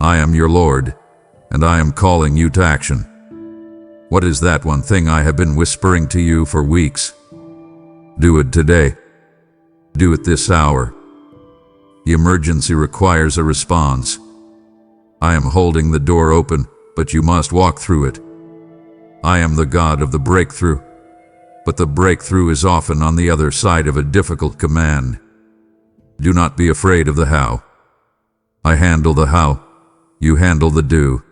I am your Lord, and I am calling you to action. What is that one thing I have been whispering to you for weeks? Do it today. Do it this hour. The emergency requires a response. I am holding the door open, but you must walk through it. I am the God of the breakthrough, but the breakthrough is often on the other side of a difficult command. Do not be afraid of the how. I handle the how. You handle the do.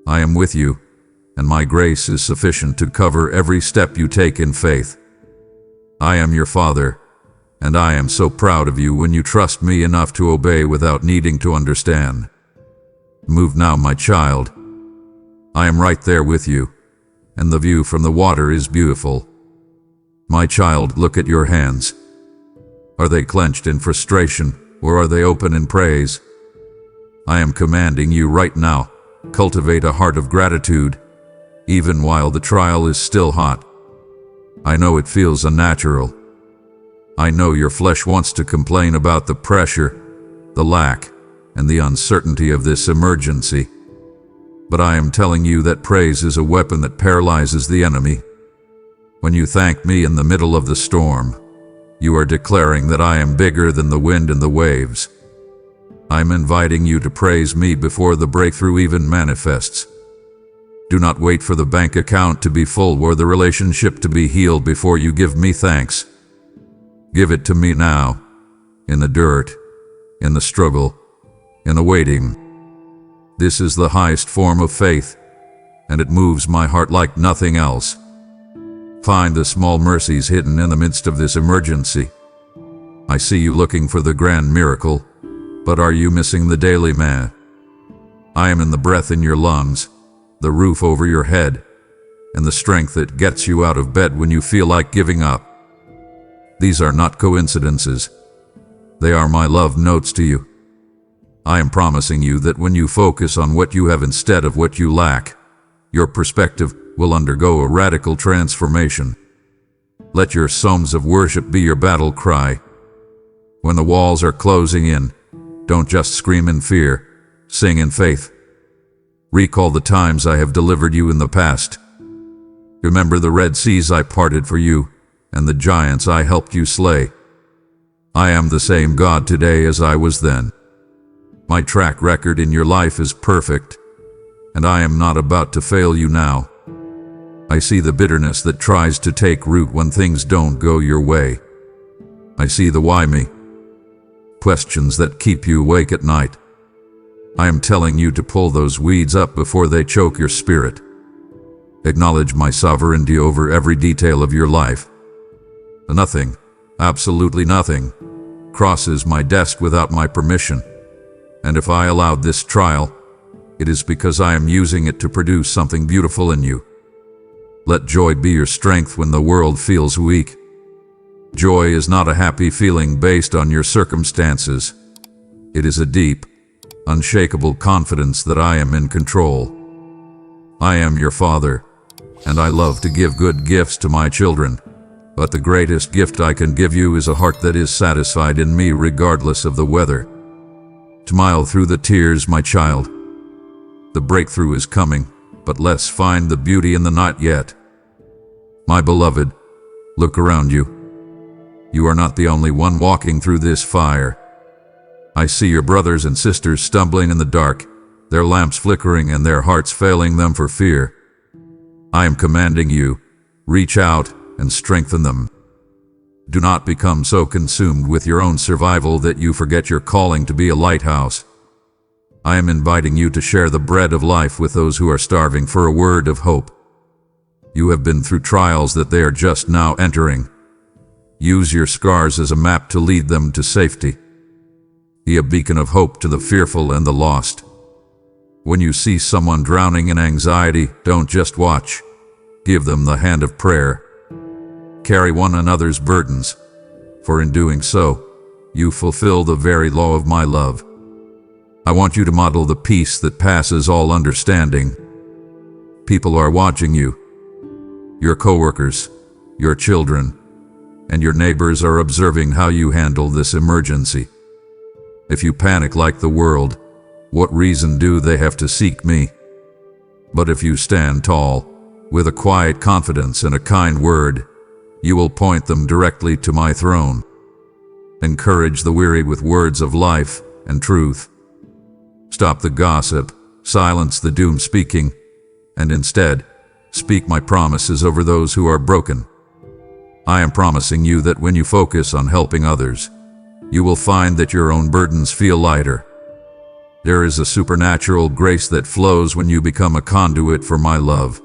I am with you, and my grace is sufficient to cover every step you take in faith. I am your Father, and I am so proud of you when you trust me enough to obey without needing to understand. Move now, my child. I am right there with you, and the view from the water is beautiful. My child, look at your hands. Are they clenched in frustration, or are they open in praise? I am commanding you right now, cultivate a heart of gratitude, even while the trial is still hot. I know it feels unnatural. I know your flesh wants to complain about the pressure, the lack, and the uncertainty of this emergency. But I am telling you that praise is a weapon that paralyzes the enemy. When you thank me in the middle of the storm, you are declaring that I am bigger than the wind and the waves. I'm inviting you to praise me before the breakthrough even manifests. Do not wait for the bank account to be full or the relationship to be healed before you give me thanks. Give it to me now, in the dirt, in the struggle, in the waiting. This is the highest form of faith, and it moves my heart like nothing else. Find the small mercies hidden in the midst of this emergency. I see you looking for the grand miracle, but are you missing the daily man? I am in the breath in your lungs, the roof over your head, and the strength that gets you out of bed when you feel like giving up. These are not coincidences. They are my love notes to you. I am promising you that when you focus on what you have instead of what you lack, your perspective will undergo a radical transformation. Let your songs of worship be your battle cry. When the walls are closing in, don't just scream in fear, sing in faith. Recall the times I have delivered you in the past. Remember the Red Seas I parted for you, and the giants I helped you slay. I am the same God today as I was then. My track record in your life is perfect, and I am not about to fail you now. I see the bitterness that tries to take root when things don't go your way. I see the why me. questions that keep you awake at night. I am telling you to pull those weeds up before they choke your spirit. Acknowledge my sovereignty over every detail of your life. Nothing, absolutely nothing, crosses my desk without my permission. And if I allowed this trial, it is because I am using it to produce something beautiful in you. Let joy be your strength when the world feels weak. Joy is not a happy feeling based on your circumstances. It is a deep, unshakable confidence that I am in control. I am your father, and I love to give good gifts to my children, but the greatest gift I can give you is a heart that is satisfied in me regardless of the weather. Smile through the tears, my child. The breakthrough is coming, but let's find the beauty in the not yet. My beloved, look around you. You are not the only one walking through this fire. I see your brothers and sisters stumbling in the dark, their lamps flickering and their hearts failing them for fear. I am commanding you, reach out and strengthen them. Do not become so consumed with your own survival that you forget your calling to be a lighthouse. I am inviting you to share the bread of life with those who are starving for a word of hope. You have been through trials that they are just now entering. Use your scars as a map to lead them to safety. Be a beacon of hope to the fearful and the lost. When you see someone drowning in anxiety, don't just watch. Give them the hand of prayer. Carry one another's burdens, for in doing so, you fulfill the very law of my love. I want you to model the peace that passes all understanding. People are watching you. Your coworkers, your children, and your neighbors are observing how you handle this emergency. If you panic like the world, what reason do they have to seek me? But if you stand tall, with a quiet confidence and a kind word, you will point them directly to my throne. Encourage the weary with words of life and truth. Stop the gossip, silence the doom-speaking, and instead, speak my promises over those who are broken. I am promising you that when you focus on helping others, you will find that your own burdens feel lighter. There is a supernatural grace that flows when you become a conduit for my love.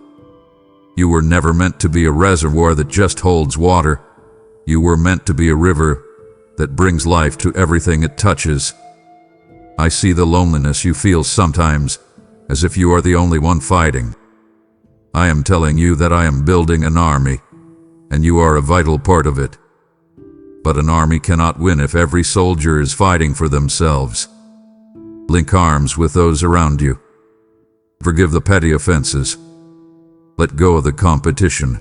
You were never meant to be a reservoir that just holds water. You were meant to be a river that brings life to everything it touches. I see the loneliness you feel sometimes, as if you are the only one fighting. I am telling you that I am building an army, and you are a vital part of it. But an army cannot win if every soldier is fighting for themselves. Link arms with those around you. Forgive the petty offenses. Let go of the competition.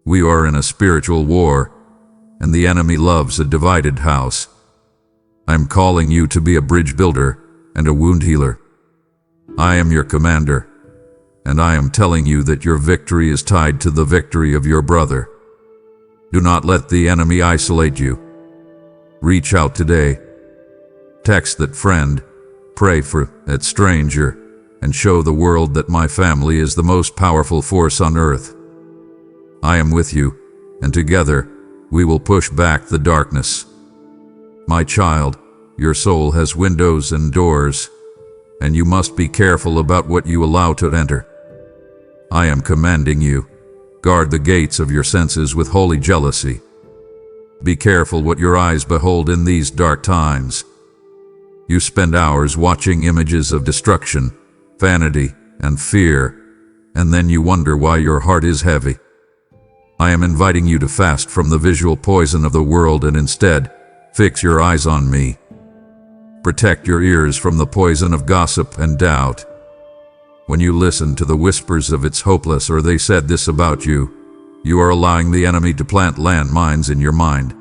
We are in a spiritual war, and the enemy loves a divided house. I am calling you to be a bridge builder and a wound healer. I am your commander, and I am telling you that your victory is tied to the victory of your brother. Do not let the enemy isolate you. Reach out today. Text that friend, pray for that stranger, and show the world that my family is the most powerful force on earth. I am with you, and together we will push back the darkness. My child, your soul has windows and doors, and you must be careful about what you allow to enter. I am commanding you, guard the gates of your senses with holy jealousy. Be careful what your eyes behold in these dark times. You spend hours watching images of destruction, vanity, and fear, and then you wonder why your heart is heavy. I am inviting you to fast from the visual poison of the world and instead, fix your eyes on me. Protect your ears from the poison of gossip and doubt. When you listen to the whispers of "it's hopeless" or "they said this about you," you are allowing the enemy to plant landmines in your mind.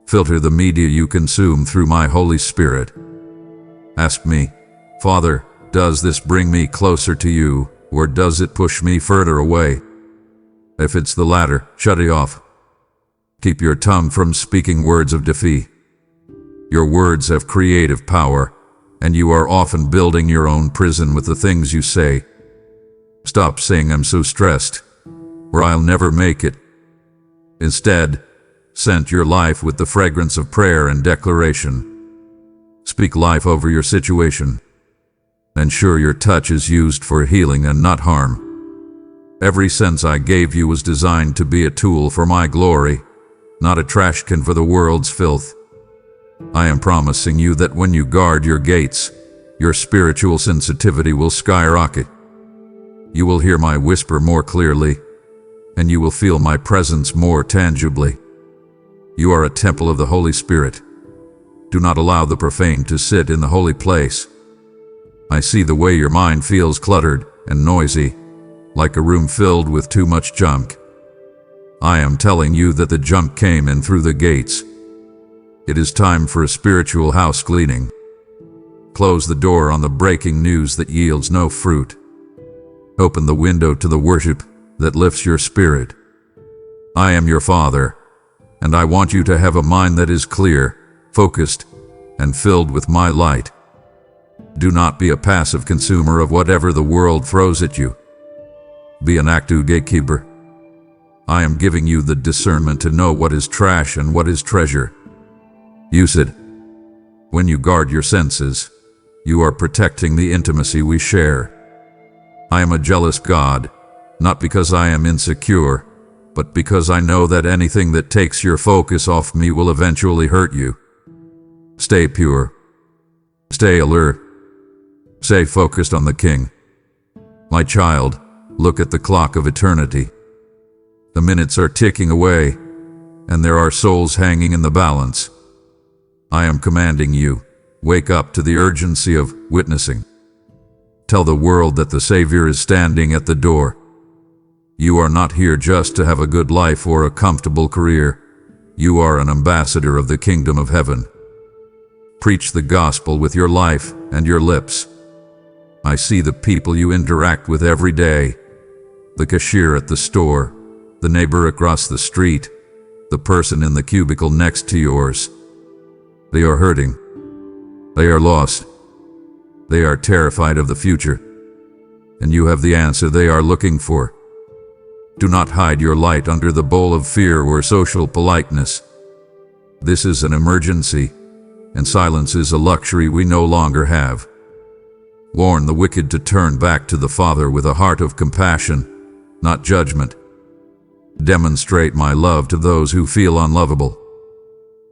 Filter the media you consume through my Holy Spirit. Ask me, Father, does this bring me closer to you, or does it push me further away? If it's the latter, shut it off. Keep your tongue from speaking words of defeat. Your words have creative power, and you are often building your own prison with the things you say. Stop saying "I'm so stressed," or "I'll never make it." Instead, scent your life with the fragrance of prayer and declaration. Speak life over your situation. Ensure your touch is used for healing and not harm. Every sense I gave you was designed to be a tool for my glory, not a trash can for the world's filth. I am promising you that when you guard your gates, your spiritual sensitivity will skyrocket. You will hear my whisper more clearly, and you will feel my presence more tangibly. You are a temple of the Holy Spirit. Do not allow the profane to sit in the holy place. I see the way your mind feels cluttered and noisy, like a room filled with too much junk. I am telling you that the junk came in through the gates. It is time for a spiritual house cleaning. Close the door on the breaking news that yields no fruit. Open the window to the worship that lifts your spirit. I am your Father, and I want you to have a mind that is clear, focused, and filled with my light. Do not be a passive consumer of whatever the world throws at you. Be an active gatekeeper. I am giving you the discernment to know what is trash and what is treasure. Use it. When you guard your senses, you are protecting the intimacy we share. I am a jealous God, not because I am insecure, but because I know that anything that takes your focus off me will eventually hurt you. Stay pure. Stay alert. Stay focused on the King. My child, look at the clock of eternity. The minutes are ticking away, and there are souls hanging in the balance. I am commanding you, wake up to the urgency of witnessing. Tell the world that the Savior is standing at the door. You are not here just to have a good life or a comfortable career. You are an ambassador of the kingdom of heaven. Preach the gospel with your life and your lips. I see the people you interact with every day. The cashier at the store, the neighbor across the street, the person in the cubicle next to yours. They are hurting. They are lost. They are terrified of the future. And you have the answer they are looking for. Do not hide your light under the bowl of fear or social politeness. This is an emergency, and silence is a luxury we no longer have. Warn the wicked to turn back to the Father with a heart of compassion, not judgment. Demonstrate my love to those who feel unlovable.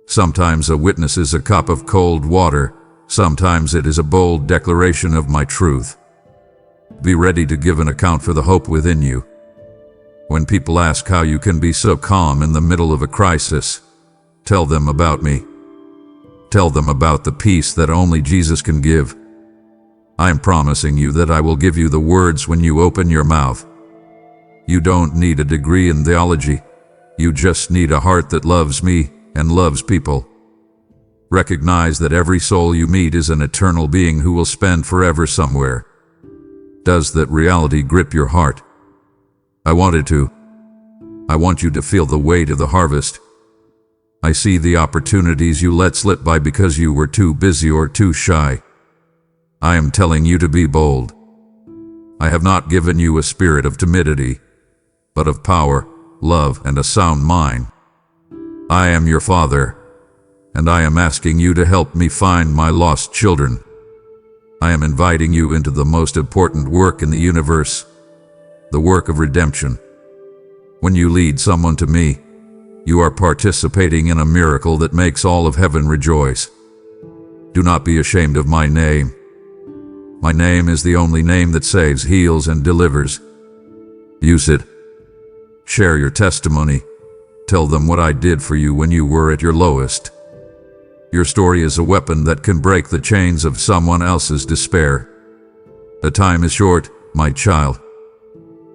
Sometimes a witness is a cup of cold water, sometimes it is a bold declaration of my truth. Be ready to give an account for the hope within you. When people ask how you can be so calm in the middle of a crisis, tell them about me. Tell them about the peace that only Jesus can give. I am promising you that I will give you the words when you open your mouth. You don't need a degree in theology. You just need a heart that loves me and loves people. Recognize that every soul you meet is an eternal being who will spend forever somewhere. Does that reality grip your heart? I want it to. I want you to feel the weight of the harvest. I see the opportunities you let slip by because you were too busy or too shy. I am telling you to be bold. I have not given you a spirit of timidity, but of power, love, and a sound mind. I am your Father, and I am asking you to help me find my lost children. I am inviting you into the most important work in the universe, the work of redemption. When you lead someone to me, you are participating in a miracle that makes all of heaven rejoice. Do not be ashamed of my name. My name is the only name that saves, heals, and delivers. Use it. Share your testimony. Tell them what I did for you when you were at your lowest. Your story is a weapon that can break the chains of someone else's despair. The time is short, my child.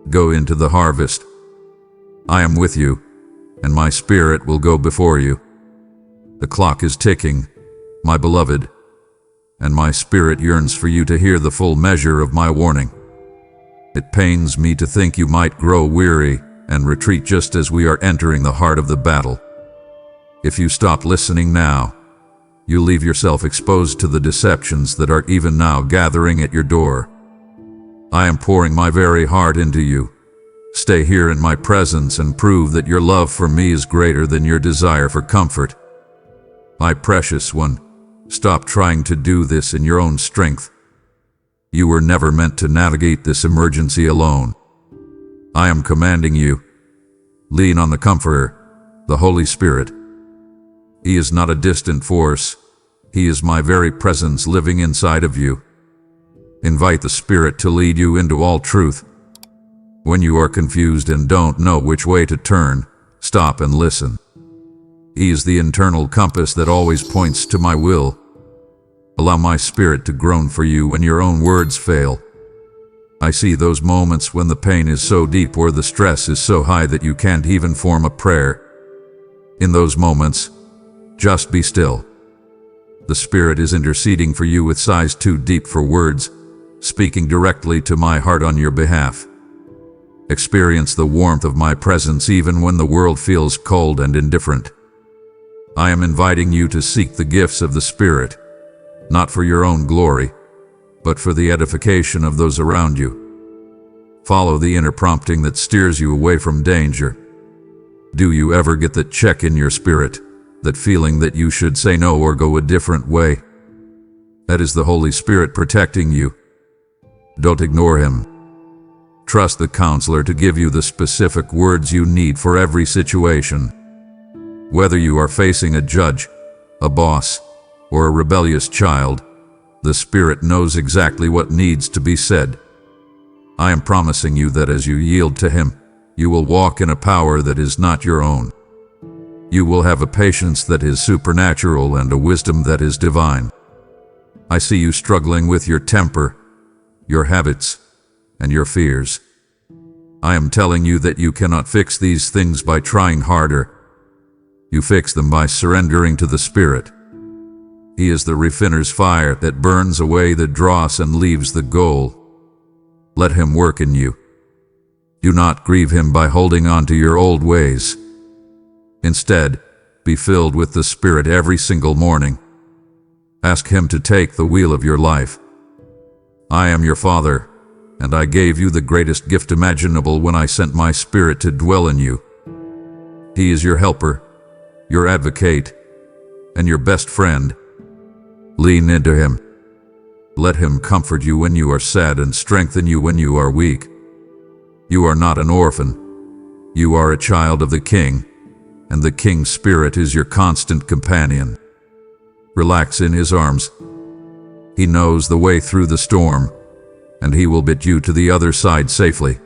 Go into the harvest. I am with you, and my spirit will go before you. The clock is ticking, my beloved, and my spirit yearns for you to hear the full measure of my warning. It pains me to think you might grow weary and retreat just as we are entering the heart of the battle. If you stop listening now, you leave yourself exposed to the deceptions that are even now gathering at your door. I am pouring my very heart into you, Stay here in my presence and prove that your love for me is greater than your desire for comfort. My precious one, stop trying to do this in your own strength. You were never meant to navigate this emergency alone. I am commanding you. Lean on the Comforter, the Holy Spirit. He is not a distant force. He is my very presence living inside of you. Invite the Spirit to lead you into all truth. When you are confused and don't know which way to turn, stop and listen. He is the internal compass that always points to my will. Allow my Spirit to groan for you when your own words fail. I see those moments when the pain is so deep or the stress is so high that you can't even form a prayer. In those moments, just be still. The Spirit is interceding for you with sighs too deep for words, speaking directly to my heart on your behalf. Experience the warmth of my presence even when the world feels cold and indifferent. I am inviting you to seek the gifts of the Spirit, not for your own glory, but for the edification of those around you. Follow the inner prompting that steers you away from danger. Do you ever get that check in your spirit, that feeling that you should say no or go a different way? That is the Holy Spirit protecting you. Don't ignore Him. Trust the counselor to give you the specific words you need for every situation. Whether you are facing a judge, a boss, or a rebellious child, the Spirit knows exactly what needs to be said. I am promising you that as you yield to Him, you will walk in a power that is not your own. You will have a patience that is supernatural and a wisdom that is divine. I see you struggling with your temper, your habits, and your fears. I am telling you that you cannot fix these things by trying harder. You fix them by surrendering to the Spirit. He is the refiner's fire that burns away the dross and leaves the gold. Let Him work in you. Do not grieve Him by holding on to your old ways. Instead, be filled with the Spirit every single morning. Ask Him to take the wheel of your life. I am your Father, and I gave you the greatest gift imaginable when I sent my Spirit to dwell in you. He is your helper, your advocate, and your best friend. Lean into Him. Let Him comfort you when you are sad and strengthen you when you are weak. You are not an orphan. You are a child of the King, and the King's Spirit is your constant companion. Relax in His arms. He knows the way through the storm, and He will get you to the other side safely.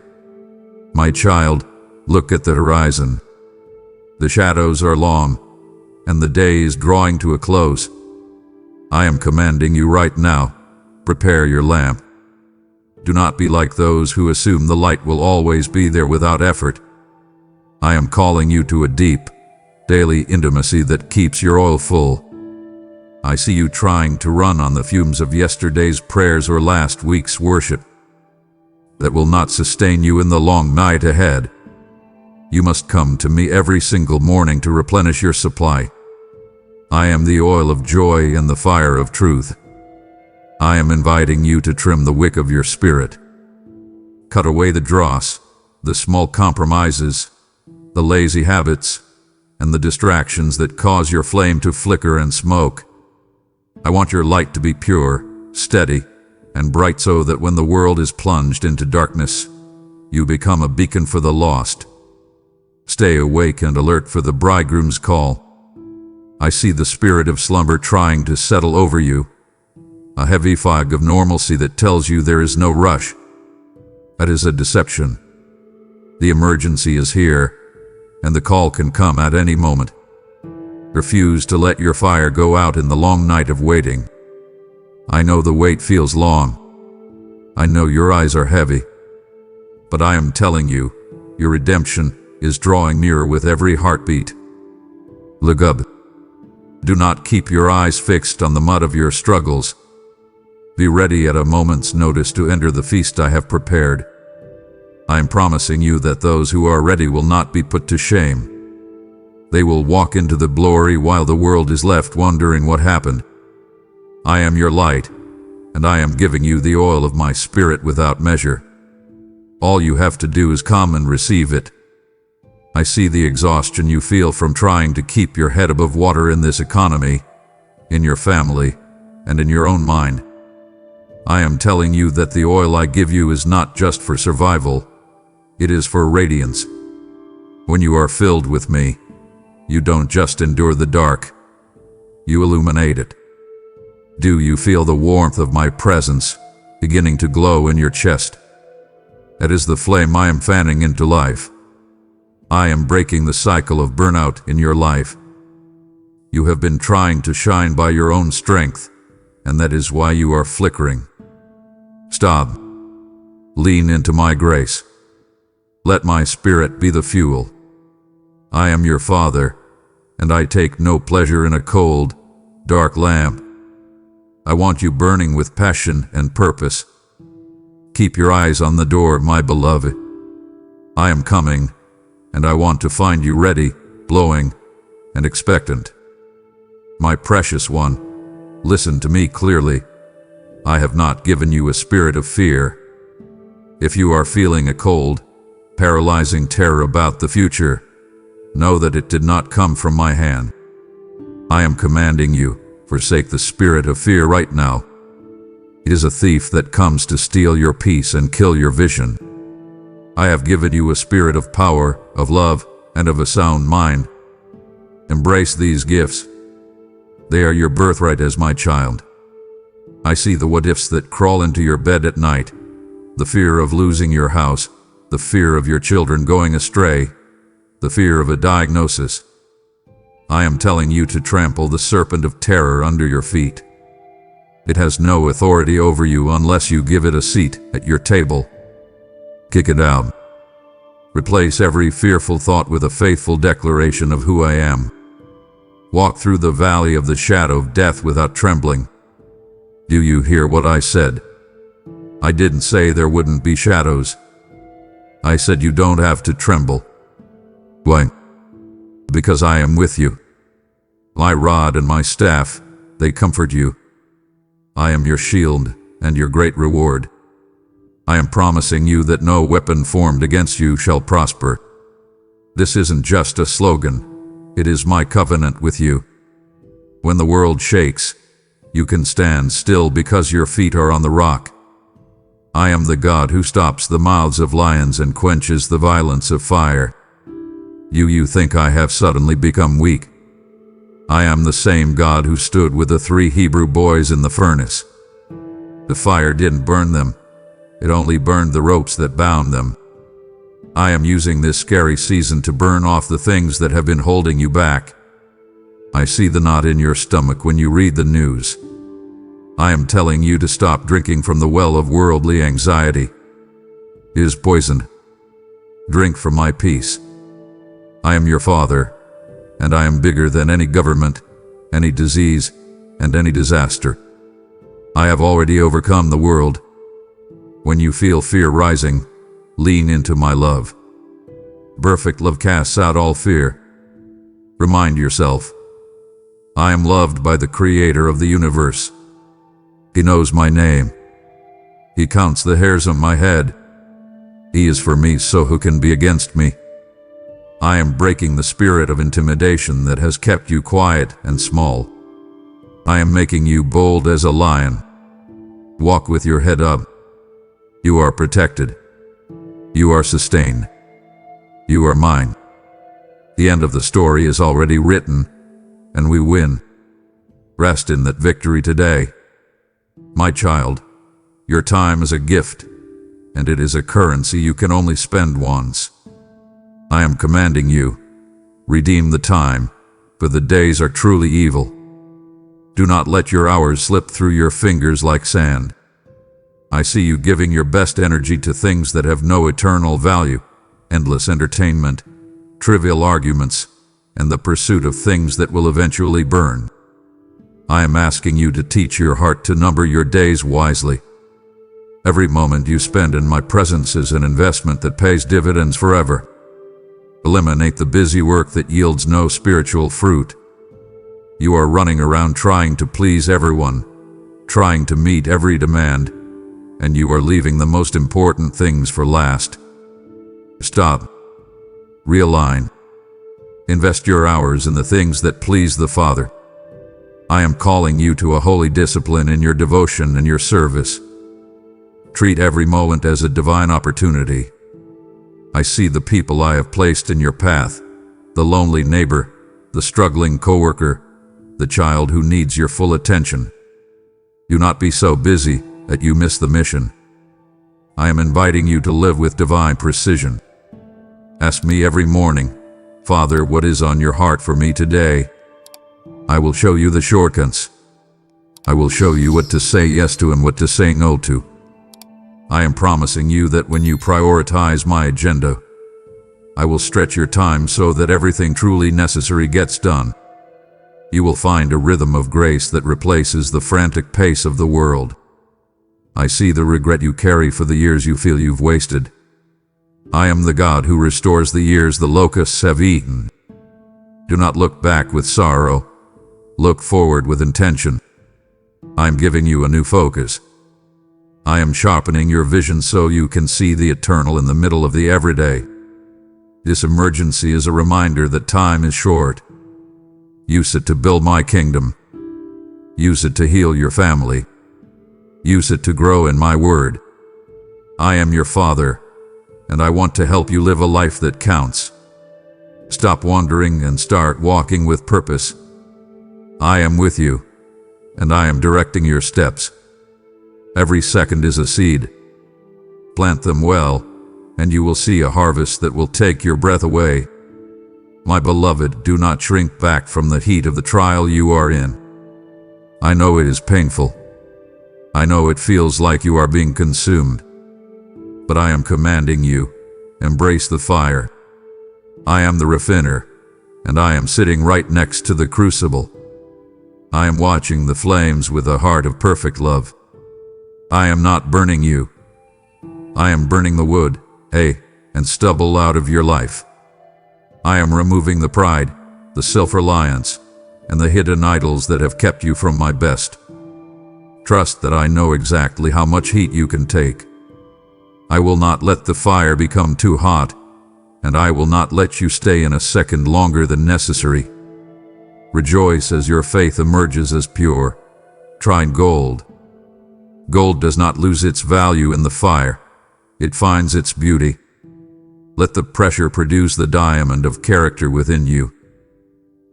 My child, look at the horizon. The shadows are long, and the day is drawing to a close. I am commanding you right now, prepare your lamp. Do not be like those who assume the light will always be there without effort. I am calling you to a deep, daily intimacy that keeps your oil full. I see you trying to run on the fumes of yesterday's prayers or last week's worship. That will not sustain you in the long night ahead. You must come to me every single morning to replenish your supply. I am the oil of joy and the fire of truth. I am inviting you to trim the wick of your spirit. Cut away the dross, the small compromises, the lazy habits, and the distractions that cause your flame to flicker and smoke. I want your light to be pure, steady, and bright so that when the world is plunged into darkness, you become a beacon for the lost. Stay awake and alert for the bridegroom's call. I see the spirit of slumber trying to settle over you, a heavy fog of normalcy that tells you there is no rush. That is a deception. The emergency is here, and the call can come at any moment. Refuse to let your fire go out in the long night of waiting. I know the wait feels long. I know your eyes are heavy. But I am telling you, your redemption is drawing nearer with every heartbeat. Look up. Do not keep your eyes fixed on the mud of your struggles. Be ready at a moment's notice to enter the feast I have prepared. I am promising you that those who are ready will not be put to shame. They will walk into the glory while the world is left wondering what happened. I am your light, and I am giving you the oil of my spirit without measure. All you have to do is come and receive it. I see the exhaustion you feel from trying to keep your head above water in this economy, in your family, and in your own mind. I am telling you that the oil I give you is not just for survival, it is for radiance. When you are filled with me, you don't just endure the dark, you illuminate it. Do you feel the warmth of my presence beginning to glow in your chest? That is the flame I am fanning into life. I am breaking the cycle of burnout in your life. You have been trying to shine by your own strength, and that is why you are flickering. Stop. Lean into my grace. Let my spirit be the fuel. I am your Father, and I take no pleasure in a cold, dark lamp. I want you burning with passion and purpose. Keep your eyes on the door, my beloved. I am coming, and I want to find you ready, glowing, and expectant. My precious one, listen to me clearly. I have not given you a spirit of fear. If you are feeling a cold, paralyzing terror about the future, know that it did not come from my hand. I am commanding you, forsake the spirit of fear right now. It is a thief that comes to steal your peace and kill your vision. I have given you a spirit of power, of love, and of a sound mind. Embrace these gifts. They are your birthright as my child. I see the what-ifs that crawl into your bed at night, the fear of losing your house, the fear of your children going astray, the fear of a diagnosis. I am telling you to trample the serpent of terror under your feet. It has no authority over you unless you give it a seat at your table. Kick it out. Replace every fearful thought with a faithful declaration of who I am. Walk through the valley of the shadow of death without trembling. Do you hear what I said? I didn't say there wouldn't be shadows. I said you don't have to tremble. Why? Because I am with you. My rod and my staff, they comfort you. I am your shield and your great reward. I am promising you that no weapon formed against you shall prosper. This isn't just a slogan. It is my covenant with you. When the world shakes, you can stand still because your feet are on the rock. I am the God who stops the mouths of lions and quenches the violence of fire. You think I have suddenly become weak. I am the same God who stood with the 3 Hebrew boys in the furnace. The fire didn't burn them. It only burned the ropes that bound them. I am using this scary season to burn off the things that have been holding you back. I see the knot in your stomach when you read the news. I am telling you to stop drinking from the well of worldly anxiety. It is poison. Drink from my peace. I am your Father, and I am bigger than any government, any disease, and any disaster. I have already overcome the world. When you feel fear rising, lean into my love. Perfect love casts out all fear. Remind yourself, I am loved by the Creator of the universe. He knows my name. He counts the hairs on my head. He is for me, so who can be against me? I am breaking the spirit of intimidation that has kept you quiet and small. I am making you bold as a lion. Walk with your head up. You are protected. You are sustained. You are mine. The end of the story is already written, and we win. Rest in that victory today. My child, your time is a gift, and it is a currency you can only spend once. I am commanding you, redeem the time, for the days are truly evil. Do not let your hours slip through your fingers like sand. I see you giving your best energy to things that have no eternal value, endless entertainment, trivial arguments, and the pursuit of things that will eventually burn. I am asking you to teach your heart to number your days wisely. Every moment you spend in my presence is an investment that pays dividends forever. Eliminate the busy work that yields no spiritual fruit. You are running around trying to please everyone, trying to meet every demand, and you are leaving the most important things for last. Stop. Realign. Invest your hours in the things that please the Father. I am calling you to a holy discipline in your devotion and your service. Treat every moment as a divine opportunity. I see the people I have placed in your path, the lonely neighbor, the struggling coworker, the child who needs your full attention. Do not be so busy that you miss the mission. I am inviting you to live with divine precision. Ask me every morning, Father, what is on your heart for me today? I will show you the shortcuts. I will show you what to say yes to and what to say no to. I am promising you that when you prioritize my agenda, I will stretch your time so that everything truly necessary gets done. You will find a rhythm of grace that replaces the frantic pace of the world. I see the regret you carry for the years you feel you've wasted. I am the God who restores the years the locusts have eaten. Do not look back with sorrow. Look forward with intention. I am giving you a new focus. I am sharpening your vision so you can see the eternal in the middle of the everyday. This emergency is a reminder that time is short. Use it to build my kingdom. Use it to heal your family. Use it to grow in my word. I am your Father, and I want to help you live a life that counts. Stop wandering and start walking with purpose. I am with you, and I am directing your steps. Every second is a seed. Plant them well, and you will see a harvest that will take your breath away. My beloved, do not shrink back from the heat of the trial you are in. I know it is painful. I know it feels like you are being consumed. But I am commanding you, embrace the fire. I am the refiner, and I am sitting right next to the crucible. I am watching the flames with a heart of perfect love. I am not burning you. I am burning the wood, hay, and stubble out of your life. I am removing the pride, the self-reliance, and the hidden idols that have kept you from my best. Trust that I know exactly how much heat you can take. I will not let the fire become too hot, and I will not let you stay in a second longer than necessary. Rejoice as your faith emerges as pure, tried gold. Gold does not lose its value in the fire. It finds its beauty. Let the pressure produce the diamond of character within you.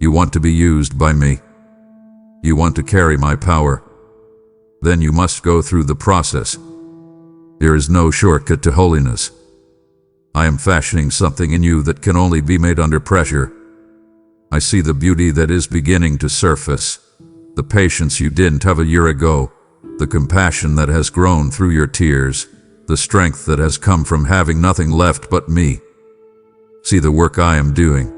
You want to be used by me. You want to carry my power. Then you must go through the process. There is no shortcut to holiness. I am fashioning something in you that can only be made under pressure. I see the beauty that is beginning to surface, the patience you didn't have a year ago, the compassion that has grown through your tears, the strength that has come from having nothing left but me. See the work I am doing.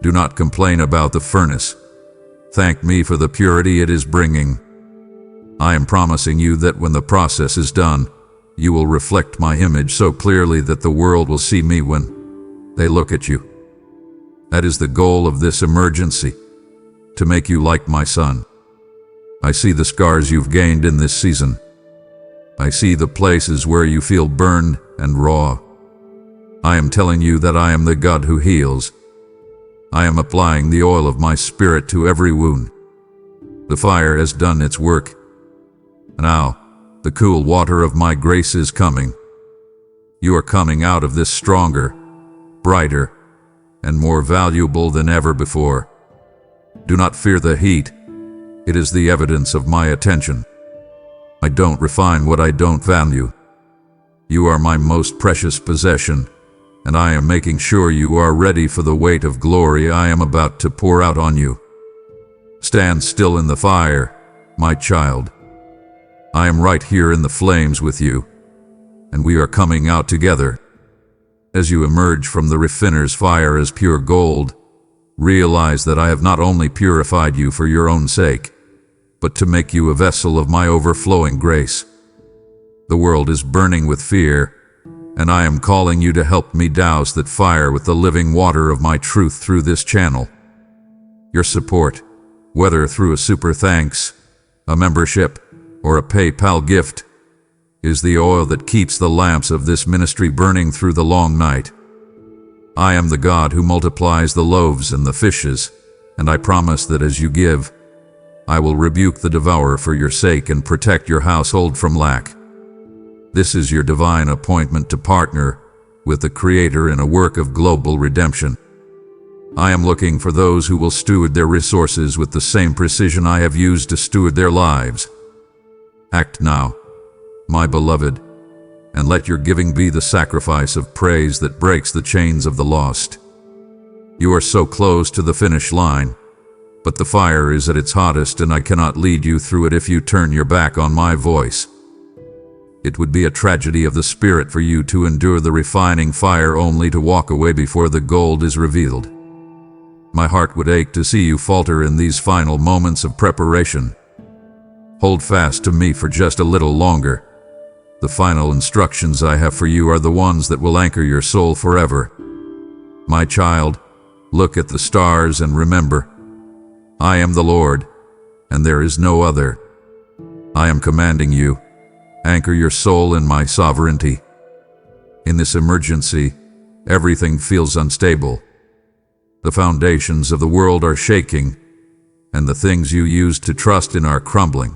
Do not complain about the furnace. Thank me for the purity it is bringing. I am promising you that when the process is done, you will reflect my image so clearly that the world will see me when they look at you. That is the goal of this emergency, to make you like my son. I see the scars you've gained in this season. I see the places where you feel burned and raw. I am telling you that I am the God who heals. I am applying the oil of my spirit to every wound. The fire has done its work. Now, the cool water of my grace is coming. You are coming out of this stronger, brighter, and more valuable than ever before. Do not fear the heat. It is the evidence of my attention. I don't refine what I don't value. You are my most precious possession, and I am making sure you are ready for the weight of glory I am about to pour out on you. Stand still in the fire, my child. I am right here in the flames with you, and we are coming out together. As you emerge from the refiner's fire as pure gold, realize that I have not only purified you for your own sake, but to make you a vessel of my overflowing grace. The world is burning with fear, and I am calling you to help me douse that fire with the living water of my truth through this channel. Your support, whether through a super thanks, a membership, or a PayPal gift, is the oil that keeps the lamps of this ministry burning through the long night. I am the God who multiplies the loaves and the fishes, and I promise that as you give, I will rebuke the devourer for your sake and protect your household from lack. This is your divine appointment to partner with the Creator in a work of global redemption. I am looking for those who will steward their resources with the same precision I have used to steward their lives. Act now, my beloved, and let your giving be the sacrifice of praise that breaks the chains of the lost. You are so close to the finish line, but the fire is at its hottest, and I cannot lead you through it if you turn your back on my voice. It would be a tragedy of the spirit for you to endure the refining fire only to walk away before the gold is revealed. My heart would ache to see you falter in these final moments of preparation. Hold fast to me for just a little longer. The final instructions I have for you are the ones that will anchor your soul forever. My child, look at the stars and remember, I am the Lord, and there is no other. I am commanding you, anchor your soul in my sovereignty. In this emergency, everything feels unstable. The foundations of the world are shaking, and the things you used to trust in are crumbling.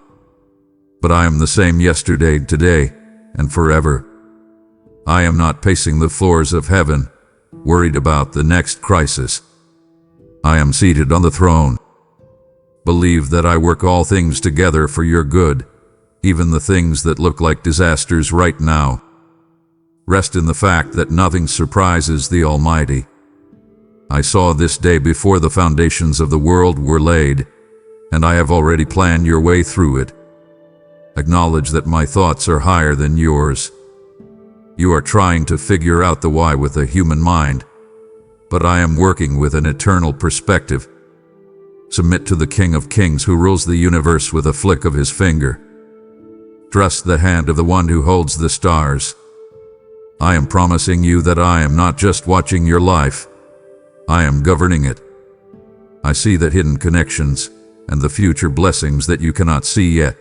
But I am the same yesterday, today, and forever. I am not pacing the floors of heaven, worried about the next crisis. I am seated on the throne. Believe that I work all things together for your good, even the things that look like disasters right now. Rest in the fact that nothing surprises the Almighty. I saw this day before the foundations of the world were laid, and I have already planned your way through it. Acknowledge that my thoughts are higher than yours. You are trying to figure out the why with a human mind, but I am working with an eternal perspective. Submit to the King of Kings who rules the universe with a flick of his finger. Trust the hand of the one who holds the stars. I am promising you that I am not just watching your life, I am governing it. I see the hidden connections and the future blessings that you cannot see yet.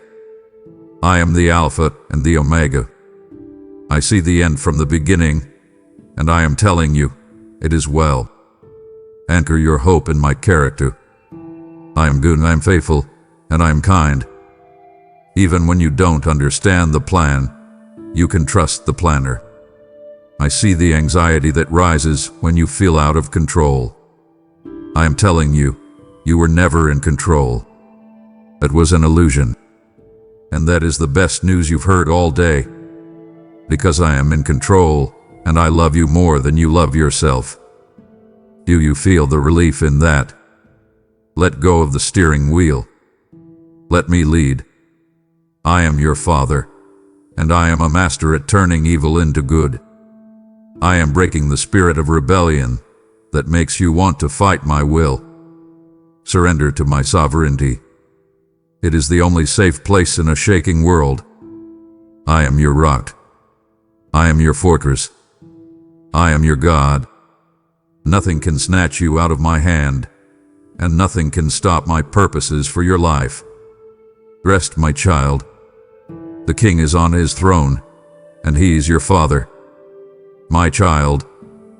I am the Alpha and the Omega. I see the end from the beginning, and I am telling you, it is well. Anchor your hope in my character. I am good and I am faithful, and I am kind. Even when you don't understand the plan, you can trust the planner. I see the anxiety that rises when you feel out of control. I am telling you, you were never in control. It was an illusion. And that is the best news you've heard all day. Because I am in control, and I love you more than you love yourself. Do you feel the relief in that? Let go of the steering wheel. Let me lead. I am your Father, and I am a master at turning evil into good. I am breaking the spirit of rebellion that makes you want to fight my will. Surrender to my sovereignty. It is the only safe place in a shaking world. I am your rock. I am your fortress. I am your God. Nothing can snatch you out of my hand, and nothing can stop my purposes for your life. Rest, my child. The King is on his throne, and he is your Father. My child,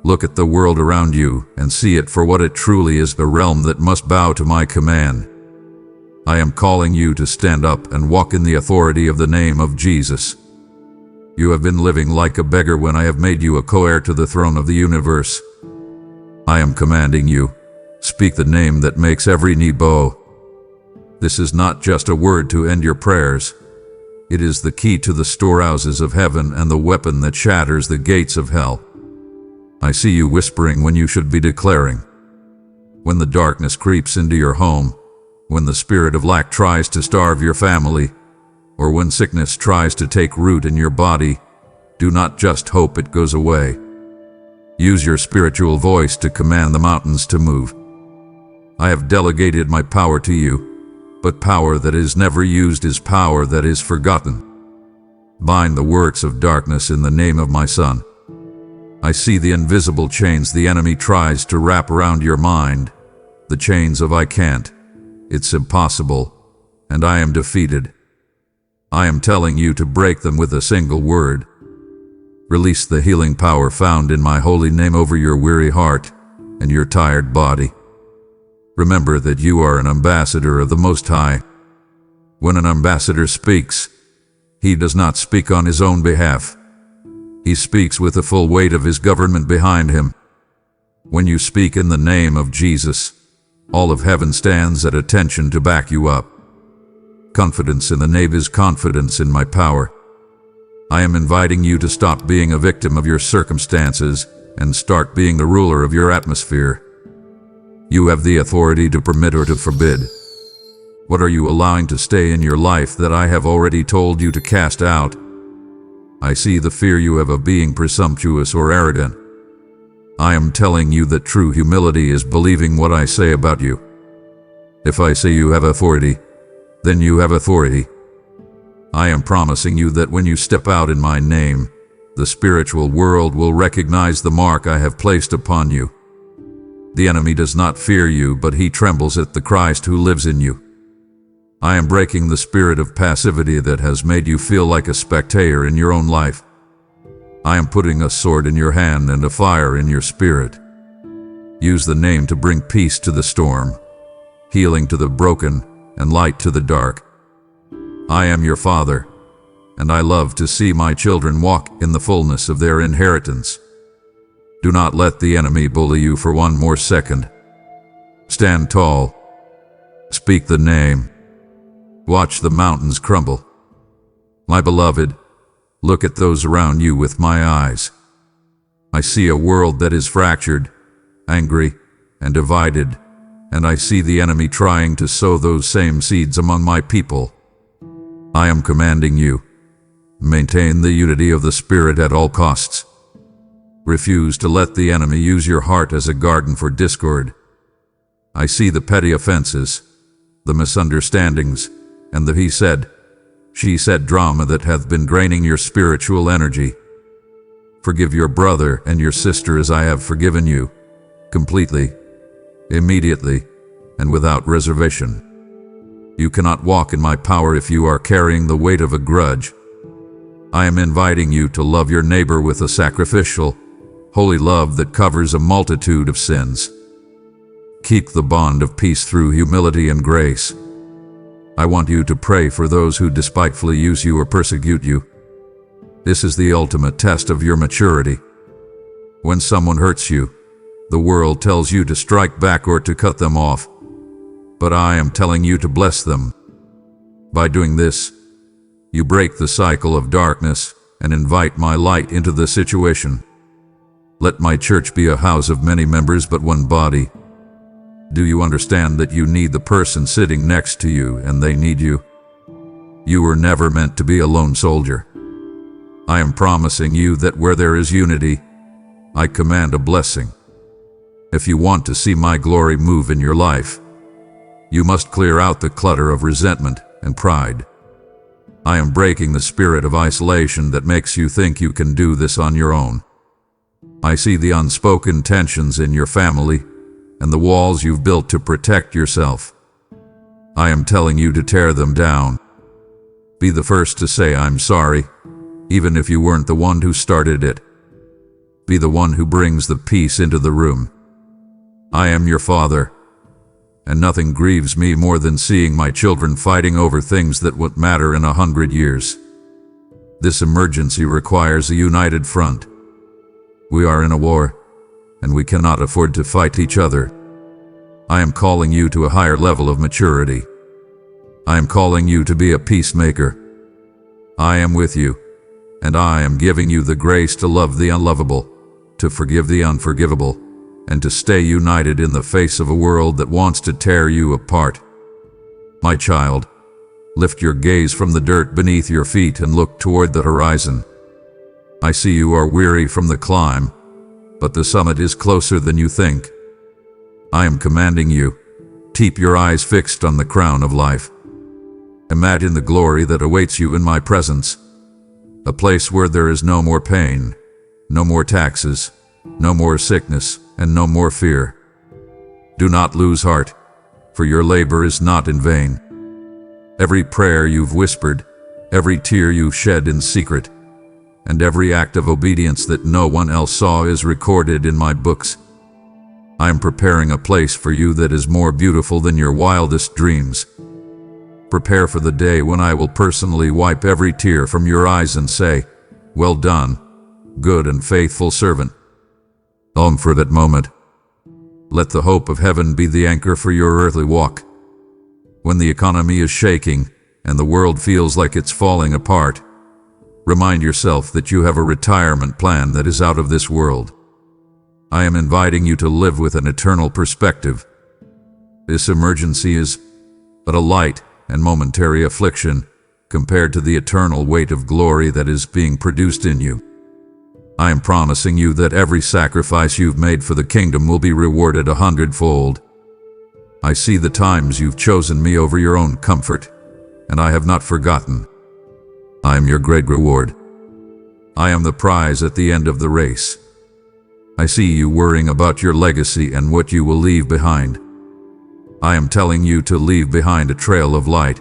look at the world around you and see it for what it truly is, a realm that must bow to my command. I am calling you to stand up and walk in the authority of the name of Jesus. You have been living like a beggar when I have made you a co-heir to the throne of the universe. I am commanding you, speak the name that makes every knee bow. This is not just a word to end your prayers. It is the key to the storehouses of heaven and the weapon that shatters the gates of hell. I see you whispering when you should be declaring. When the darkness creeps into your home, when the spirit of lack tries to starve your family, or when sickness tries to take root in your body, do not just hope it goes away. Use your spiritual voice to command the mountains to move. I have delegated my power to you, but power that is never used is power that is forgotten. Bind the works of darkness in the name of my Son. I see the invisible chains the enemy tries to wrap around your mind, the chains of I can't, it's impossible, and I am defeated. I am telling you to break them with a single word. Release the healing power found in my holy name over your weary heart and your tired body. Remember that you are an ambassador of the Most High. When an ambassador speaks, he does not speak on his own behalf. He speaks with the full weight of his government behind him. When you speak in the name of Jesus, all of heaven stands at attention to back you up. Confidence in the name is confidence in my power. I am inviting you to stop being a victim of your circumstances and start being the ruler of your atmosphere. You have the authority to permit or to forbid. What are you allowing to stay in your life that I have already told you to cast out? I see the fear you have of being presumptuous or arrogant. I am telling you that true humility is believing what I say about you. If I say you have authority, then you have authority. I am promising you that when you step out in my name, the spiritual world will recognize the mark I have placed upon you. The enemy does not fear you, but he trembles at the Christ who lives in you. I am breaking the spirit of passivity that has made you feel like a spectator in your own life. I am putting a sword in your hand and a fire in your spirit. Use the name to bring peace to the storm, healing to the broken, and light to the dark. I am your Father, and I love to see my children walk in the fullness of their inheritance. Do not let the enemy bully you for one more second. Stand tall. Speak the name. Watch the mountains crumble. My beloved, look at those around you with my eyes. I see a world that is fractured, angry, and divided, and I see the enemy trying to sow those same seeds among my people. I am commanding you, maintain the unity of the Spirit at all costs. Refuse to let the enemy use your heart as a garden for discord. I see the petty offenses, the misunderstandings, and the he said, she said drama that hath been draining your spiritual energy. Forgive your brother and your sister as I have forgiven you, completely, immediately, and without reservation. You cannot walk in my power if you are carrying the weight of a grudge. I am inviting you to love your neighbor with a sacrificial, holy love that covers a multitude of sins. Keep the bond of peace through humility and grace. I want you to pray for those who despitefully use you or persecute you. This is the ultimate test of your maturity. When someone hurts you, the world tells you to strike back or to cut them off. But I am telling you to bless them. By doing this, you break the cycle of darkness and invite my light into the situation. Let my church be a house of many members but one body. Do you understand that you need the person sitting next to you and they need you? You were never meant to be a lone soldier. I am promising you that where there is unity, I command a blessing. If you want to see my glory move in your life, you must clear out the clutter of resentment and pride. I am breaking the spirit of isolation that makes you think you can do this on your own. I see the unspoken tensions in your family and the walls you've built to protect yourself. I am telling you to tear them down. Be the first to say I'm sorry, even if you weren't the one who started it. Be the one who brings the peace into the room. I am your Father, and nothing grieves me more than seeing my children fighting over things that won't matter in 100 years. This emergency requires a united front. We are in a war, and we cannot afford to fight each other. I am calling you to a higher level of maturity. I am calling you to be a peacemaker. I am with you, and I am giving you the grace to love the unlovable, to forgive the unforgivable, and to stay united in the face of a world that wants to tear you apart. My child, lift your gaze from the dirt beneath your feet and look toward the horizon. I see you are weary from the climb, but the summit is closer than you think. I am commanding you, keep your eyes fixed on the crown of life. Imagine the glory that awaits you in my presence, a place where there is no more pain, no more taxes, no more sickness, and no more fear. Do not lose heart, for your labor is not in vain. Every prayer you've whispered, Every tear you shed in secret, and every act of obedience that no one else saw is recorded in my books. I am preparing a place for you that is more beautiful than your wildest dreams. Prepare for the day when I will personally wipe every tear from your eyes and say, "Well done, good and faithful servant." Long for that moment. Let the hope of heaven be the anchor for your earthly walk. When the economy is shaking and the world feels like it's falling apart, remind yourself that you have a retirement plan that is out of this world. I am inviting you to live with an eternal perspective. This emergency is but a light and momentary affliction compared to the eternal weight of glory that is being produced in you. I am promising you that every sacrifice you've made for the kingdom will be rewarded 100-fold. I see the times you've chosen me over your own comfort, and I have not forgotten. I am your great reward. I am the prize at the end of the race. I see you worrying about your legacy and what you will leave behind. I am telling you to leave behind a trail of light.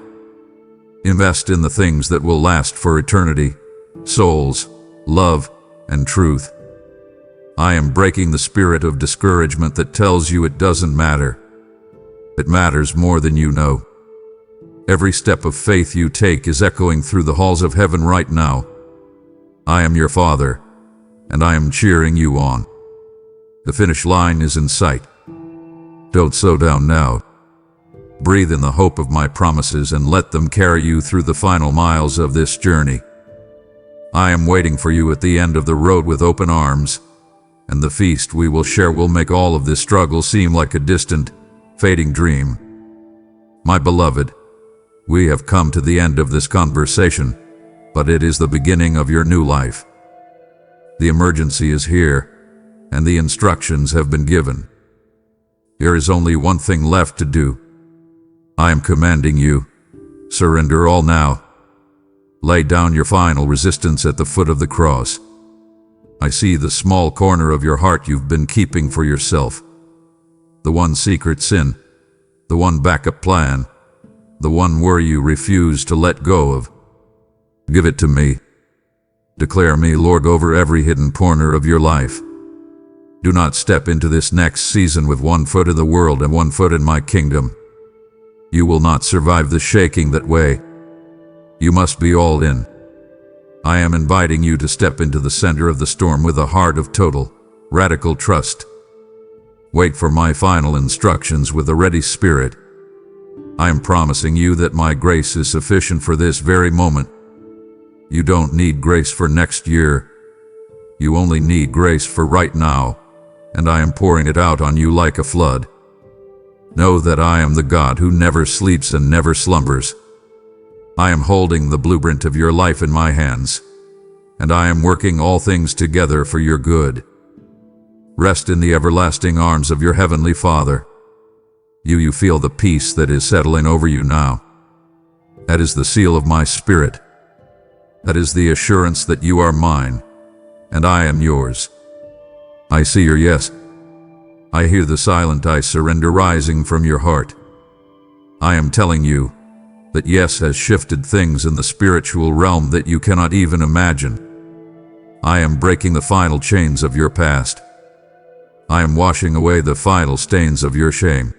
Invest in the things that will last for eternity: souls, love, and truth. I am breaking the spirit of discouragement that tells you it doesn't matter. It matters more than you know. Every step of faith you take is echoing through the halls of heaven right now. I am your Father, and I am cheering you on. The finish line is in sight. Don't slow down now. Breathe in the hope of my promises and let them carry you through the final miles of this journey. I am waiting for you at the end of the road with open arms, and the feast we will share will make all of this struggle seem like a distant, fading dream. My beloved, we have come to the end of this conversation, but it is the beginning of your new life. The emergency is here, and the instructions have been given. There is only one thing left to do. I am commanding you, surrender all now. Lay down your final resistance at the foot of the cross. I see the small corner of your heart you've been keeping for yourself. The one secret sin, the one backup plan, the one worry you refuse to let go of. Give it to me. Declare me Lord over every hidden corner of your life. Do not step into this next season with one foot in the world and one foot in my kingdom. You will not survive the shaking that way. You must be all in. I am inviting you to step into the center of the storm with a heart of total, radical trust. Wait for my final instructions with a ready spirit. I am promising you that my grace is sufficient for this very moment. You don't need grace for next year. You only need grace for right now, and I am pouring it out on you like a flood. Know that I am the God who never sleeps and never slumbers. I am holding the blueprint of your life in my hands, and I am working all things together for your good. Rest in the everlasting arms of your heavenly Father. You feel the peace that is settling over you now. That is the seal of my spirit. That is the assurance that you are mine, and I am yours. I see your yes. I hear the silent I surrender rising from your heart. I am telling you that yes has shifted things in the spiritual realm that you cannot even imagine. I am breaking the final chains of your past. I am washing away the final stains of your shame.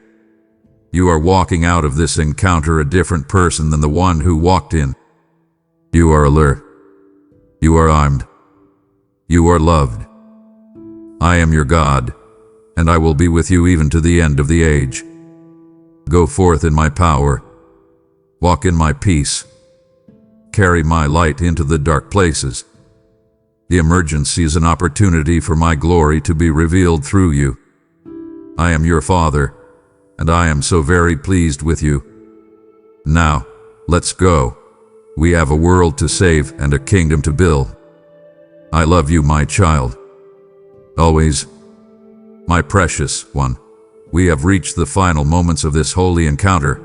You are walking out of this encounter a different person than the one who walked in. You are alert. You are armed. You are loved. I am your God, and I will be with you even to the end of the age. Go forth in my power. Walk in my peace. Carry my light into the dark places. The emergency is an opportunity for my glory to be revealed through you. I am your Father, and I am so very pleased with you. Now, let's go. We have a world to save and a kingdom to build. I love you, my child. Always. My precious one, we have reached the final moments of this holy encounter,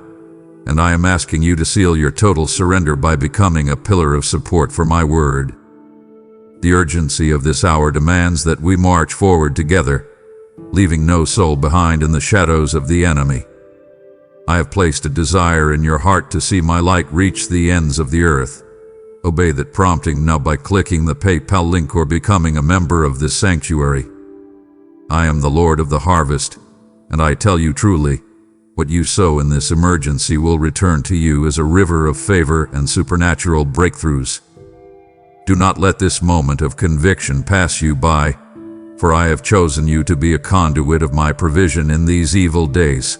and I am asking you to seal your total surrender by becoming a pillar of support for my word. The urgency of this hour demands that we march forward together, leaving no soul behind in the shadows of the enemy. I have placed a desire in your heart to see my light reach the ends of the earth, Obey that prompting now by clicking the PayPal link or becoming a member of this sanctuary. I am the Lord of the harvest, and I tell you truly, what you sow in this emergency will return to you as a river of favor and supernatural breakthroughs. Do not let this moment of conviction pass you by, for I have chosen you to be a conduit of my provision in these evil days.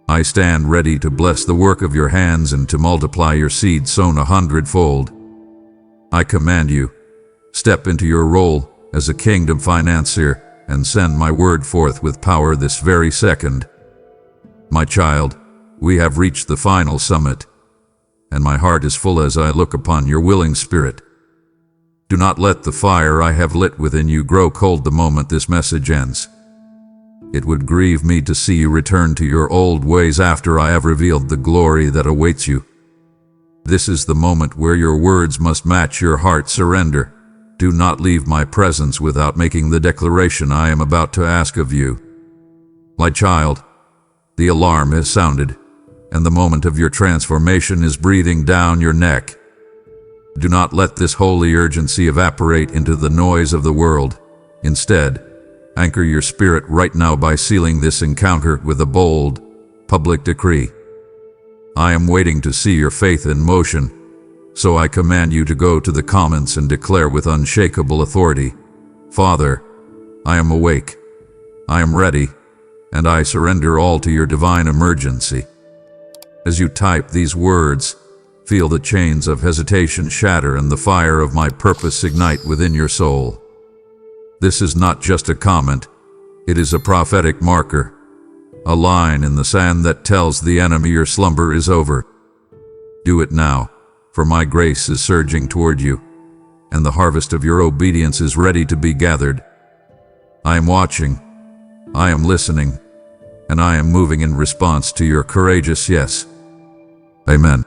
I stand ready to bless the work of your hands and to multiply your seed sown 100-fold. I command you, step into your role as a kingdom financier and send my word forth with power this very second. My child, we have reached the final summit, and my heart is full as I look upon your willing spirit. Do not let the fire I have lit within you grow cold the moment this message ends. It would grieve me to see you return to your old ways after I have revealed the glory that awaits you. This is the moment where your words must match your heart surrender. Do not leave my presence without making the declaration I am about to ask of you. My child, the alarm has sounded, and the moment of your transformation is breathing down your neck. Do not let this holy urgency evaporate into the noise of the world. Instead, anchor your spirit right now by sealing this encounter with a bold, public decree. I am waiting to see your faith in motion, so I command you to go to the comments and declare with unshakable authority, Father, I am awake, I am ready, and I surrender all to your divine emergency. As you type these words, feel the chains of hesitation shatter and the fire of my purpose ignite within your soul. This is not just a comment, it is a prophetic marker, a line in the sand that tells the enemy your slumber is over. Do it now, for my grace is surging toward you, and the harvest of your obedience is ready to be gathered. I am watching, I am listening, and I am moving in response to your courageous yes. Amen.